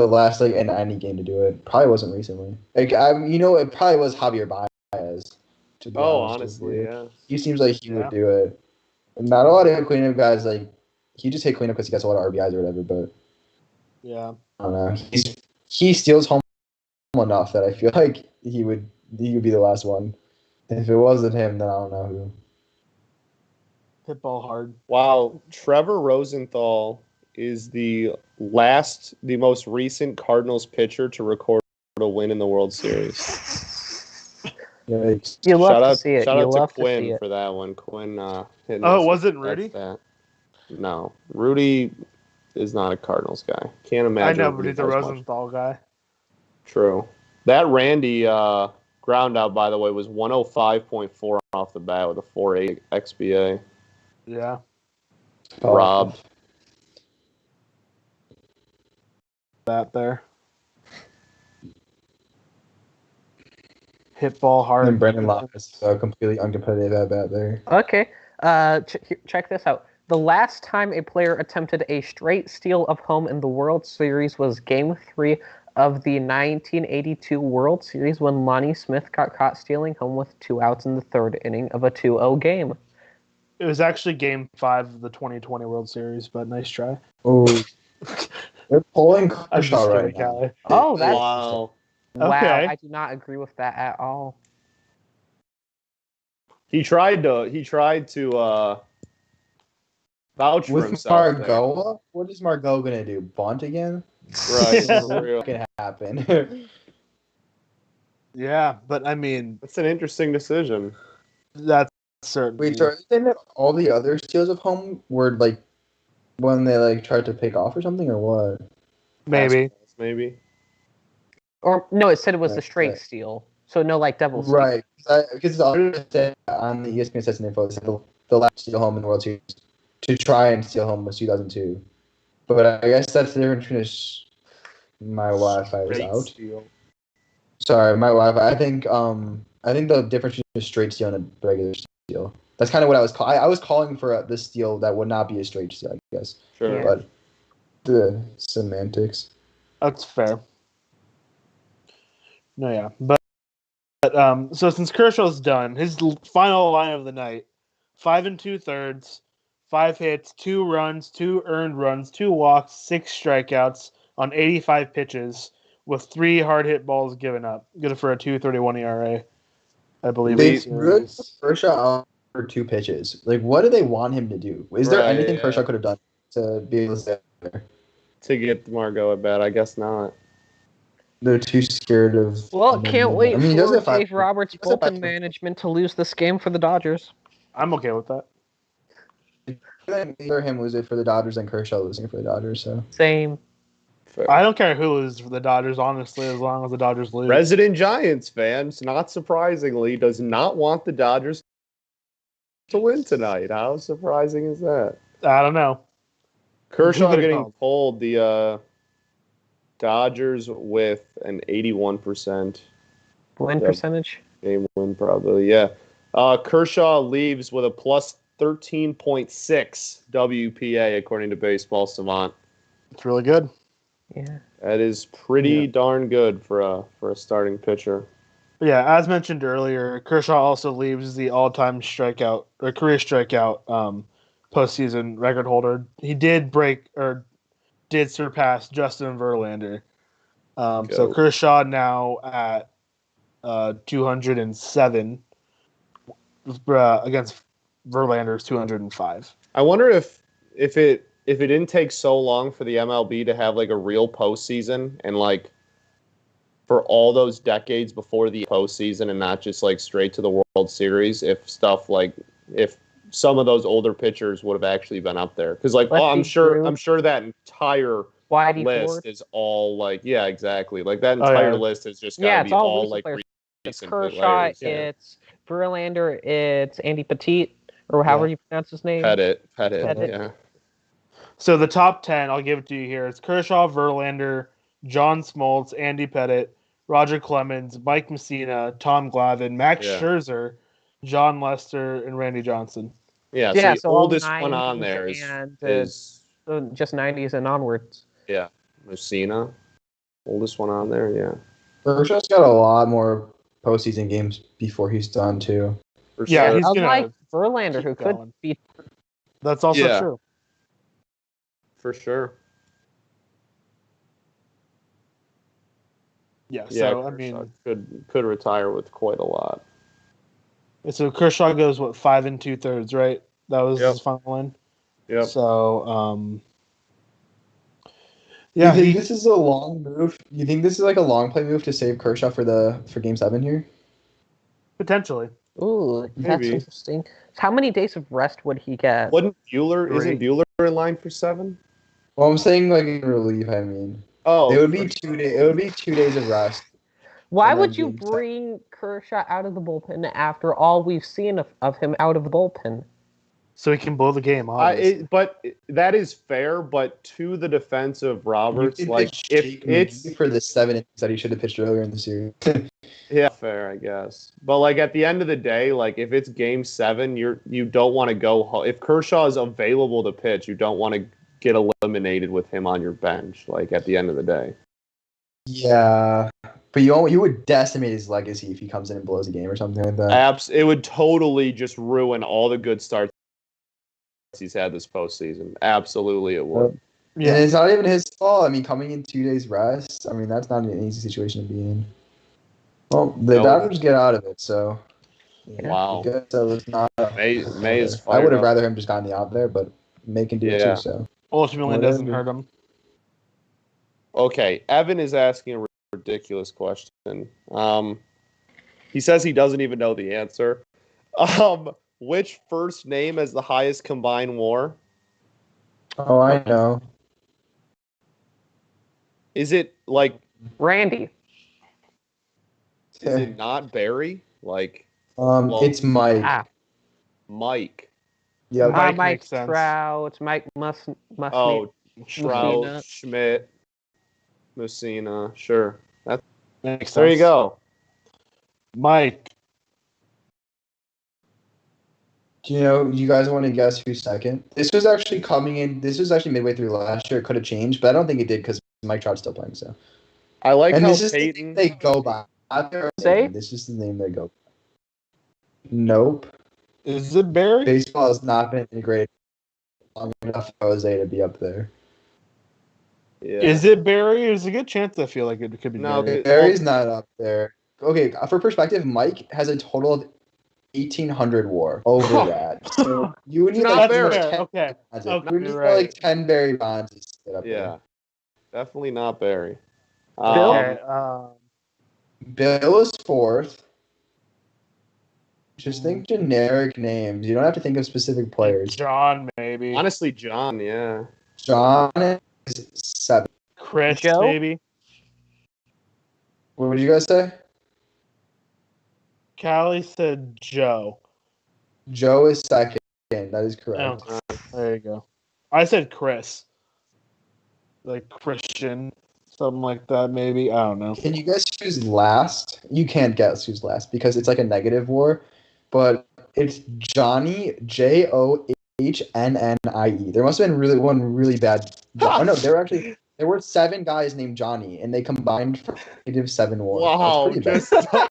last like in any game to do it probably wasn't recently. Like it probably was Javier Baez. To be honest with honestly, you. yeah. He seems like he would do it. Not a lot of cleanup guys like he just hit cleanup because he gets a lot of RBIs or whatever. But Yeah. I don't know. He steals home enough that I feel like he would be the last one. If it wasn't him, then I don't know who. Hit ball hard. Wow, Trevor Rosenthal is the most recent Cardinals pitcher to record a win in the World Series. Yikes. You love Shout to out, see it. shout You out to love to see Quinn it. for that one. Quinn hitting Oh, us was it at Rudy? that. No, Rudy is not a Cardinals guy. Can't I imagine. know, but Rudy he's a does much. Rosenthal guy. True. That Randy ground out, by the way, was 105.4 off the bat with a 4.8 XBA. Yeah. Robbed. That there. Hit ball hard. And Brendan Lopez, completely uncompetitive at bat there. Okay. Check this out. The last time a player attempted a straight steal of home in the World Series was Game 3 of the 1982 World Series when Lonnie Smith got caught stealing home with 2 outs in the 3rd inning of a 2-0 game. It was actually Game 5 of the 2020 World Series, but nice try. Oh, they're pulling I'm Kershaw just right kidding, now. Callie. Oh, that's Wow. wow! Okay. I do not agree with that at all. He tried to vouch for With himself. there. Margot, what is Margot gonna do? Bunt again? Right. Yeah. For real. What can happen? Yeah, but I mean, That's an interesting decision. that's certain. Wait, so are you saying that all the other steals of home were like when they like tried to pick off or something, or what? Maybe. Maybe. Or no, it said it was a Right, straight right. steal. So no, like double steal. Right, because the other said on the ESPN Stats and Info, it said the last steal home in the World Series to try and steal home was 2002. But I guess that's the difference between my Wi-Fi is out. Steal. Sorry, my Wi-Fi. I think the difference between a straight steal and a regular steal. That's kind of what I was calling. I was calling for this steal that would not be a straight steal, I guess. Sure. Yeah. But the semantics. That's fair. No, yeah, but so since Kershaw's done, his final line of the night: 5 2/3, 5 hits, 2 runs, 2 earned runs, 2 walks, 6 strikeouts on 85 pitches, with 3 hard hit balls given up. Good for a 2.31 ERA, I believe. They in the really series. put Kershaw out for 2 pitches. Like, what do they want him to do? Is there Right, anything yeah. Kershaw could have done to be able to stay there? To get Margot at bat, I guess not. They're too scared of. Well, can't wait he does for have 5 Dave Roberts' he does have bullpen 5 management to lose this game for the Dodgers. I'm okay with that. I'd rather him lose it for the Dodgers than Kershaw losing it for the Dodgers. So Same. Fair. I don't care who loses for the Dodgers, honestly, as long as the Dodgers lose. Resident Giants fans, not surprisingly, does not want the Dodgers to win tonight. How surprising is that? I don't know. Kershaw could've getting called? pulled. The Dodgers with an 81% Win Yep. percentage. game win probability. Yeah. Kershaw leaves with a plus 13.6 WPA according to Baseball Savant. It's really good. Yeah. That is pretty Yeah. darn good for a starting pitcher. But yeah, as mentioned earlier, Kershaw also leaves the all-time strikeout or career strikeout postseason record holder. He did surpass Justin Verlander. So Go. Kershaw now at 207 against Verlander's 205. I wonder if it didn't take so long for the MLB to have like a real postseason and like for all those decades before the postseason and not just like straight to the World Series, if some of those older pitchers would have actually been up there. Because like, I'm sure that entire Whitey list Ford. is all like, yeah, exactly. Like that entire list is just gotta be all like players. recent Kershaw, players. it's Verlander, it's Andy Petit, or however you pronounce his name. Pettit, Pettit. yeah. So the top 10, I'll give it to you here. It's Kershaw, Verlander, John Smoltz, Andy Pettit, Roger Clemens, Mike Messina, Tom Glavine, Max Scherzer, John Lester, and Randy Johnson. Yeah, so the oldest one on there is just 90s and onwards. Yeah, Messina, oldest one on there, yeah. Kershaw's got a lot more postseason games before he's done, too. For Yeah, sure. he's Unlike gonna Verlander, who could going. be. That's also true. For sure. Yeah, Yeah, so I Kershaw mean, could retire with quite a lot. so Kershaw goes 5 2/3, right? That was his final win. Yep. So, you think this is a long move? You think this is like a long play move to save Kershaw for Game 7 here? Potentially. Ooh, that's Maybe. interesting. How many days of rest would he get? Isn't Bueller in line for 7? Well, I'm saying like in relief. I mean, Oh, it would be 2 days. It would be 2 days of rest. Why would you bring Kershaw out of the bullpen after all we've seen of him out of the bullpen? So he can blow the game, obviously. But that is fair. But to the defense of Roberts, like if it's for the 7 innings that he should have pitched earlier in the series. Yeah, fair, I guess. But like at the end of the day, like if it's Game 7, you don't want to go home. If Kershaw is available to pitch, you don't want to get eliminated with him on your bench. Like at the end of the day. Yeah, but you would decimate his legacy if he comes in and blows a game or something like that. It would totally just ruin all the good starts he's had this postseason. Absolutely, it would. Yeah, and it's not even his fault. I mean, coming in 2 days rest. I mean, that's not an easy situation to be in. Well, the Dodgers get out of it, so. Yeah. Wow. I guess that was not. May is I would have fired up. rather him just gotten out there, but May can do it too. So Ultimately, it doesn't hurt him. Okay, Evan is asking a ridiculous question. He says he doesn't even know the answer. Which first name has the highest combined WAR? Oh, I know. Is it like Randy? Is it not Barry? Like, it's Mike. Mike. Yeah, Mike Trout. Mike Musney. Oh, Trout, Schmidt, Messina. Sure. That makes sense. There you go. Mike. Do you guys want to guess who's second? This was actually midway through last year. It could have changed, but I don't think it did because Mike Trout's still playing. So I like and how this is Peyton. they go by. This is the name they go by. Nope. Is it Barry? Baseball has not been integrated long enough for Jose to be up there. Yeah. Is it Barry? There's a good chance I feel like it could be Barry. Barry's not up there. Okay, for perspective, Mike has a total of 1,800 WAR over that. So you would need not like fair. 10. Okay. You would need like 10 Barry Bonds to sit up Yeah. Definitely not Barry. Bill? Bill is fourth. Just think generic names. You don't have to think of specific players. John, maybe. Honestly, John, yeah. John is 7th. Chris, Joe? maybe. What did you guys say? Callie said Joe. Joe is 2nd. That is correct. Oh, there you go. I said Chris. Like Christian. Something like that, maybe. I don't know. Can you guess who's last? You can't guess who's last because it's like a negative WAR. But it's Johnny, Johnnnie. There must have been one really bad. Oh no, there were 7 guys named Johnny, and they combined for -7 WAR. Wow, that's pretty bad.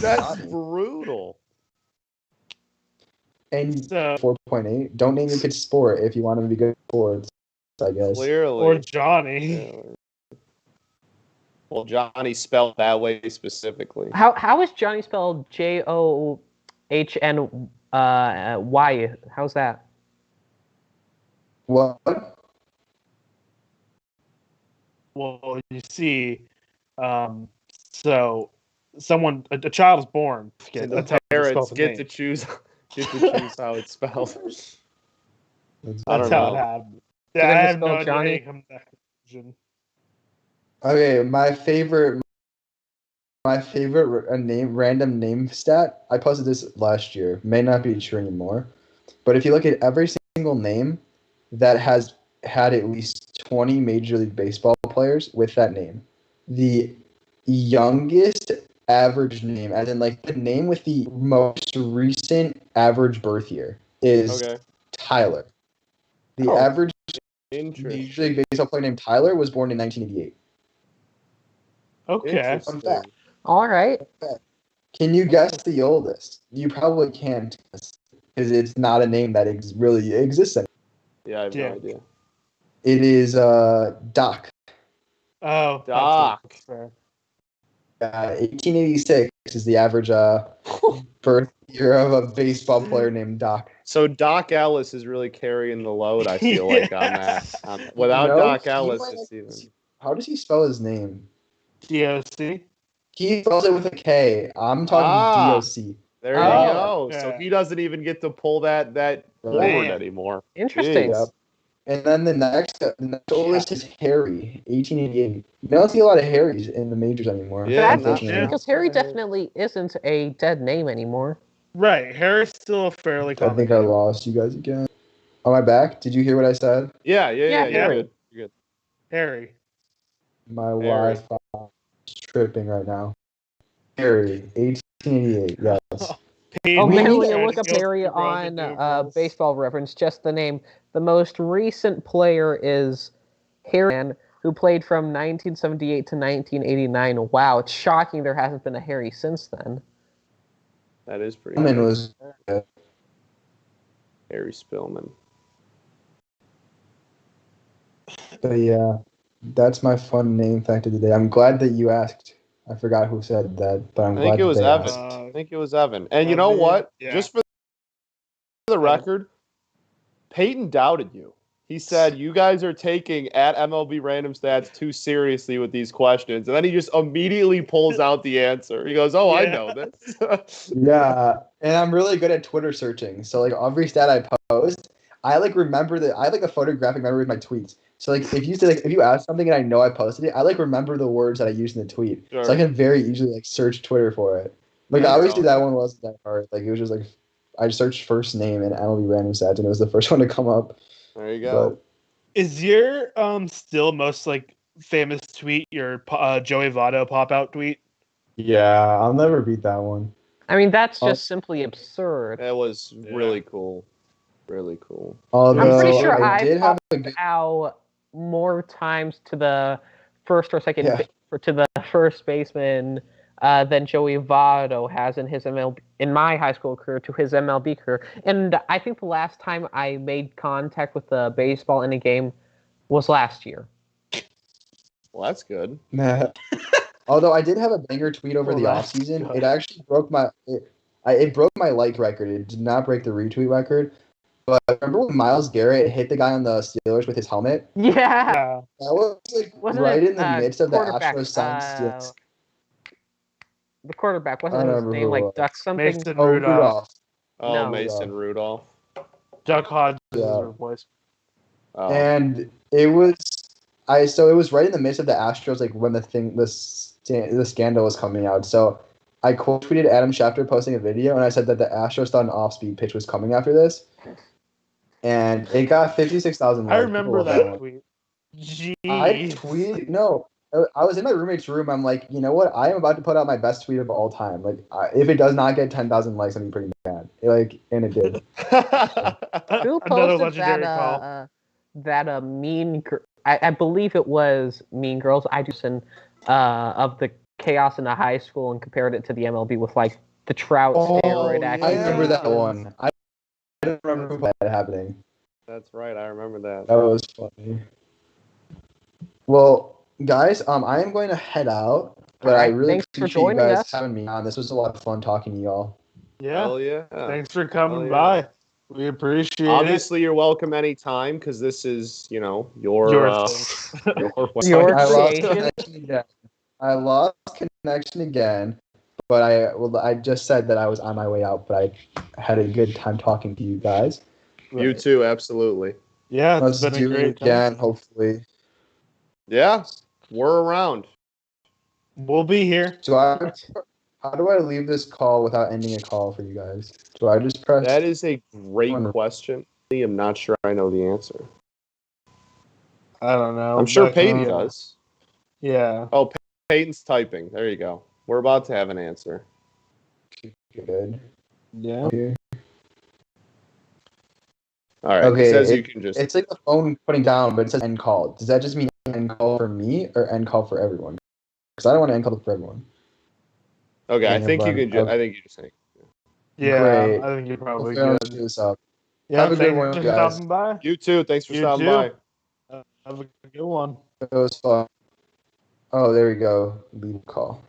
That's brutal. And 4.8. Don't name your kid Sport if you want him to be good at sports, I guess. Clearly. Or Johnny. Yeah. Well, Johnny spelled that way specifically. How is Johnny spelled Johny? How's that? What? Well, you see, so a child is born. The parents get to choose You have to choose how it's spelled. That's I That's don't how know. it happened. Did Yeah, it I was have no spelled idea how Johnny? you come to that conclusion. Okay, my favorite random name stat. I posted this last year. May not be true anymore, but if you look at every single name that has had at least 20 Major League Baseball players with that name, the youngest average name, as in like the name with the most recent average birth year, is Okay. Tyler. The Oh. average Interesting. Major League Baseball player named Tyler was born in 1988. Okay. Interesting. Fun fact. All right. Can you guess the oldest? You probably can't, because it's not a name that really exists anymore. Yeah, I have Yeah. no idea. It is Doc. Oh, Doc. That's fair. 1886 is the average birth year of a baseball player named Doc. So Doc Ellis is really carrying the load, I feel like, on that. Yes. Without No, Doc he Ellis, might it's not- even. How does he spell his name? DOC. He spells it with a K. I'm talking DOC. There you Oh, go. So okay. he doesn't even get to pull that forward Man. anymore. Interesting. Jeez. Yep. And then the next oldest is Harry, 1888. You don't see a lot of Harrys in the majors anymore. Yeah, That's not- interesting because Harry definitely isn't a dead name anymore. Right. Harry's still a fairly I common think I name. lost you guys again. Am I back? Did you hear what I said? Yeah. Yeah, You're Harry. good. You're good. Harry. My Harry. Wi-Fi is tripping right now. Harry, 1888. Yes. Oh Peyton man, need when to you tried look to up go Harry through Roman on numerals. Baseball Reference, just the name. The most recent player is Harry, who played from 1978 to 1989. Wow, it's shocking there hasn't been a Harry since then. That is pretty Spillman good. was Harry Spillman. But yeah, that's my fun name fact of the day. I'm glad that you asked. I forgot who said that, but I'm I think glad it was that they Evan. asked. I think it was Evan. And you know Evan, what? yeah. Just for the record, Peyton doubted you. He said, you guys are taking at MLB Random Stats too seriously with these questions. And then he just immediately pulls out the answer. He goes, I Yeah. know this. Yeah, and I'm really good at Twitter searching. So like every stat I post, I like remember that I have like a photographic memory of my tweets. So like if you ask something and I know I posted it, I like remember the words that I used in the tweet. Sure. So I can very easily like search Twitter for it. Like There you obviously go. that one wasn't that hard. Like it was just like I searched first name and MLB Random Stats and it was the first one to come up. There you go. But Is your still most like famous tweet your Joey Votto pop out tweet? yeah, I'll never beat that one. I mean, that's Oh. just simply absurd. That was Yeah. really cool. Really cool. Although I'm pretty sure I I did have popped a good out more times to the first or second Yeah. or to the first baseman than Joey Votto has in his MLB in my high school career to his MLB career. And I think the last time I made contact with the baseball in a game was last year. Well, that's good. Nah. Although I did have a banger tweet over Well, the that's offseason. good. It actually broke it broke my like record. It did not break the retweet record. But remember when Myles Garrett hit the guy on the Steelers with his helmet? Yeah, Yeah. That was like wasn't right it in the midst of the quarterback? Astros signing Steelers. The quarterback I wasn't don't his remember name who it like was. Duck something? Mason Oh, Rudolph. Rudolph. Oh, No. Mason Rudolph. Duck Hodges Yeah. is replaced. Oh. And it was it was right in the midst of the Astros, like when the scandal was coming out. So I quote tweeted Adam Schefter posting a video, and I said that the Astros thought an off-speed pitch was coming after this, and it got 56,000 likes. I remember People love that one. tweet. I Jeez. tweeted no. I was in my roommate's room. I'm like, you know what? I am about to put out my best tweet of all time. Like, if it does not get 10,000 likes, I'm pretty mad. And it did. Who Another posted legendary call. that I believe it was Mean Girls. I do of the chaos in the high school and compared it to the MLB with like the Trout steroid yeah. I remember that accusations. one. I don't remember that happening. That's right. I remember that. That was funny. Well, guys, I am going to head out, but I Alright, really thanks for appreciate you joining guys us. having me on. This was a lot of fun talking to y'all. Yeah. Hell yeah. Thanks for coming Hell yeah. by. We appreciate Obviously, you're welcome anytime because this is, your Your thing. Your I lost creation. connection again. I lost connection again, But I just said that I was on my way out, but I had a good time talking to you guys. You too, absolutely. Yeah, it's Let's been a do it great again, time. hopefully. Yeah, we're around. We'll be here. How do I leave this call without ending a call for you guys? Do I just press? That is a great question. I'm not sure I know the answer. I don't know. I'm sure but, Peyton does. Yeah. Oh, Peyton's typing. There you go. We're about to have an answer. Good. Yeah. Here. All right. Okay, It says you can just. It's like the phone putting down, but it says end call. Does that just mean end call for me or end call for everyone? Because I don't want to end call for everyone. Okay, I And think you everyone- can. I think you just say. Yeah. Great. I think you're probably Hopefully I don't good. screw this up. Yeah. Have a good Thanks one, for guys. stopping by. You too. Thanks for You stopping too. by. Have a good one. It was fun. Oh, there we go. Leave call.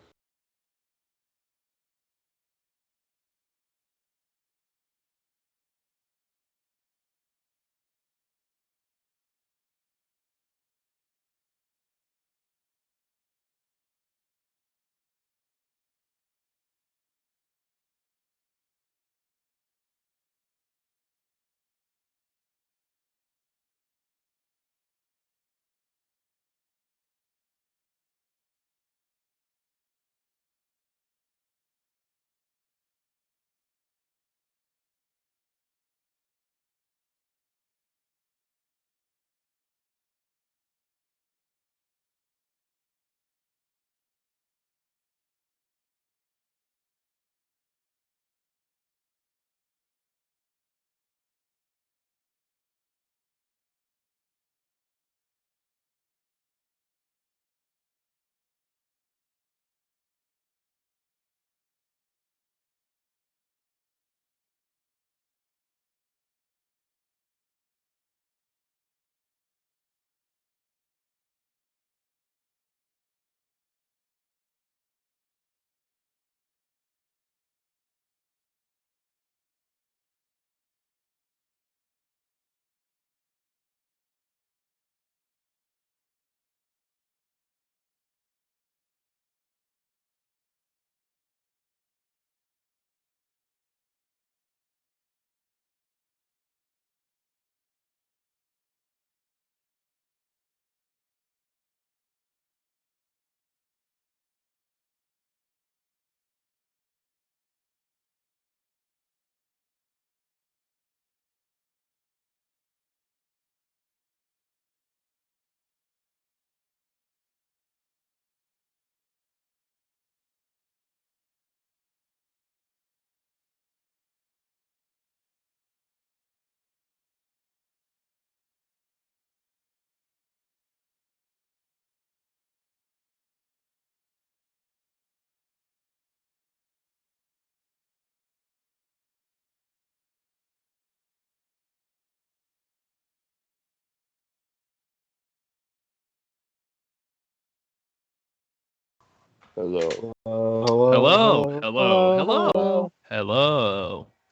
Hello. Hello. Hello.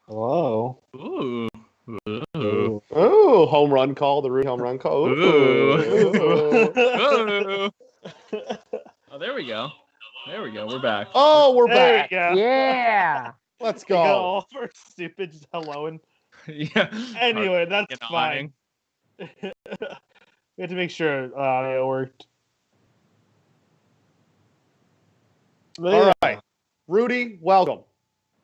Hello. Ooh. Oh, home run call. The home run call. Ooh. Ooh. Oh, there we go. We're back. Oh, we're There back. we go. Yeah. Let's We got go. all of our stupid just helloing. Yeah. Anyway, that's Get fine. We had to make sure it worked. But All yeah, right. Rudy, welcome.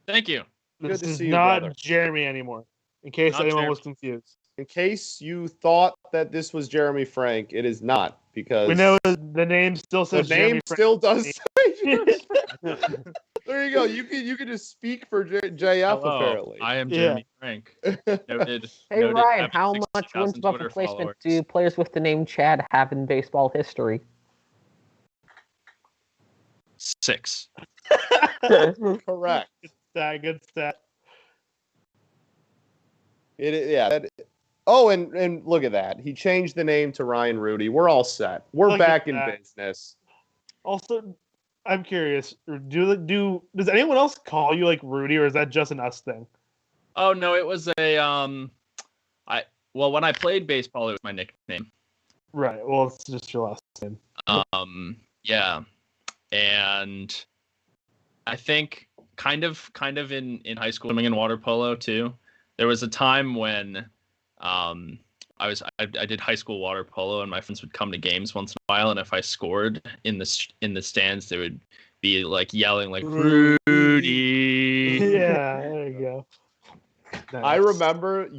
Thank you. this Good to is see you, not brother. Jeremy anymore. In case Not anyone Jeremy. was confused, In case you thought that this was Jeremy Frank, it is not because we know the name still the says name Jeremy Frank. still does say Jeremy Frank. There you go. You can just speak for JF Hello. apparently. I am Yeah. Jeremy Frank. Noted. Hey noted Ryan, having how much 60,000 wins above Twitter replacement followers. do players with the name Chad have in baseball history? 6. Correct. Good stat. Yeah. Oh, and look at that. He changed the name to Ryan Rudy. We're all set. We're Look at back in that. business. Also, I'm curious. Does anyone else call you like Rudy, or is that just an us thing? Oh no, it was a when I played baseball, it was my nickname. Right. Well, it's just your last name. Yeah. And I think kind of in high school, swimming and water polo too. There was a time when I did high school water polo, and my friends would come to games once in a while, and if I scored in the stands, they would be like yelling like Rudy. Yeah, there you go. Nice. I remember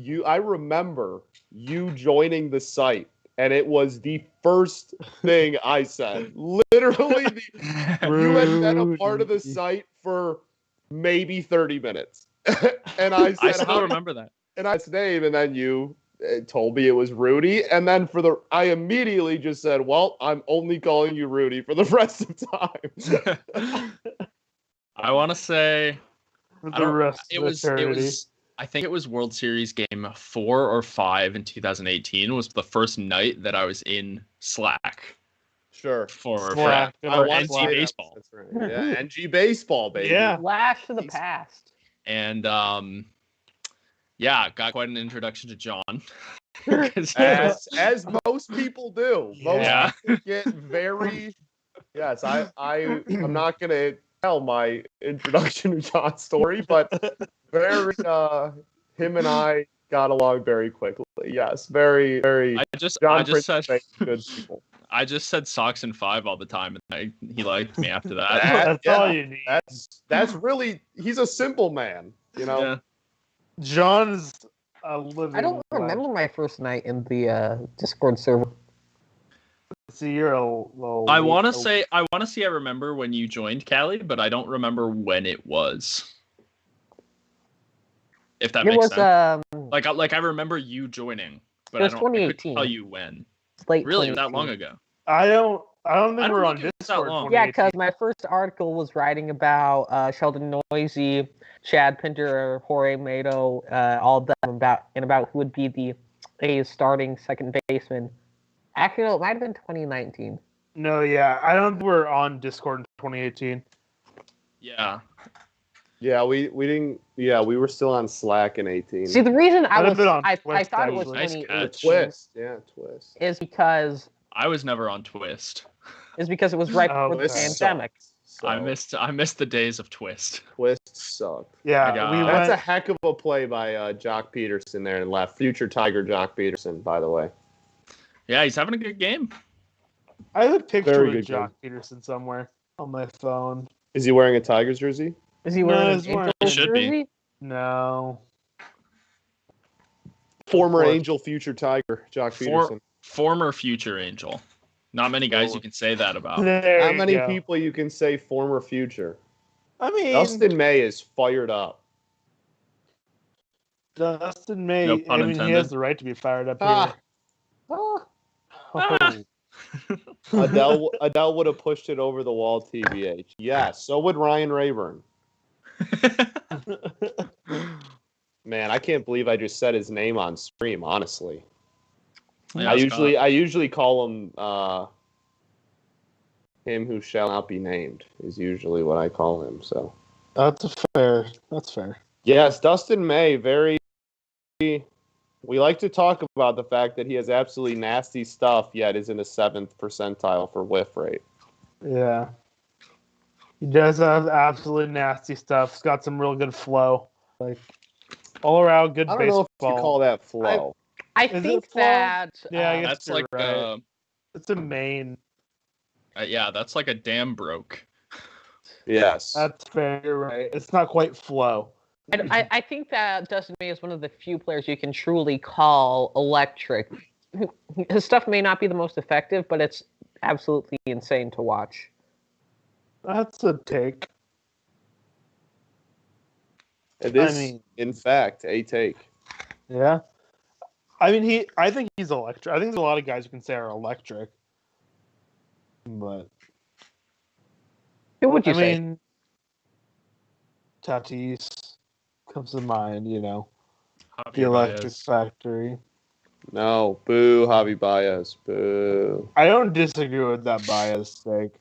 you joining the site, and it was the first thing I said. Literally, you had been a part of the site for maybe 30 minutes. And I said, I still remember that. And I said, name, and then you told me it was Rudy. And then I immediately just said, well, I'm only calling you Rudy for the rest of time. I want to say For the rest of eternity. I think it was World Series game 4 or 5 in 2018 was the first night that I was in Slack. Sure. For Slack. NG baseball. That's right. Yeah, NG baseball, baby. Yeah. Flash to the past. And yeah, got quite an introduction to John. As most people do. Yeah. Most people get very. Yes, I'm not gonna tell my introduction to John's story, but very him and I got along very quickly. Yes, very, very. I just said good people. I just said socks and 5 all the time, and he liked me after that. That's all you need. That's really, he's a simple man, you know. Yeah. John is a living. I don't remember my first night in the Discord server. See, you're a little. I want to say I remember when you joined, Callie, but I don't remember when it was. If that makes sense. Like I remember you joining, but I couldn't tell you when. Late really, that long ago? I don't think we're on Discord. Yeah, because my first article was writing about Sheldon Noisy, Chad Pinder, Jorge Mato, all of them about who would be the A's starting second baseman. Actually, no, it might have been 2019. No, yeah, I don't think we're on Discord in 2018. Yeah. Yeah, we didn't. Yeah, we were still on Slack in 18. See, the reason I Twist, thought it was nice 2018 Twist. Yeah, Twist. is because I was never on Twist. Is because it was right before the pandemic. So, I missed the days of Twist. Twist sucked. Yeah, that's a heck of a play by Jock Peterson there and left. Future Tiger Jock Peterson, by the way. Yeah, he's having a good game. I have a picture Very of Jock Peterson somewhere on my phone. Is he wearing a Tigers jersey? Is he wearing He an should jersey? be. No. Former Angel, future Tiger, Jock Peterson. Former future Angel. Not many guys you can say that about. How many people you can say former future? I mean, Dustin May is fired up. Dustin May, No pun intended. he has the right to be fired up here. Oh. Adele would have pushed it over the wall, TBH. Yes, so would Ryan Rayburn. Man, I can't believe I just said his name on stream, honestly. Yeah, I usually call him him who shall not be named is usually what I call him, so. That's fair. Yes, Dustin May, we like to talk about the fact that he has absolutely nasty stuff, yet is in the 7th percentile for whiff rate. Yeah. He does have absolutely nasty stuff. He's got some real good flow. Like, all around good baseball. I don't know if you call that flow. I think that... Yeah, I guess that's you're like right. It's a main. Yeah, that's like a dam broke. Yes. That's fair, you're right. It's not quite flow. I think that Dustin May is one of the few players you can truly call electric. His stuff may not be the most effective, but it's absolutely insane to watch. That's a take. It is, in fact, a take. Yeah. I think he's electric. I think there's a lot of guys you can say are electric. But who would you say? Tatis comes to mind, you know. Javi The Electric Baez. Factory. No, boo, Javi Baez, boo. I don't disagree with that Baez take.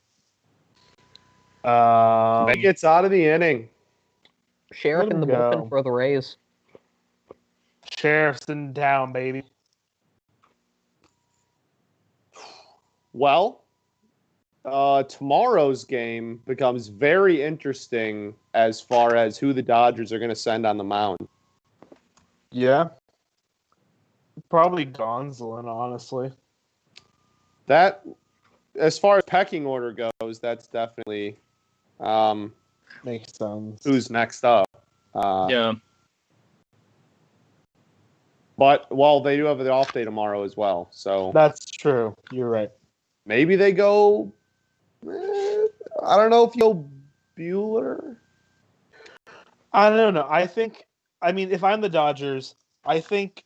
He gets out of the inning. Sheriff in the bullpen for the Rays. Sheriff's in town, baby. Well, Tomorrow's game becomes very interesting as far as who the Dodgers are going to send on the mound. Yeah. Probably Gonsolin, honestly. That, as far as pecking order goes, that's definitely Makes sense. who's next up. Yeah. But, well, they do have the off day tomorrow as well. So That's true. You're right. maybe they go. I don't know if you go Bueller. I don't know. I mean, if I'm the Dodgers, I think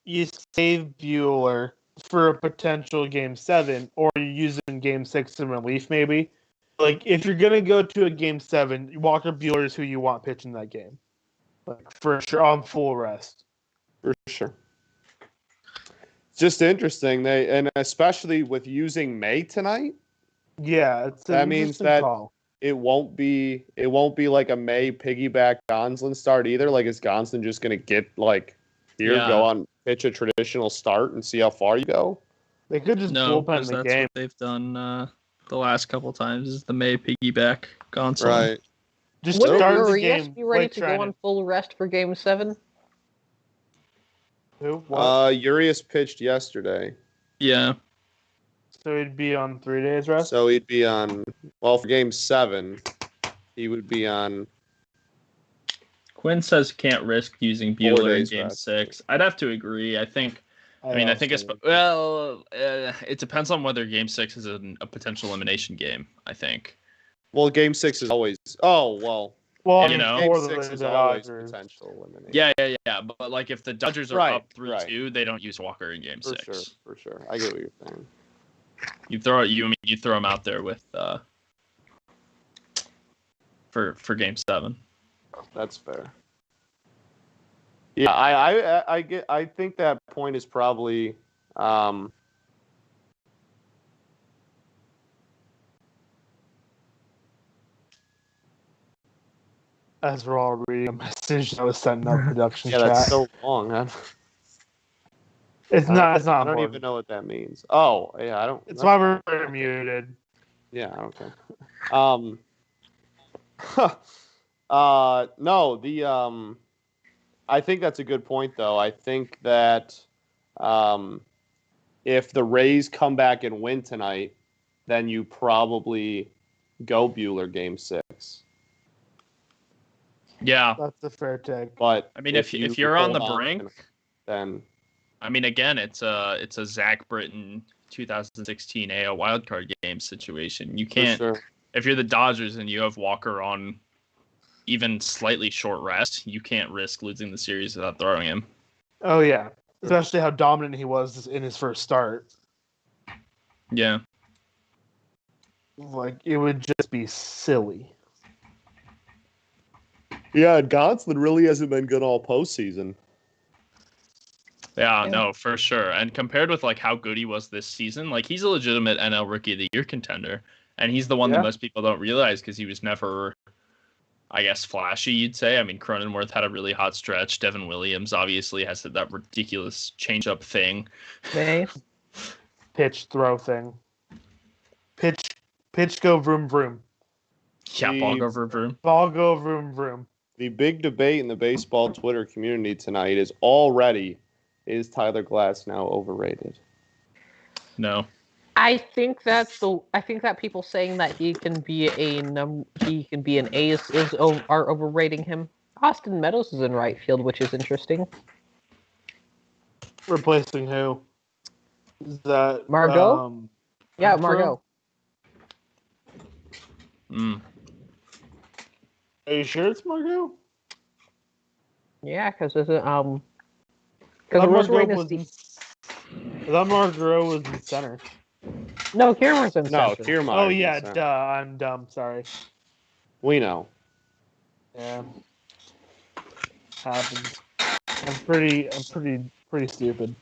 you save Bueller for a potential Game 7, or you use it in Game 6 in relief, maybe. Like, if you're going to go to a Game 7, Walker Bueller is who you want pitching that game. Like, for sure, on full rest. For sure. It's just interesting. And especially with using May tonight, Yeah, it's that an means interesting that call. it won't be like a May piggyback Gonsolin start either. Like, is Gonsolin just going to get go on pitch a traditional start and see how far you go? They could just No, bullpen because the that's game. what they've done the last couple times is the May piggyback console. Right. Just Wouldn't start the Urias game. be ready like to go on full rest for Game 7? Who? What? Urias pitched yesterday. Yeah. So he'd be on 3 days rest? So he'd be on, well, for Game 7, he would be on. Quinn says can't risk using Bueller in days Game rest. 6. I'd have to agree. I think it's it depends on whether Game 6 is a potential elimination game. I think. Well, Game 6 is always. Oh, well. Well, you I mean, know, Game for 6 the is always Dodgers. potential elimination. Yeah. But like if the Dodgers are up 3-2, they don't use Walker in Game 6. For sure. I get what you're saying. You throw him out there with for Game 7. That's fair. Yeah, I think that point is probably As we're all reading a message that was sent in our production yeah, chat. that's so long. It's not I don't important. even know what that means. Oh, yeah, I don't. It's why we're muted. Yeah, okay. No, I think that's a good point, though. I think that if the Rays come back and win tonight, then you probably go Bueller Game 6. Yeah. That's a fair take. But I mean, if you're on the brink, then I mean, again, it's a Zach Britton 2016 AL wildcard game situation. You can't if you're the Dodgers and you have Walker on even slightly short rest, you can't risk losing the series without throwing him. Oh yeah, especially how dominant he was in his first start. Yeah. Like, it would just be silly. yeah, Gonsolin really hasn't been good all postseason. Yeah, no, for sure. And compared with like how good he was this season, like he's a legitimate NL Rookie of the Year contender, and he's the one that most people don't realize because he was never, I guess, flashy. You'd say. I mean, Cronenworth had a really hot stretch. Devin Williams obviously has that ridiculous changeup thing. Pitch throw thing. Pitch go vroom vroom. Yeah, ball go vroom vroom. Ball go vroom vroom. The big debate in the baseball Twitter community tonight is Tyler Glass now overrated? No. I think that people saying that he can be an ace are overrating him. Austin Meadows is in right field, which is interesting. Replacing who? Is that Margot? Yeah, Renfroe? Margot. Are you sure it's Margot? Yeah, because because Margot was in center. No, Kiermai's in No, center. Kiermaier. Oh yeah, duh. I'm dumb. Sorry. We know. Yeah. Happens. I'm pretty stupid.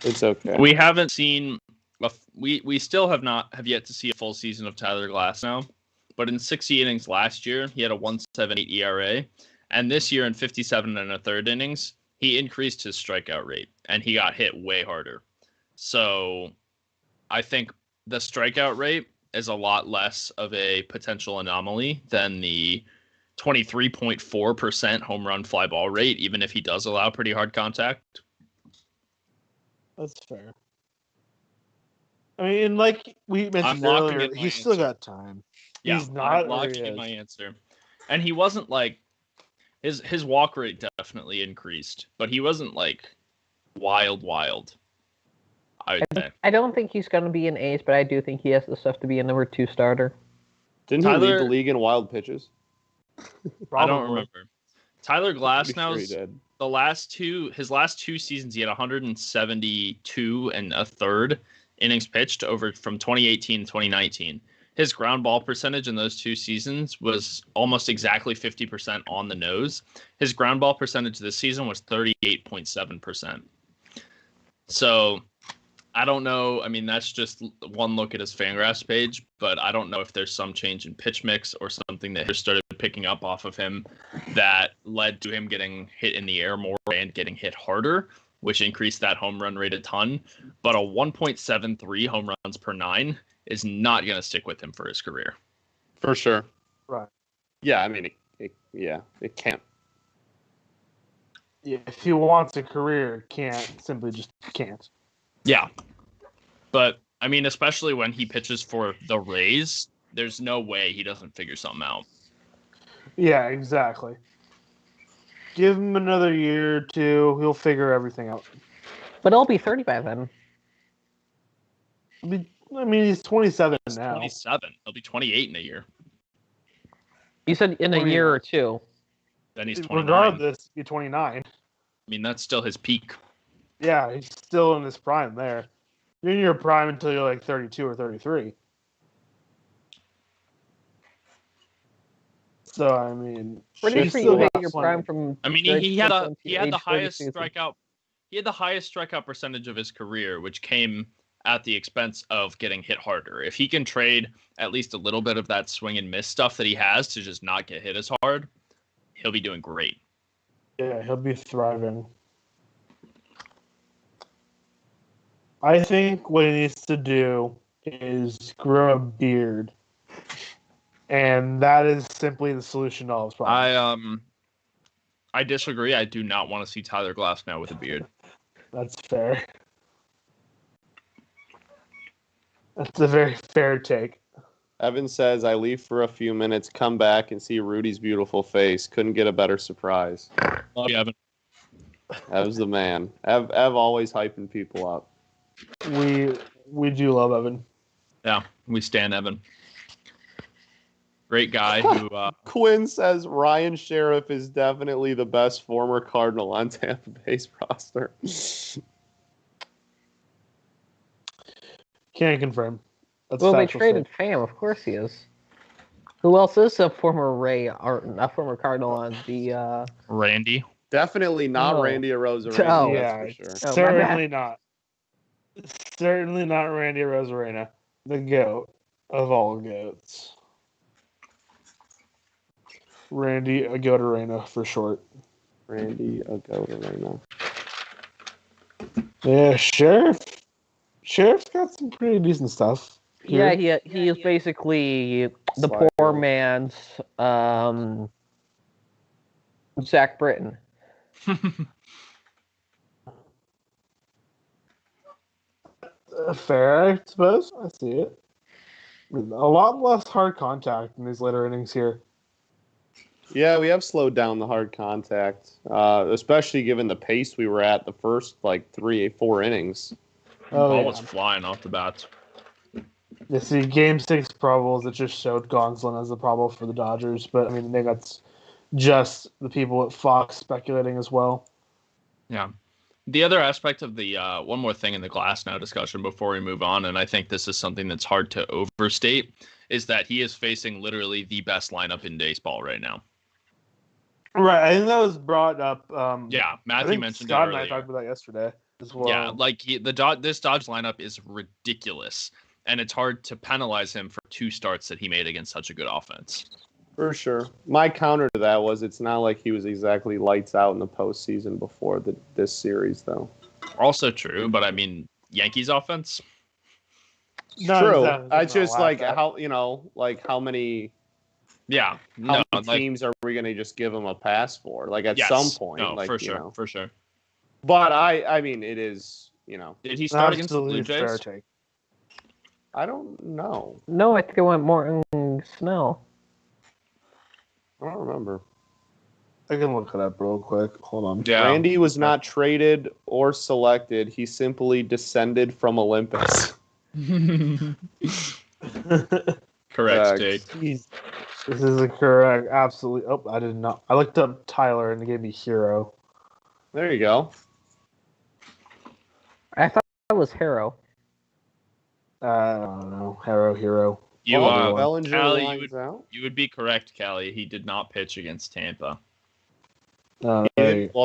It's okay. We haven't seen. We still have yet to see a full season of Tyler Glass now. But in 60 innings last year, he had a 1.78 ERA, and this year in 57 1/3 innings, he increased his strikeout rate and he got hit way harder. So, I think the strikeout rate is a lot less of a potential anomaly than the 23.4% home run fly ball rate, even if he does allow pretty hard contact. That's fair. I mean, like we mentioned earlier, he's still got time. Yeah, he's not I'm locking in my answer. And he wasn't like his walk rate definitely increased, but he wasn't like wild. I would say. I don't think he's going to be an ace, but I do think he has the stuff to be a number 2 starter. Didn't he lead the league in wild pitches? I don't remember. Tyler Glasnow's sure his last two seasons, he had 172 and a third innings pitched over from 2018 to 2019. His ground ball percentage in those 2 seasons was almost exactly 50% on the nose. His ground ball percentage this season was 38.7%. So I don't know. I mean, that's just one look at his Fangraphs page, but I don't know if there's some change in pitch mix or something that just started picking up off of him that led to him getting hit in the air more and getting hit harder, which increased that home run rate a ton. But a 1.73 home runs per 9 is not going to stick with him for his career. For sure. Right. Yeah, I mean, it can't. Yeah, if he wants a career, simply just can't. Yeah. But, I mean, especially when he pitches for the Rays, there's no way he doesn't figure something out. Yeah, exactly. Give him another year or 2, he'll figure everything out. But he'll be 30 by then. I mean, he's 27 now. 27. He'll be 28 in a year. You said in a year or 2. Then he's 29. Regardless, he's 29. I mean, that's still his peak. Yeah, he's still in his prime there. You're in your prime until you're like 32 or 33. So, I mean... Pretty sure you hit your prime from... I mean, he had the highest strikeout... He had the highest strikeout percentage of his career, which came at the expense of getting hit harder. If he can trade at least a little bit of that swing and miss stuff that he has to just not get hit as hard, he'll be doing great. Yeah, he'll be thriving. I think what he needs to do is grow a beard. And that is simply the solution to all his problems. I disagree. I do not want to see Tyler Glasnow with a beard. That's fair. That's a very fair take. Evan says, I leave for a few minutes, come back, and see Rudy's beautiful face. Couldn't get a better surprise. Love you, Evan. Ev's the man. Ev always hyping people up. We do love Evan. Yeah, we stand Evan. Great guy who... Quinn says Ryan Sheriff is definitely the best former Cardinal on Tampa Bay's roster. Can't confirm. That's well, they traded Pham. Of course he is. Who else is a former Cardinal on the... Randy. Definitely not Randy Arozarena. Oh. That's for sure. Certainly not. Certainly not Randy Arozarena. The GOAT of all goats. Randy Agotarena for short. Randy Agotarena. Yeah, Sheriff's got some pretty decent stuff. Here. Yeah, he is basically the poor man's Zach Britton. Fair, I suppose. I see it. A lot less hard contact in these later innings here. Yeah, we have slowed down the hard contact, especially given the pace we were at the first 3-4 innings. The ball was flying off the bats. You see, Game 6 probables, it just showed Gonsolin as the probable for the Dodgers, but I mean, I think that's just the people at Fox speculating as well. Yeah. The other aspect of the one more thing in the Glasnow discussion before we move on, and I think this is something that's hard to overstate, is that he is facing literally the best lineup in baseball right now. Right, I think that was brought up. Yeah, Matthew mentioned Scott it earlier. and I talked about that yesterday as well. Yeah, this Dodge lineup is ridiculous, and it's hard to penalize him for 2 starts that he made against such a good offense. For sure. My counter to that was it's not like he was exactly lights out in the postseason before this series, though. Also true, but I mean, Yankees offense? No, True. exactly. I just like Laugh at. how many Yeah. No. Like teams are we going to just give him a pass for? Like at yes. some point, No, like for sure. For sure. But I mean, it is. Did he start against the Absolutely Blue fair Jays? take. I don't know. No, I think it went Morton Snell. I don't remember. I can look it up real quick. Hold on. Yeah. Randy was not traded or selected. He simply descended from Olympus. Correct, Jake. Jeez. This is a correct. Absolutely. Oh, I did not. I looked up Tyler and it gave me Hero. There you go. I thought it was Harrow. I don't know. Hero. You, Bellinger Callie, lines out. you would be correct, Callie. He did not pitch against Tampa. Well,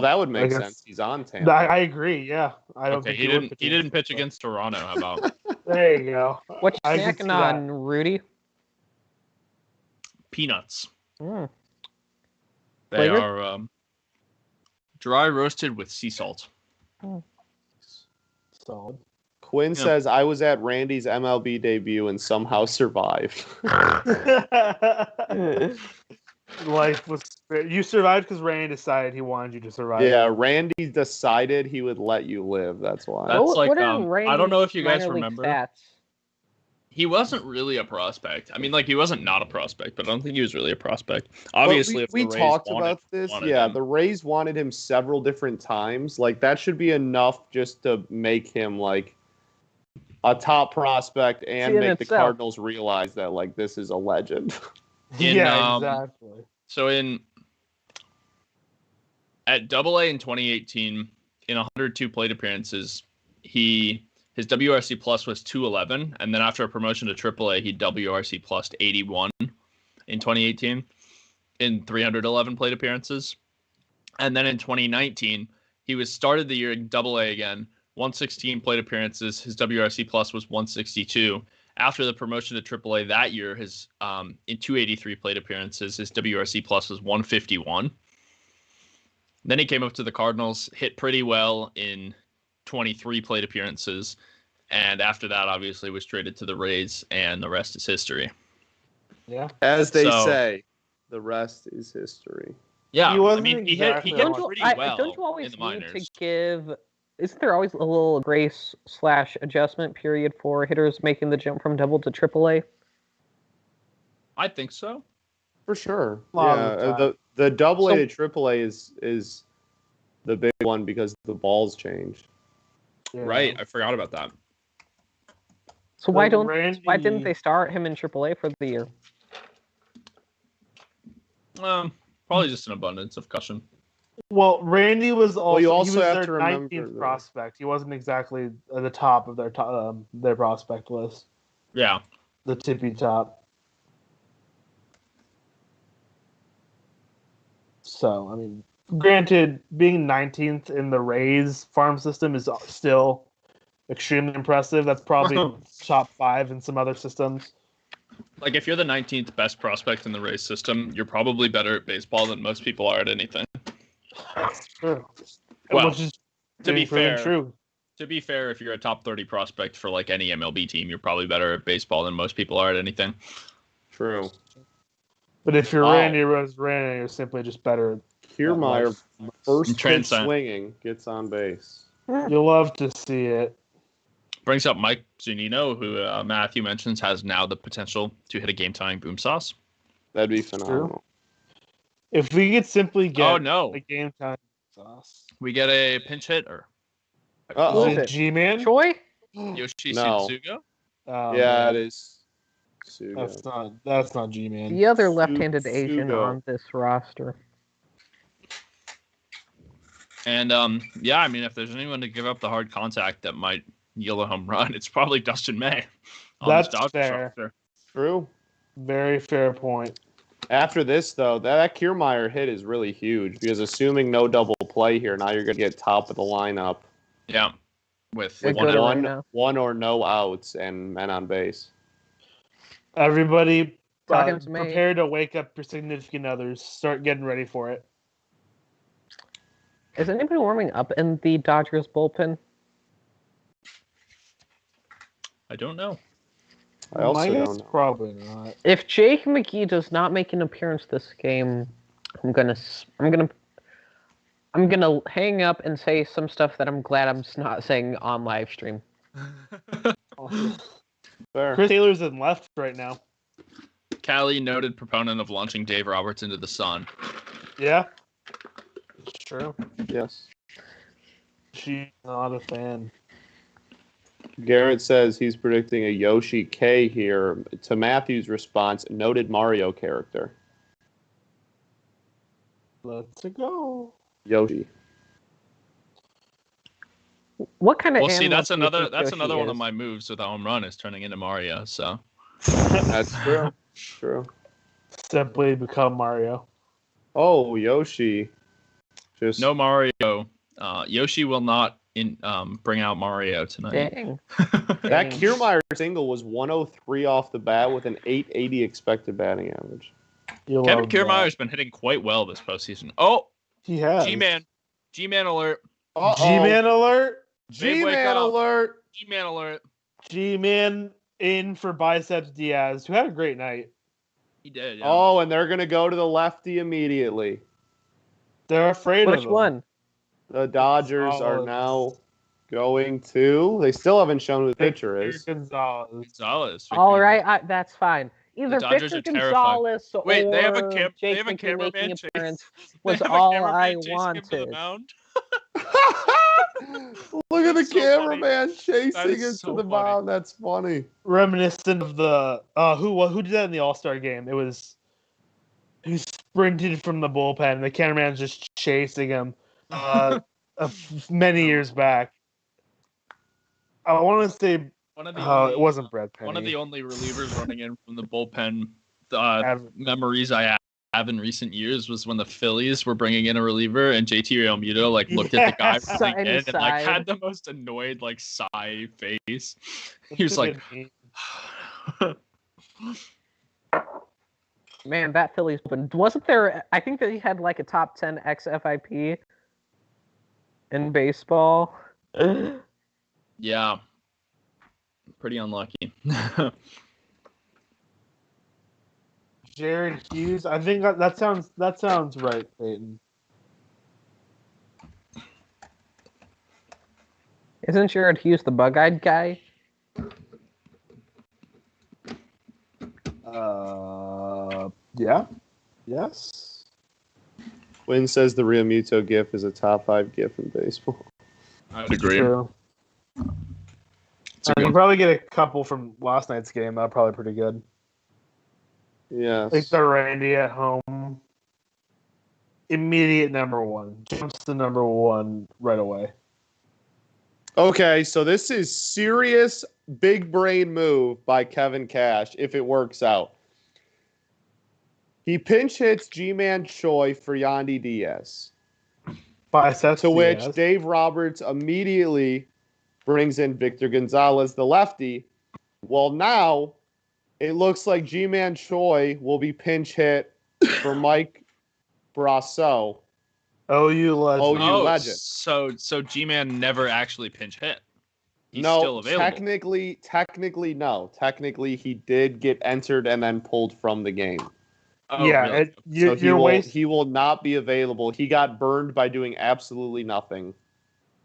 that would make sense. He's on Tampa. I agree. Yeah, I don't Okay, think he would didn't. He didn't pitch against Toronto. How about There you go. What you I can snacking see on, that. Rudy? peanuts? Mm. They Flavor? are dry roasted with sea salt. Solid. Quinn Yeah. says, I was at Randy's MLB debut and somehow survived. Life was. You survived because Randy decided he wanted you to survive. Yeah, Randy decided he would let you live. That's why. That's like, what are I don't know if you guys minor league remember. stats? He wasn't really a prospect. I mean, like, he wasn't not a prospect, but I don't think he was really a prospect. Obviously, if we the Rays talked wanted- about this. wanted Yeah, him. the Rays wanted him several different times. Like, that should be enough just to make him, like, a top prospect and See, in make the itself. Cardinals realize that, like, this is a legend. Yeah, exactly. So at Double-A in 2018, in 102 plate appearances, his WRC plus was 211, and then after a promotion to Triple-A, he WRC plus 81 in 2018 in 311 plate appearances. And then in 2019, he was started the year in Double-A again, 116 plate appearances. His WRC plus was 162. After the promotion to Triple-A that year, his in 283 plate appearances, his WRC plus was 151. Then he came up to the Cardinals, hit pretty well in 23 plate appearances, and after that, obviously, was traded to the Rays, and the rest is history. Yeah. As they So- say, the rest is history. Yeah, He wasn't I mean, he hit exactly pretty Don't well don't you always in the need minors. to give? Isn't there always a little grace/adjustment period for hitters making the jump from double to AAA? I think so. For sure. A lot of the Yeah, time. the Double A So- to Triple A is the big one because the balls changed. Yeah. Right, I forgot about that. So why So why didn't they start him in AAA for the year? Probably just an abundance of caution. Well, Randy was also, you he also was have their to remember 19th that- prospect. He wasn't exactly at the top of their prospect list, Yeah, the tippy top. So, I mean, granted, being 19th in the Rays farm system is still extremely impressive. That's probably top 5 in some other systems. like if you're the 19th best prospect in the Rays system, you're probably better at baseball than most people are at anything. True. Well, Which is to be proven fair, true. To be fair, if you're a top 30 prospect for like any MLB team, you're probably better at baseball than most people are at anything. True. But if you're Wow. Randy Rosarena, you're simply just better. Kiermaier, first pitch Transcend. swinging, gets on base. You'll love to see it. Brings up Mike Zunino, who Matthew mentions has now the potential to hit a game-tying boom sauce. That'd be phenomenal. If we could simply get Oh no, a game time sauce. we get a pinch hitter. Uh-oh. Who is Is it it? G-Man? Choi? Yoshi No. Suzuga. Oh, Yeah, man. it is. Suga. That's not G-Man. The other left-handed Asian Sugo. on this roster. And yeah, I mean, if there's anyone to give up the hard contact that might yield a home run, it's probably Dustin May. on this That's Dodgers fair. roster. True. Very fair point. After this, though, that Kiermaier hit is really huge because assuming no double play here, now you're going to get top of the lineup. Yeah, with They're one good out. right now. One or no outs and men on base. Everybody Talking to me. prepare to wake up your significant others. Start getting ready for it. Is anybody warming up in the Dodgers bullpen? I don't know. I also My guess, don't know. probably not. If Jake McGee does not make an appearance this game, I'm gonna hang up and say some stuff that I'm glad I'm not saying on live stream. Fair. Chris Taylor's in left right now. Callie, noted proponent of launching Dave Roberts into the sun. Yeah. It's true. Yes. She's not a fan. Garrett says he's predicting a Yoshi K here. To Matthew's response, noted Mario character. Let's go. Yoshi. What kind of Well, see, animal that's do you another think that's Yoshi another one of is? my moves with a home run is turning into Mario. So That's true. True. Simply become Mario. Oh, Yoshi. Just no Mario. Yoshi will not bring out Mario tonight. Dang. that Dang. Kiermaier single was 103 off the bat with an 880 expected batting average. You'll Kevin love Kiermaier's that. been hitting quite well this postseason. Oh, He has. G-Man alert. G-Man alert. Babe, wake G-Man up. alert. G-Man alert. G-Man in for Biceps Diaz, who had a great night. He did. Yeah. Oh, and they're going to go to the lefty immediately. They're afraid of Which him. one? The Dodgers are now going to. They still haven't shown who the pitcher is. Gonzalez. Gonzalez. All right, that's fine. Either Dodgers Victor are terrified. Gonzalez Wait, or they have a Jake McGee cameraman making chase. appearance They was have a all cameraman I chasing him to the wanted. mound. Look at the That's so cameraman chasing That is it so to the funny. mound. That's funny. Reminiscent of the who did that in the All-Star game? It was who sprinted from the bullpen. The cameraman's just chasing him. Many years back. I want to say One of the it wasn't Brad Penny. one of the only relievers running in from the bullpen Av- memories I have in recent years was when the Phillies were bringing in a reliever and JT Realmuto looked at the guy Yes. running in and Sighed. had the most annoyed sigh face. He was like, Man, that Phillies open. Wasn't there? I think that he had a top 10 xFIP in baseball. yeah, pretty unlucky. Jared Hughes. I think that sounds right, Peyton. Isn't Jared Hughes the bug-eyed guy? Yeah. Yes. Quinn says the Realmuto GIF is a top 5 GIF in baseball. I would agree. True. It's a You good can probably get a couple from last night's game. That's probably pretty good. Yes. Like the Randy at home. Immediate number one. Jumps to number one right away. Okay, so this is serious big brain move by Kevin Cash if it works out. He pinch hits G-Man Choi for Yandy Diaz. Biceps To which Diaz. Dave Roberts immediately brings in Victor Gonzalez, the lefty. Well, now it looks like G-Man Choi will be pinch hit for Mike Brasso. OU legend. OU legend. So G-Man never actually pinch hit. He's no, still available. technically, no. Technically, he did get entered and then pulled from the game. Oh, Yeah, really? He will not be available. He got burned by doing absolutely nothing.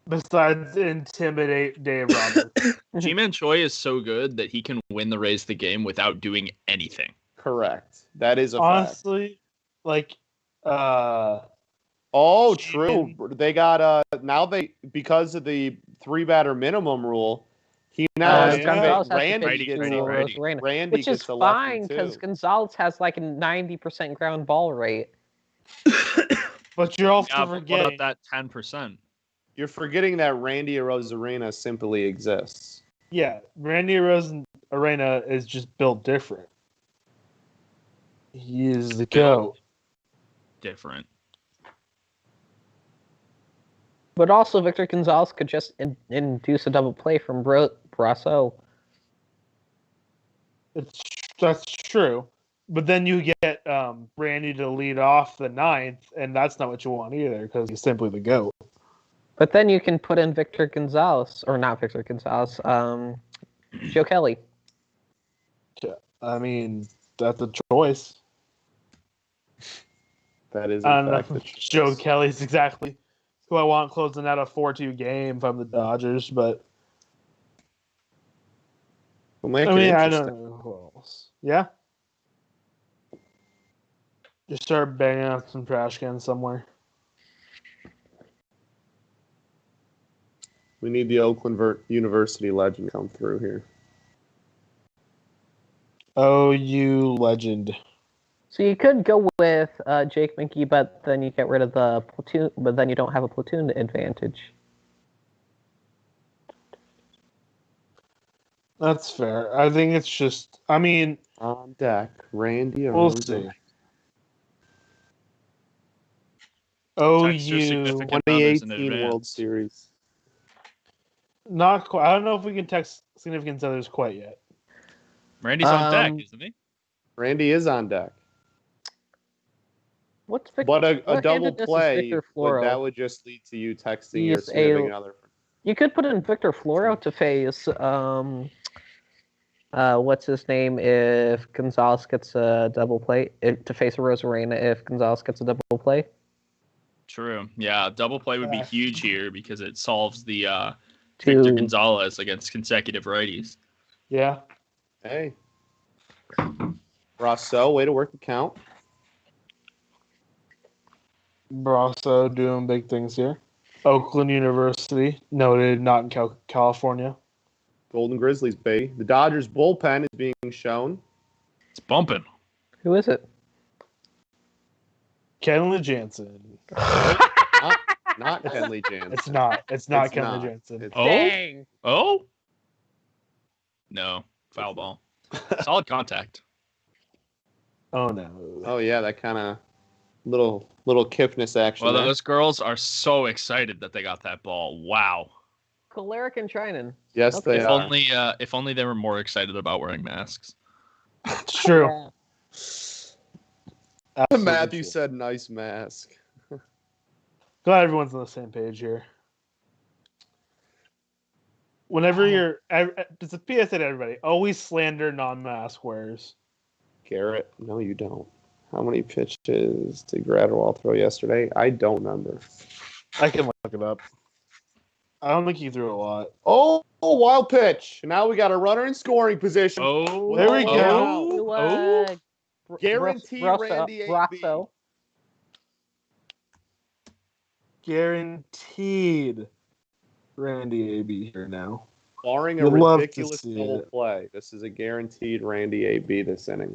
Besides intimidate Dave Roberts. G-Man Choi is so good that he can win the Rays the game without doing anything. Correct. That is a fact. Honestly, Oh, G-Man- true. They got now because of the 3-batter minimum rule, he now has Gonzalez has to Randy pitch gets to Randy. Rosarena, which gets is a lefty, fine because too. Gonzalez has a 90% ground ball rate. but you're also Yeah, but what forgetting. about that 10%? You're forgetting that Randy Rosarena simply exists. Yeah, Randy Arena is just built different. He is the GOAT. Different. But also, Victor Gonzalez could just induce a double play from Brasso. That's true. But then you get Randy to lead off the ninth, and that's not what you want either because he's simply the GOAT. But then you can put in Victor Gonzalez, or not Victor Gonzalez, Joe Kelly. I mean, that's a choice. That is I in don't fact know the if Joe choice. Kelly's exactly who I want closing out a 4-2 game if I'm the Dodgers, but We'll make I it mean, I interesting. don't know who else. Yeah? Just start banging out some trash cans somewhere. We need the Oakland University legend to come through here. OU legend. So you could go with Jake McGee, but then you get rid of the platoon. But then you don't have a platoon advantage. That's fair. I think it's just, I mean, On deck, Randy we'll Arozarena. see. Text your OU, significant others in 2018 advance. World Series. not quite. I don't know if we can text significant others quite yet. Randy's on deck, isn't he? Randy is on deck. What's Victor? But a double what-handedness is play, Victor that Floro? would just lead to you texting your He's significant other. You could put in Victor Floro to face what's his name if Gonzalez gets a double play, to face Rosarena if Gonzalez gets a double play. True. Yeah, double play would be huge here because it solves the Victor Gonzalez against consecutive righties. Yeah. Hey. Rosso, way to work the count. Brasso doing big things here. Oakland University, noted not in California. Golden Grizzlies, baby. The Dodgers bullpen is being shown. It's bumping. Who is it? Kenley Jansen. Not Kenley Jansen. It's not. It's not It's Kenley not. Jansen. It's- Oh? Dang. Oh? No. Foul ball. Solid contact. Oh no. Oh yeah, that kind of little Kipnis action. Well, there. those girls are so excited that they got that ball. Wow. Choleric and Trinan. Yes, Okay. they are. If only they were more excited about wearing masks. It's true. Yeah. Absolutely Matthew true. said, "Nice mask." Glad everyone's on the same page here. Whenever you're, it's a PSA to everybody. Always slander non-mask wearers. Garrett, no, you don't. How many pitches did Gradwell throw yesterday? I don't remember. I can look it up. I don't think he threw a lot. Oh, wild pitch! Now we got a runner in scoring position. Oh, There we oh, go. Guarantee Randy AB. Brasso. Guaranteed. Randy AB here now. Barring a You'd love to ridiculous see double it. play, this is a guaranteed Randy AB this inning.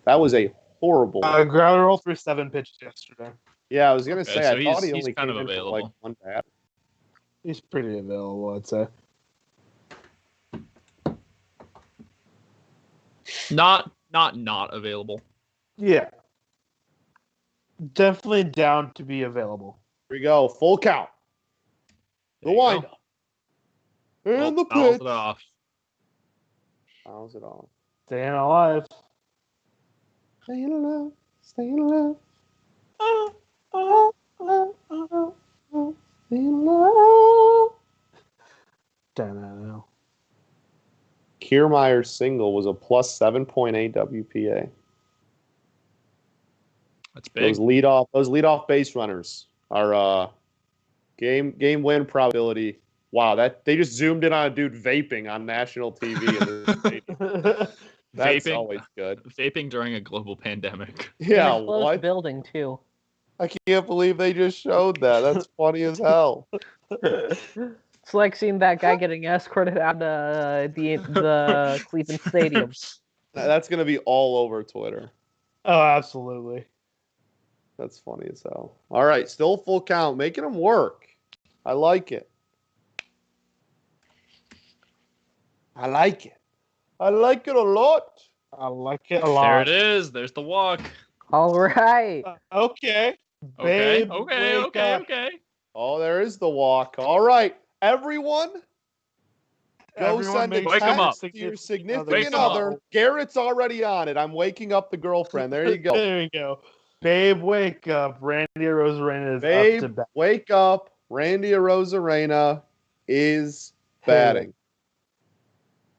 That was a horrible. Grounder threw 7 pitches yesterday. Yeah, I was gonna Okay, say so I thought he he's only kind came of in for available. like one bat. He's pretty available, I'd say. Not available. Yeah. Definitely down to be available. Here we go, full count. The There you go. windup. And the Fouls pitch. it off. Fouls it off. Staying alive. Staying alive. Staying alive. Staying alive. Da-na-na. Kiermaier's single was a plus 7.8 WPA. That's big. Those leadoff base runners are game win probability. Wow, that they just zoomed in on a dude vaping on national TV. In the stadium. That's Vaping. always good. Vaping during a global pandemic. Yeah, In a closed what? building too. I can't believe they just showed that. That's funny as hell. It's like seeing that guy getting escorted out of the Cleveland Stadium. That's gonna be all over Twitter. Oh, absolutely. That's funny as hell. All right, still full count, making them work. I like it. I like it. I like it a lot. I like it a lot. There it is. There's the walk. All right. Okay. Okay. Babe, Okay. wake Okay. up. Okay. Oh, there is the walk. All right, everyone. Go Everyone send a make Wake 'em up. text to your Wake significant 'em up. other. Garrett's already on it. I'm waking up the girlfriend. There you go. There you go. Babe, wake up. Randy Rosarena is up to Babe, bat. wake up. Randy Arozarena is batting.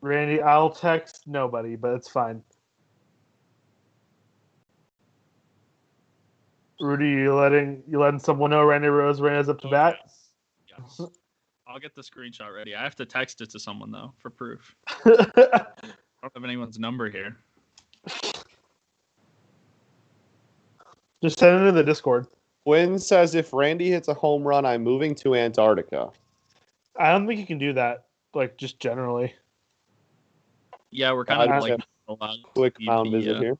Randy, I'll text nobody, but it's fine. Rudy, you letting someone know Randy Rosarena is up to bat? Yes. I'll get the screenshot ready. I have to text it to someone though for proof. I don't have anyone's number here. Just send it to the Discord. Quinn says if Randy hits a home run, I'm moving to Antarctica. I don't think you can do that, like, just generally. Yeah, we're kind I of just like have allowed Quick to pound leave visit here.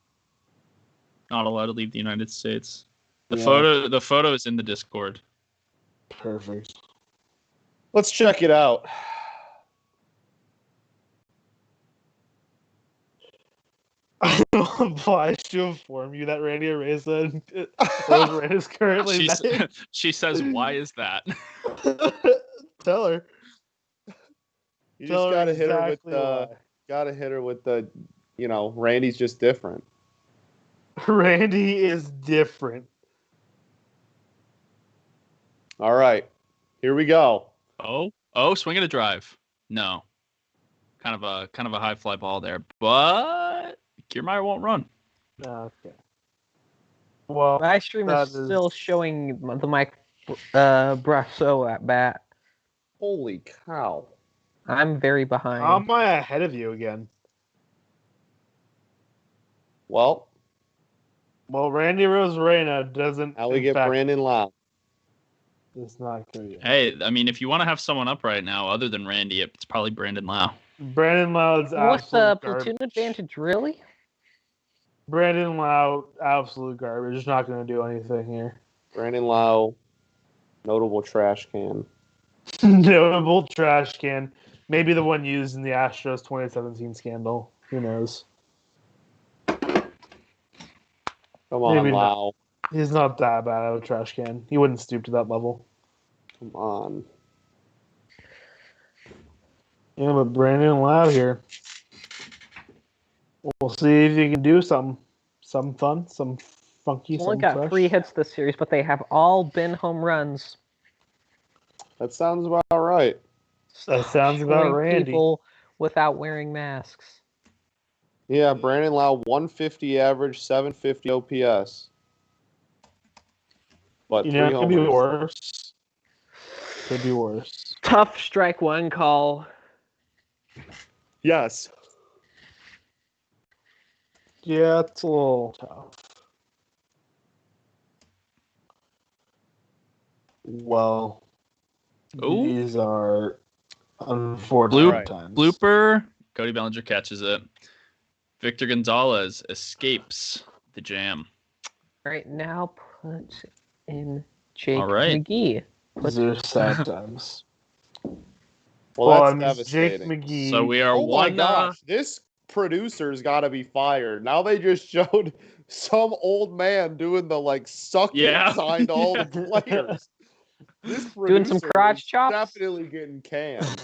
not allowed to leave the United States. The Yeah. photo is in the Discord. Perfect. Let's check it out. I'm obliged to inform you that Randy Rosarena is currently batting. She says, "Why is that?" Tell her. You Tell just her gotta hit her with exactly the. why. Gotta hit her with the. Randy's just different. Randy is different. All right, here we go. Oh, swing and a drive. No, kind of a high fly ball there, but Kiermaier won't run. Okay. Well, My stream that is still showing the Mike Brasso at bat. Holy cow! I'm very behind. How am I ahead of you again? Well, Randy Rosarena doesn't. now we in get fact, Brandon Lau. It's not good yet. Hey, I mean, if you want to have someone up right now other than Randy, it's probably Brandon Lau. Brandon Lau is What's the absolute platoon garbage. advantage, really? Brandon Lau, absolute garbage. Just not going to do anything here. Brandon Lau, notable trash can. Notable trash can. Maybe the one used in the Astros 2017 scandal. Who knows? Come on, Maybe not. Lau. He's not that bad of a trash can. He wouldn't stoop to that level. Come on. Yeah, but Brandon Lau here. We'll see if you can do some fun, some funky, He's only some got fresh. 3 hits this series, but they have all been home runs. That sounds about right. That sounds about Showing Randy. people without wearing masks. Yeah, Brandon Lau, 150 average, 750 OPS. But You 3 know, it could be homers. worse. Could be worse. Tough strike one call. Yes. Yeah, it's a little tough. Well, Ooh. these are unfortunate Bloop, times. blooper. Cody Bellinger catches it. Victor Gonzalez escapes the jam. Right now, put in Jake All right. McGee. These are sad times. Well, I that's mean, Jake devastating. McGee. So we are Oh my one. gosh, this producer's got to be fired. Now they just showed some old man doing the suck Yeah. it sign to all the players. This Doing some producer crotch is chops? definitely getting canned.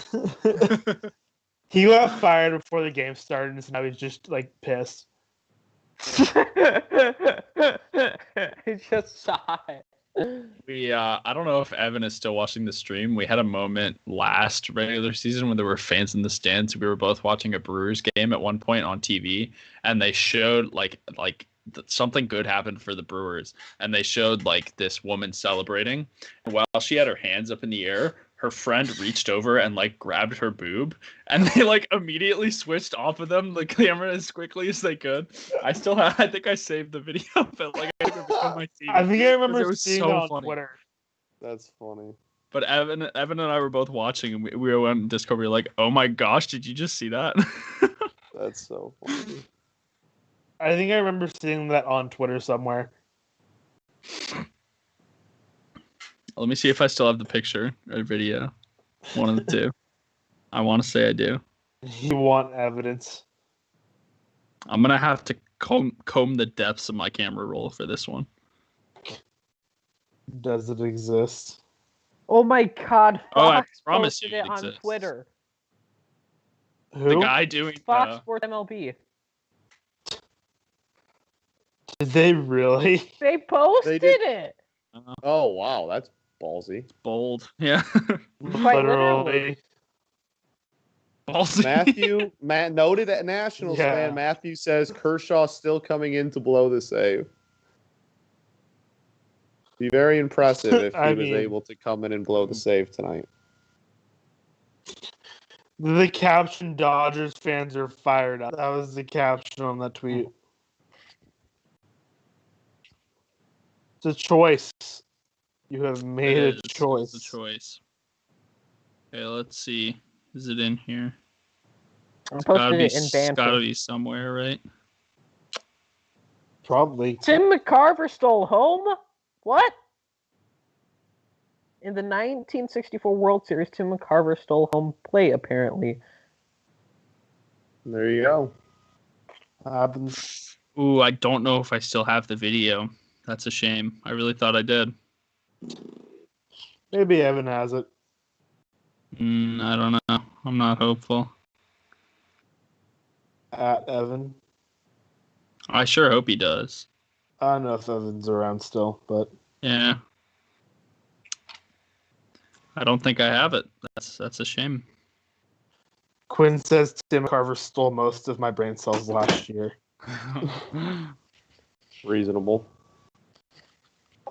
He got fired before the game started, and so now he's just pissed. He just saw it. We I don't know if Evan is still watching the stream. We had a moment last regular season when there were fans in the stands. We were both watching a Brewers game at one point on TV, and they showed something good happened for the Brewers, and they showed this woman celebrating. And while she had her hands up in the air, her friend reached over and grabbed her boob, and they immediately switched off of them the camera as quickly as they could. I think I saved the video, but I think it was on my TV. I think I remember it was seeing so that on funny. Twitter. That's funny. But Evan and I were both watching, and we were on Discord. We were like, "Oh my gosh, did you just see that?" That's so funny. I think I remember seeing that on Twitter somewhere. Let me see if I still have the picture or video. One of the two. I want to say I do. You want evidence? I'm gonna have to comb the depths of my camera roll for this one. Does it exist? Oh my God! Oh, I Fox promise posted you it it on exists. Twitter. Who? The guy doing Fox Sports MLB. Did they really? They posted did. it. Oh wow, that's ballsy. bold, yeah, Quite Literally. ballsy. Matt noted at Nationals Yeah. fan. Matthew says Kershaw still coming in to blow the save. Be very impressive if he I was mean- able to come in and blow the save tonight. The caption Dodgers fans are fired up. That was the caption on that tweet. It's a choice. You have made a choice. It's a choice. Okay, let's see. Is it in here? I It's gotta posted be, it in gotta banter. be somewhere, right? Probably. Tim McCarver stole home? What? In the 1964 World Series, Tim McCarver stole home plate, apparently. There you go. Happens. Ooh, I don't know if I still have the video. That's a shame. I really thought I did. Maybe Evan has it. I don't know. I'm not hopeful. At Evan. I sure hope he does. I don't know if Evan's around still, but Yeah. I don't think I have it. That's a shame. Quinn says Tim McCarver stole most of my brain cells last year. Reasonable.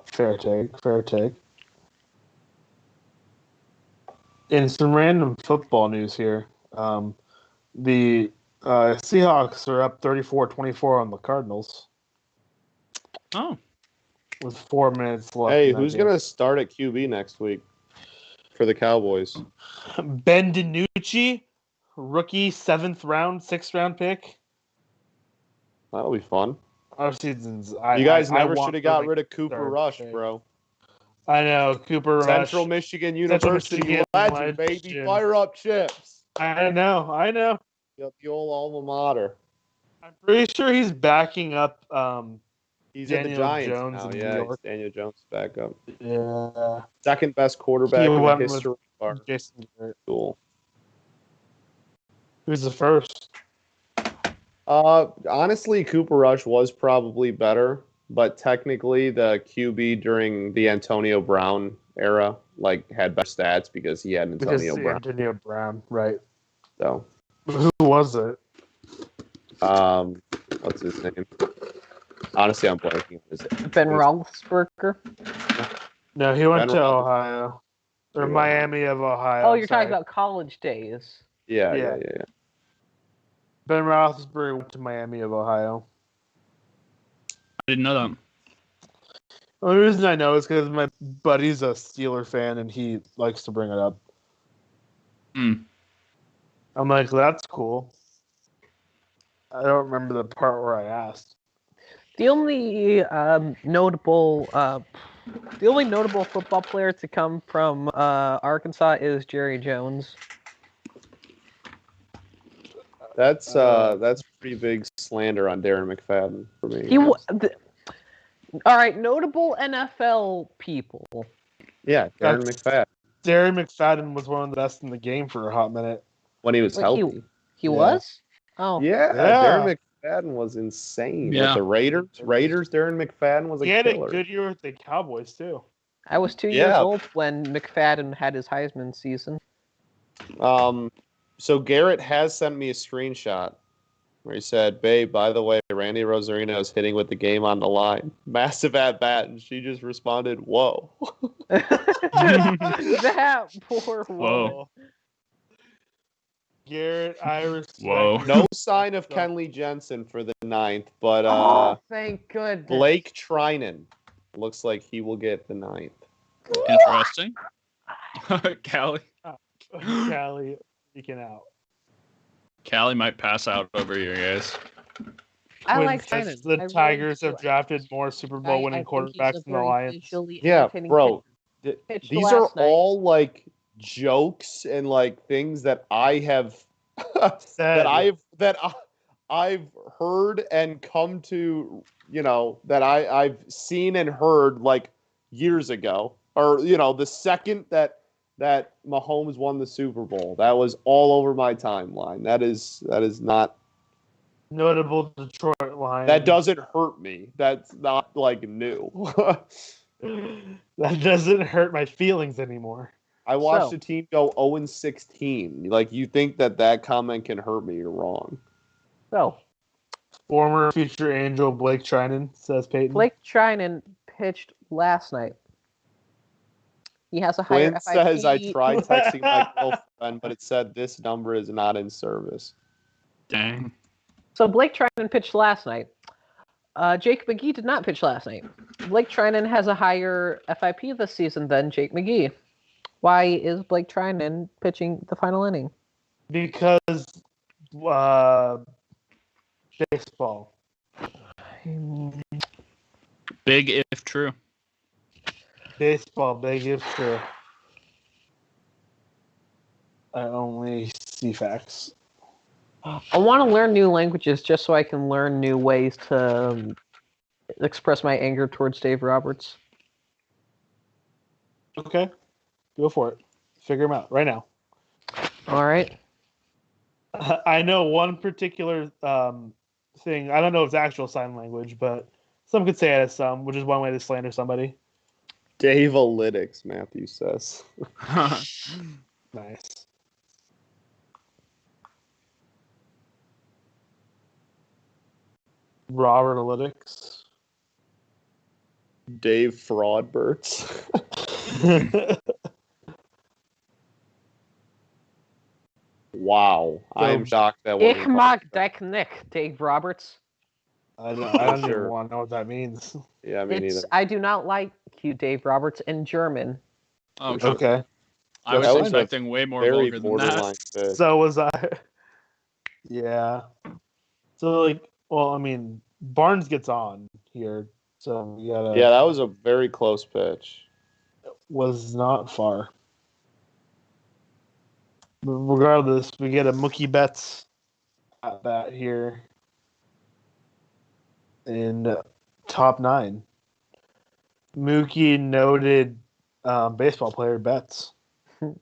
Fair take. In some random football news here, the Seahawks are up 34-24 on the Cardinals Oh, with 4 minutes left. Hey, in that who's game. going to start at QB next week for the Cowboys? Ben DiNucci, rookie 7th round, 6th round pick. That'll be fun. Our seasons. You guys I never want should have got them rid of to Cooper start Rush, today. bro. I know Cooper Rush. Central Michigan University Michigan legend, baby. legend. Fire up chips. I know. The old alma mater. I'm pretty sure he's backing up. He's at the Daniel Giants Jones now. in New Yeah, York. Daniel Jones back up. Yeah. Second best quarterback He in the went with history of our Jason Garrett. school. Who's the first? Honestly, Cooper Rush was probably better, but technically the QB during the Antonio Brown era had better stats because he had Antonio Brown. Antonio Brown, right? So, Who was it? what's his name? Honestly, I'm blanking on his name. Ben Roethlisberger. No, he went Ben to Roethlisberger. Ohio. Or He went- Miami of Ohio. Oh, you're sorry. talking about college days. Yeah. Ben Roethlisberger went to Miami of Ohio. I didn't know that. The only reason I know is because my buddy's a Steeler fan and he likes to bring it up. Hmm. I'm like, that's cool. I don't remember the part where I asked. The only notable football player to come from Arkansas is Jerry Jones. That's pretty big slander on Darren McFadden for me. All right, notable NFL people. Yeah, Darren McFadden Darren McFadden was one of the best in the game for a hot minute. when he was Wait, healthy. He was? Oh. Yeah, Yeah. Darren McFadden was insane Yeah. with the Raiders. Darren McFadden was a He had killer. a good year with the Cowboys, too. I was 2 years Yeah. old when McFadden had his Heisman season. So Garrett has sent me a screenshot where he said, "Babe, by the way, Randy Rosarino is hitting with the game on the line. Massive at bat," and she just responded, "Whoa." That poor Whoa. Garrett, I respect Whoa. you. No sign of Kenley Jensen for the 9th, but Oh, thank goodness. Blake Trinan looks like he will get the 9th. Interesting. Callie Callie freaking out. might pass out over here, guys. I Quinn like says Trinan. The I really Tigers do. have drafted more Super Bowl winning quarterbacks than the Lions. Yeah, bro. Pitched These are last night. all jokes and things that I have Said. I've heard and come to, that I've seen and heard years ago, or the second that Mahomes won the Super Bowl, that was all over my timeline. That is not. Notable Detroit Lions. That doesn't hurt me. That's not new. That doesn't hurt my feelings anymore. I watched So- a team go 0-16. You think that comment can hurt me? You're wrong. So, Former future Angel Blake Trinan, says Peyton. Blake Trinan pitched last night He has a higher Quinn FIP. says I tried texting my girlfriend, but it said this number is not in service. Dang. So Blake Trinan pitched last night. Jake McGee did not pitch last night. Blake Trinan has a higher FIP this season than Jake McGee. Why is Blake Trinan pitching the final inning? Because baseball. Big if true. Baseball, big if true. I only see facts. I want to learn new languages just so I can learn new ways to express my anger towards Dave Roberts. Okay, go for it. Figure them out right now. All right. I know one particular thing. I don't know if it's actual sign language, but some could say it as some, which is one way to slander somebody. Dave-alytics, Matthew says. Nice. Robert Analytics. Dave Fraudberts. Wow. I am shocked that Ich wasn't mag called. dich nicht, Dave Roberts. I don't Sure. even want to know what that means. Yeah, me neither. I do not like you, Dave Roberts, in German. Oh, sure. Okay. I was That was a expecting way more Very vulgar than borderline that. fit. So was I. Yeah. So, like, well, I mean, Barnes gets on here, so we gotta. Yeah, that was a very close pitch. Was not far. But regardless, we get a Mookie Betts at bat here in top 9. Mookie noted baseball player Betts.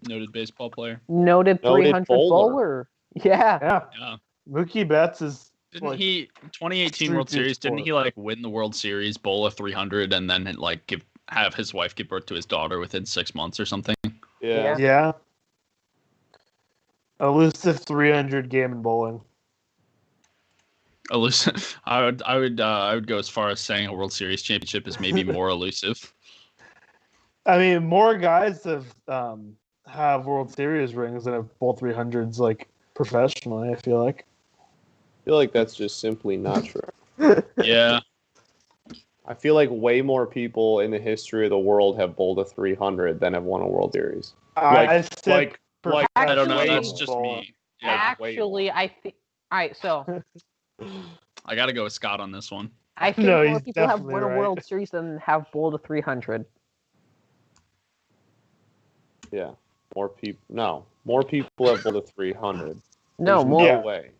Noted baseball player. Noted Noted 300 bowler. Yeah. Yeah. Yeah. Mookie Betts is Didn't like, he 2018 street World Series? Didn't sport. he like win the World Series, bowl a 300, and then like have his wife give birth to his daughter within 6 months or something? Yeah. Yeah. Elusive 300 game in bowling. Elusive. I would go as far as saying a World Series championship is maybe more elusive. I mean, more guys have World Series rings than have bowled 300s like professionally, I feel like. I feel like that's just simply not true. Yeah. I feel like way more people in the history of the world have bowled a 300 than have won a World Series. I said I don't know. Actually- That's just me. Yeah. Actually, I think. All right, so I got to go with Scott on this one. I think No, more he's people have definitely won a right. World Series than have bowled a 300. Yeah. More people. No. More people have bowled a 300. No, There's more. No way.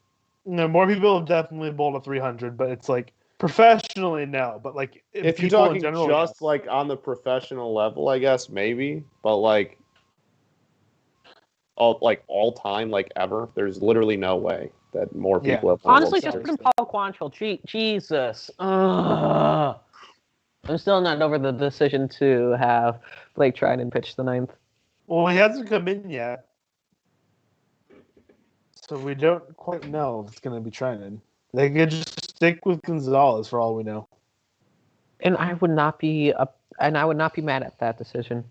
No, more people have definitely bowled a 300, but it's like professionally, no. But like If you're people talking in general, just yes. like on the professional level, I guess maybe, but like all time, like ever, there's literally no way that more people have. won Honestly, World just Series. put in Paul Quantrill. Jesus. Ugh. I'm still not over the decision to have Blake Trinan pitch the 9th. Well, he hasn't come in yet, so we don't quite know if it's going to be Trinan. They could just stick with Gonzalez for all we know. And I would not be mad at that decision.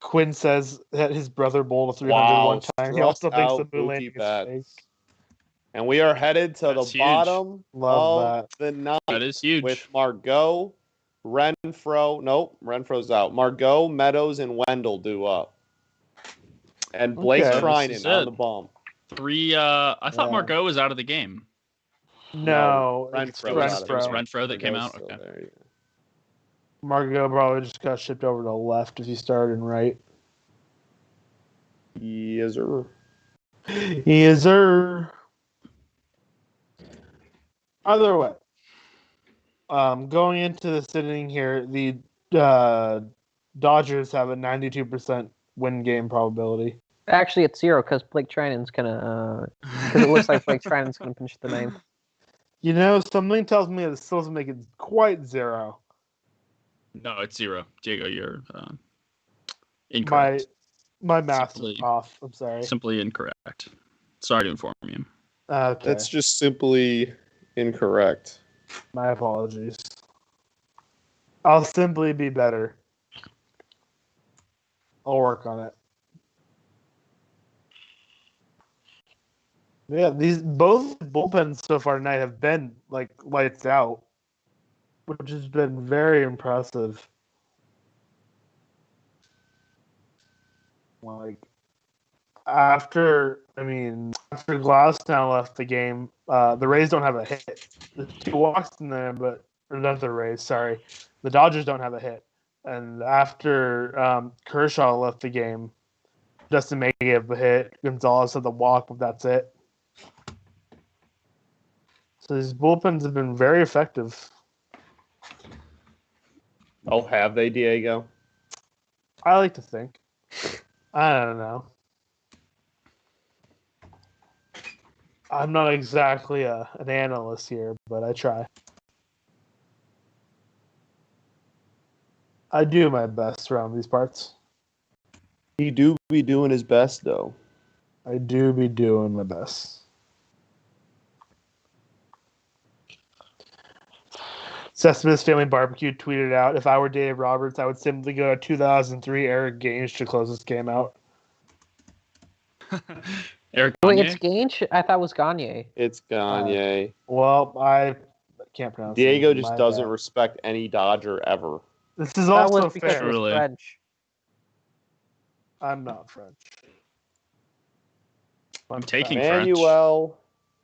Quinn says that his brother bowled a 300 Wow, one time. He also struck thinks out the Moulin Mookie is Betts. fake. And we are headed to That's the huge. bottom Love of the ninth That is huge. with Margot, Renfro. Nope, Renfro's out. Margot, Meadows, and Wendell due up. And Blake Okay. Trinan This is on it. the bump. I thought Yeah. Margot was out of the game. No, Renfro it's was out of It was the Renfro. Renfro that came Margot's out. still Okay. there, yeah. Margot probably just got shipped over to the left if he started in right. Yes, sir. Yes, sir. Either way, going into the sitting here, the Dodgers have a 92% win game probability. Actually, it's 0 because Blake Trinan's gonna. Because it looks like Blake Trinan's gonna finish the 9th. You know, something tells me it still doesn't make it quite 0. No, it's 0. Diego, you're incorrect. My math is Simply- off. I'm sorry. Simply incorrect. Sorry to inform you. Okay, That's just simply incorrect. my apologies. I'll simply be better I'll work on it. Yeah, both bullpens so far tonight have been like lights out, which has been very impressive. Like after Glasnow left the game, the Rays don't have a hit. There's 2 walks in there, but or not the Rays. Sorry, the Dodgers don't have a hit. And after Kershaw left the game, Justin May gave a hit. Gonzalez had the walk, but that's it. So these bullpens have been very effective. Oh, have they, Diego? I like to think. I don't know. I'm not exactly an analyst here, but I try. I do my best around these parts. He do be doing his best, though. I do be doing my best. Sesami's Family Barbecue tweeted out, if I were Dave Roberts, I would simply go to 2003 Eric Gage to close this game out. Eric Wait, Gagne? it's Gage? I thought it was Gagne. It's Gagne. Well, I can't pronounce it. Diego just My doesn't bad. respect any Dodger ever. This is That also was because fair. it was Truly. French. I'm not French. I'm taking French. Manuel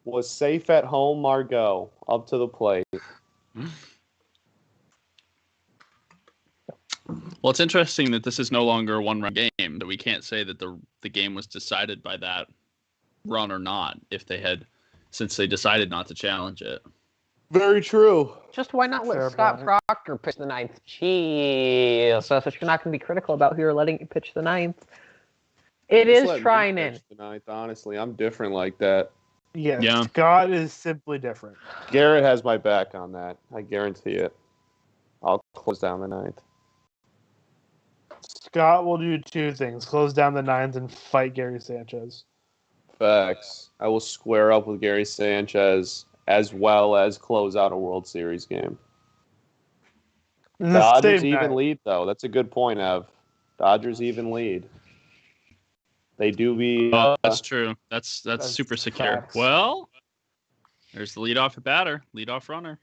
was safe at home, Margot, up to the plate. Well, it's interesting that this is no longer a one-run game. That we can't say that the game was decided by that run or not, since they decided not to challenge it. Very true. Just why not let Fair Scott point. Proctor pitch the ninth? Jeez. So if you're not going to be critical about who you're letting you pitch the ninth. It Just is let me Trinan. pitch tonight, honestly, I'm different like that. Yeah, Scott is simply different. Garrett has my back on that. I guarantee it. I'll close down the ninth. Scott will do 2 things: close down the 9th and fight Gary Sanchez. Facts. I will square up with Gary Sanchez as well as close out a World Series game. In the Dodgers same even night. lead, though. That's a good point, Ev. Dodgers even lead. They do be. That's true. That's super secure. facts. Well, there's the leadoff batter, leadoff runner.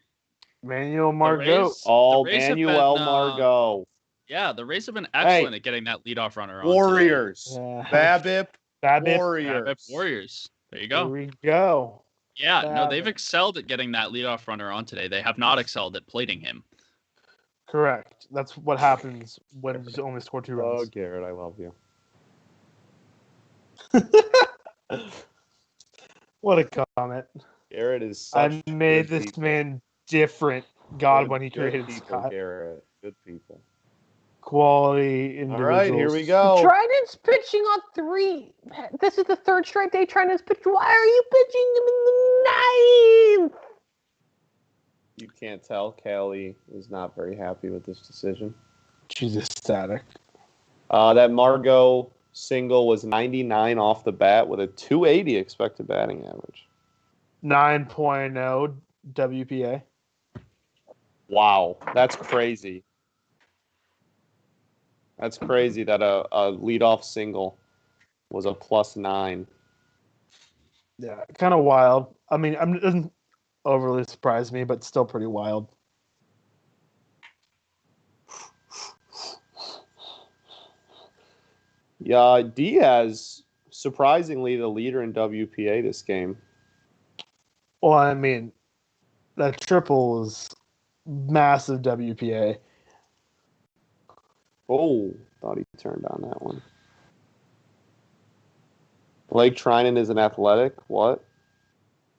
Manuel Margot. Oh, the Rays have Manuel been, Margot. Yeah, the Rays have been excellent at getting that leadoff runner on. Warriors. Yeah. BABIP. BABIP. Warriors. Warriors. There you Here go. we go. Yeah, no, they've BABIP. excelled at getting that leadoff runner on today. They have not excelled at plating him. Correct. That's what happens when you only score 2 Oh, runs. Garrett, I love you. What a comment. Garrett is I such made good this people. man different. God, Good- when he good created people, Scott. Garrett. Good people. Quality individuals. All right, here we go. Trinan's pitching on 3. This is the 3rd straight day Trinan's pitched. Why are you pitching him in the 9th? You can't tell. Callie is not very happy with this decision. She's ecstatic. That Margot single was 99 off the bat with a 280 expected batting average. 9.0 WPA. Wow, that's crazy. That's crazy that a leadoff single was a +9. Yeah, kind of wild. I mean, it doesn't overly surprise me, but still pretty wild. Yeah, Diaz, surprisingly, the leader in WPA this game. Well, I mean, that triple was massive WPA. Oh, thought he turned on that one. Blake Trinan is an athletic. What?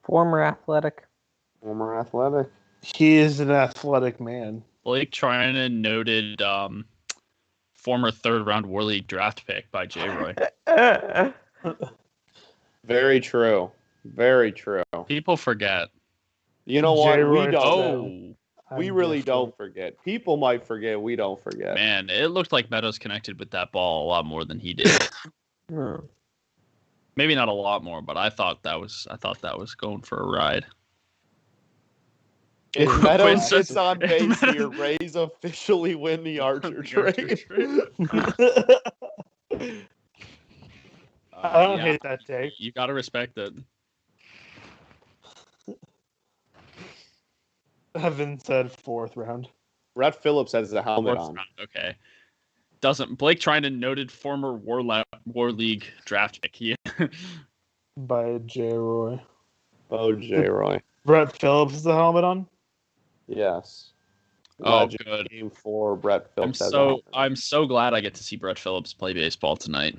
Former athletic. Former athletic. He is an athletic man. Blake Trinan, noted former 3rd-round War League draft pick by J. Roy. Very true. Very true. People forget. You know what? J-Roy We don't. Oh, We really don't forget. People might forget. We don't forget. man, it looked like Meadows connected with that ball a lot more than he did. Maybe not a lot more, but I thought that was going for a ride. If Meadows Quinn gets says- on if base here, Meadows- Rays officially win the Archer The Archer trade. I don't Yeah, hate that take. you gotta respect it. Evan said 4th round. Brett Phillips has the helmet Fourth on. round, okay. Doesn't Blake Trinan, noted former War League draft pick? Yeah. By J. Roy. Oh, J. Roy. Brett Phillips is the helmet on? Yes. Oh, Legend good. Game 4, Brett I'm Phillips has the helmet on. I'm so glad I get to see Brett Phillips play baseball tonight.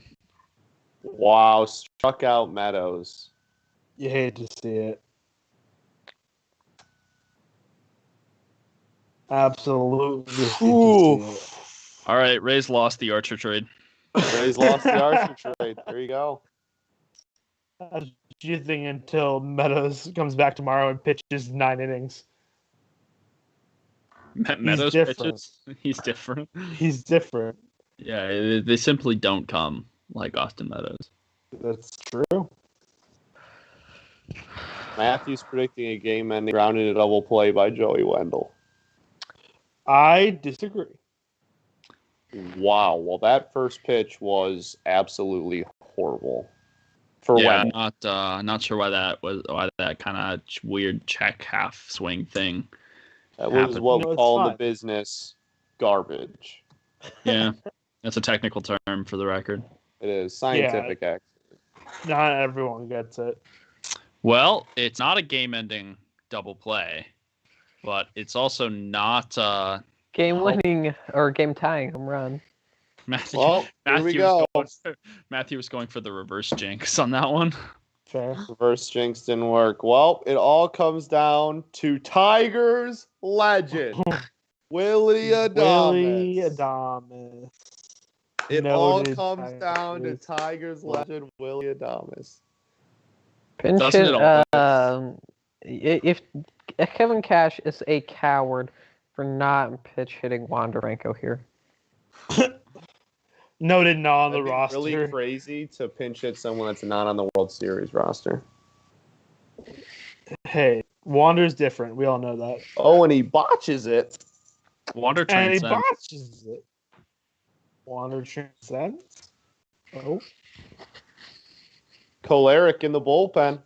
Wow, struck out Meadows. You hate to see it. Absolutely hate to see it. All right, Rays lost the Archer trade. Rays lost the Archer trade. There you go. What do you think until Meadows comes back tomorrow and pitches 9 innings? Meadows different. pitches. He's different. He's different. Yeah, they simply don't come like Austin Meadows. That's true. Matthews predicting a game-ending ground in a double play by Joey Wendell. I disagree. Wow. Well, that first pitch was absolutely horrible. For Yeah, Wendell. not sure why that kind of weird check half swing thing. That was happened. what No, we it's call in fine. the business garbage. Yeah, that's a technical term for the record. It is scientific act. Not everyone gets it. Well, it's not a game-ending double play, but it's also not Game-winning or game-tying home run. Matthew. Well, here we go. Matthew was going for the reverse jinx on that one. Fair. Reverse jinx didn't work. Well, it all comes down to Tigers legend, Willie Adames. Willie Adames. It all Noted comes down to Tigers. Tigers legend, Willie Adames. Pinch Doesn't hit, it always? if Kevin Cash is a coward for not pitch hitting Wandarenko here. Noted not on the That'd be roster. really crazy to pinch hit someone that's not on the World Series roster. Hey, Wander's different. We all know that. Oh, and he botches it. Wander And he transcends. botches it. Wander transcends. Oh. Choleric in the bullpen.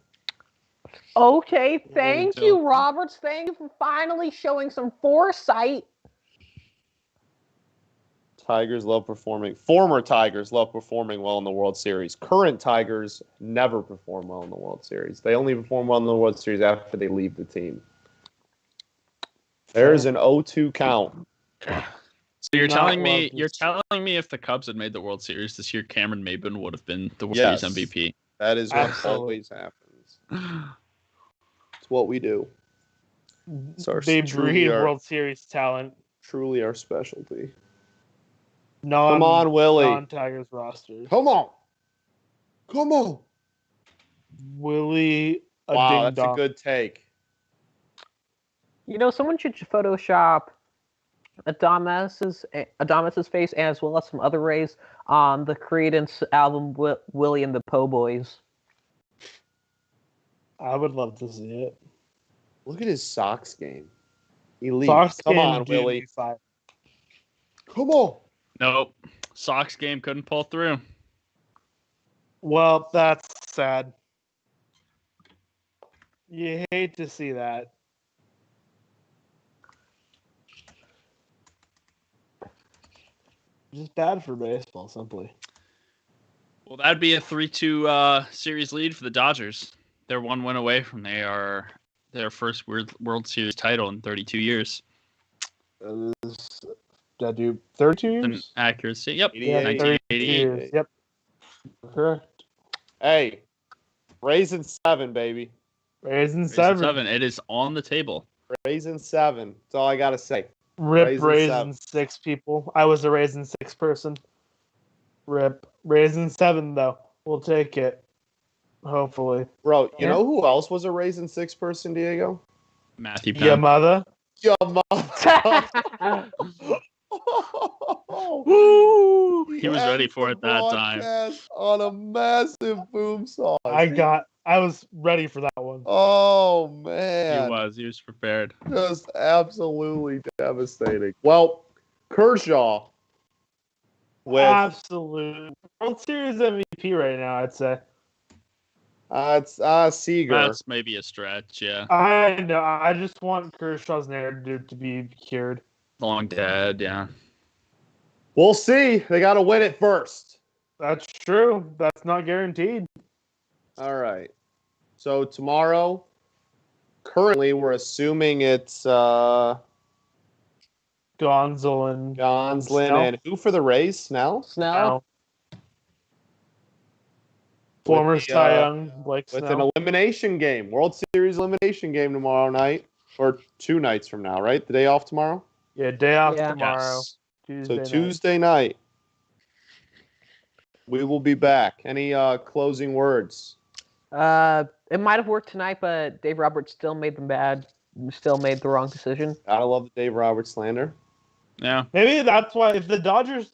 Okay, thank Until- you, Roberts. Thank you for finally showing some foresight. Tigers love performing. Former Tigers love performing well in the World Series. Current Tigers never perform well in the World Series. They only perform well in the World Series after they leave the team. There's an 0-2 count. So you're Not telling me love you're this. telling me if the Cubs had made the World Series this year, Cameron Maybin would have been the World Yes. Series MVP. That is what Absolutely. always happens. It's what we do. It's our They truly breed our- World Series talent. Truly our specialty. Non, Come on, Willie. Non-Tigers roster. Come on. Come on. Willie. Wow, that's a ding-dong. good take. You know, someone should Photoshop Adames' face as well as some other Rays on the Creedence album Willie and the Po' Boys. I would love to see it. Look at his Sox game. Elite. Sox Come game on, would be Willie. fire. Come on. Nope. Sox game couldn't pull through. Well, that's sad. You hate to see that. Just bad for baseball, simply. Well, that'd be a 3-2 series lead for the Dodgers. They're one win away from their first World Series title in 32 years. Did I do 32 An years? accuracy. Yep. 88. 1988. years. Yep. Correct. Hey, Raisin 7, baby. Raisin Raisin 7. 7. It is on the table. Raisin 7. That's all I got to say. Rip Raisin Raisin, 7. 6 people. I was a Raisin 6 person. Rip Raisin 7, though. We'll take it. Hopefully. Bro, you Yeah. know who else was a Raisin 6 person, Diego? Matthew Your Penn. mother. Your mother. He was ready for it that time. Broadcast on a massive boom saw. I got I was ready for that one. Oh man, He was prepared. just absolutely devastating. Well, Kershaw with Absolute World Series MVP right now, I'd say. it's Seeger. That's maybe a stretch. Yeah, I know. I just want Kershaw's narrative to be cured. long dead. Yeah. We'll see. They got to win it first. That's true. That's not guaranteed. All right. So tomorrow, currently we're assuming it's Gonsolin. Gonsolin and who for the Rays? Snell? Snell. Former With the, Cy Young, Blake with Snell. an elimination game, World Series elimination game tomorrow night, or 2 nights from now, right? The day off tomorrow. Yeah, day off Yeah. tomorrow. Yes. Tuesday So night. Tuesday night, we will be back. Any closing words? It might have worked tonight, but Dave Roberts still made them bad. Still made the wrong decision. Gotta love the Dave Roberts slander. Yeah. Maybe that's why if the Dodgers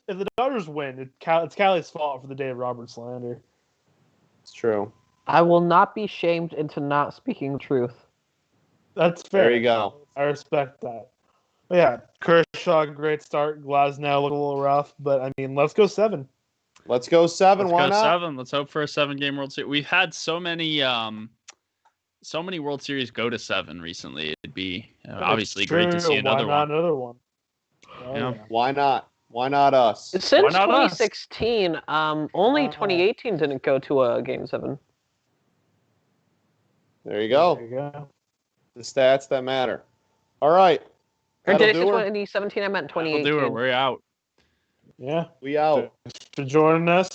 win, it's Callie's fault for the Dave Roberts slander. It's true. I will not be shamed into not speaking the truth. That's fair. There you go. I respect that. But yeah, Kershaw, great start. Glasnow looked a little rough, but I mean, let's go 7. Let's go 7. Let's Why go not? 7. Let's hope for a 7-game World Series. We've had so many World Series go to 7 recently. It'd be obviously great to see another Why not one. another one? Oh, Yeah. Why not? Why not us? Since Why not us? 2016, only 2018 didn't go to a Game 7. There you go. There you go. The stats that matter. All right. Or That'll did I say do her. 2017? I meant We'll 2018. do it. We're out. Yeah. We out. Thanks for joining us.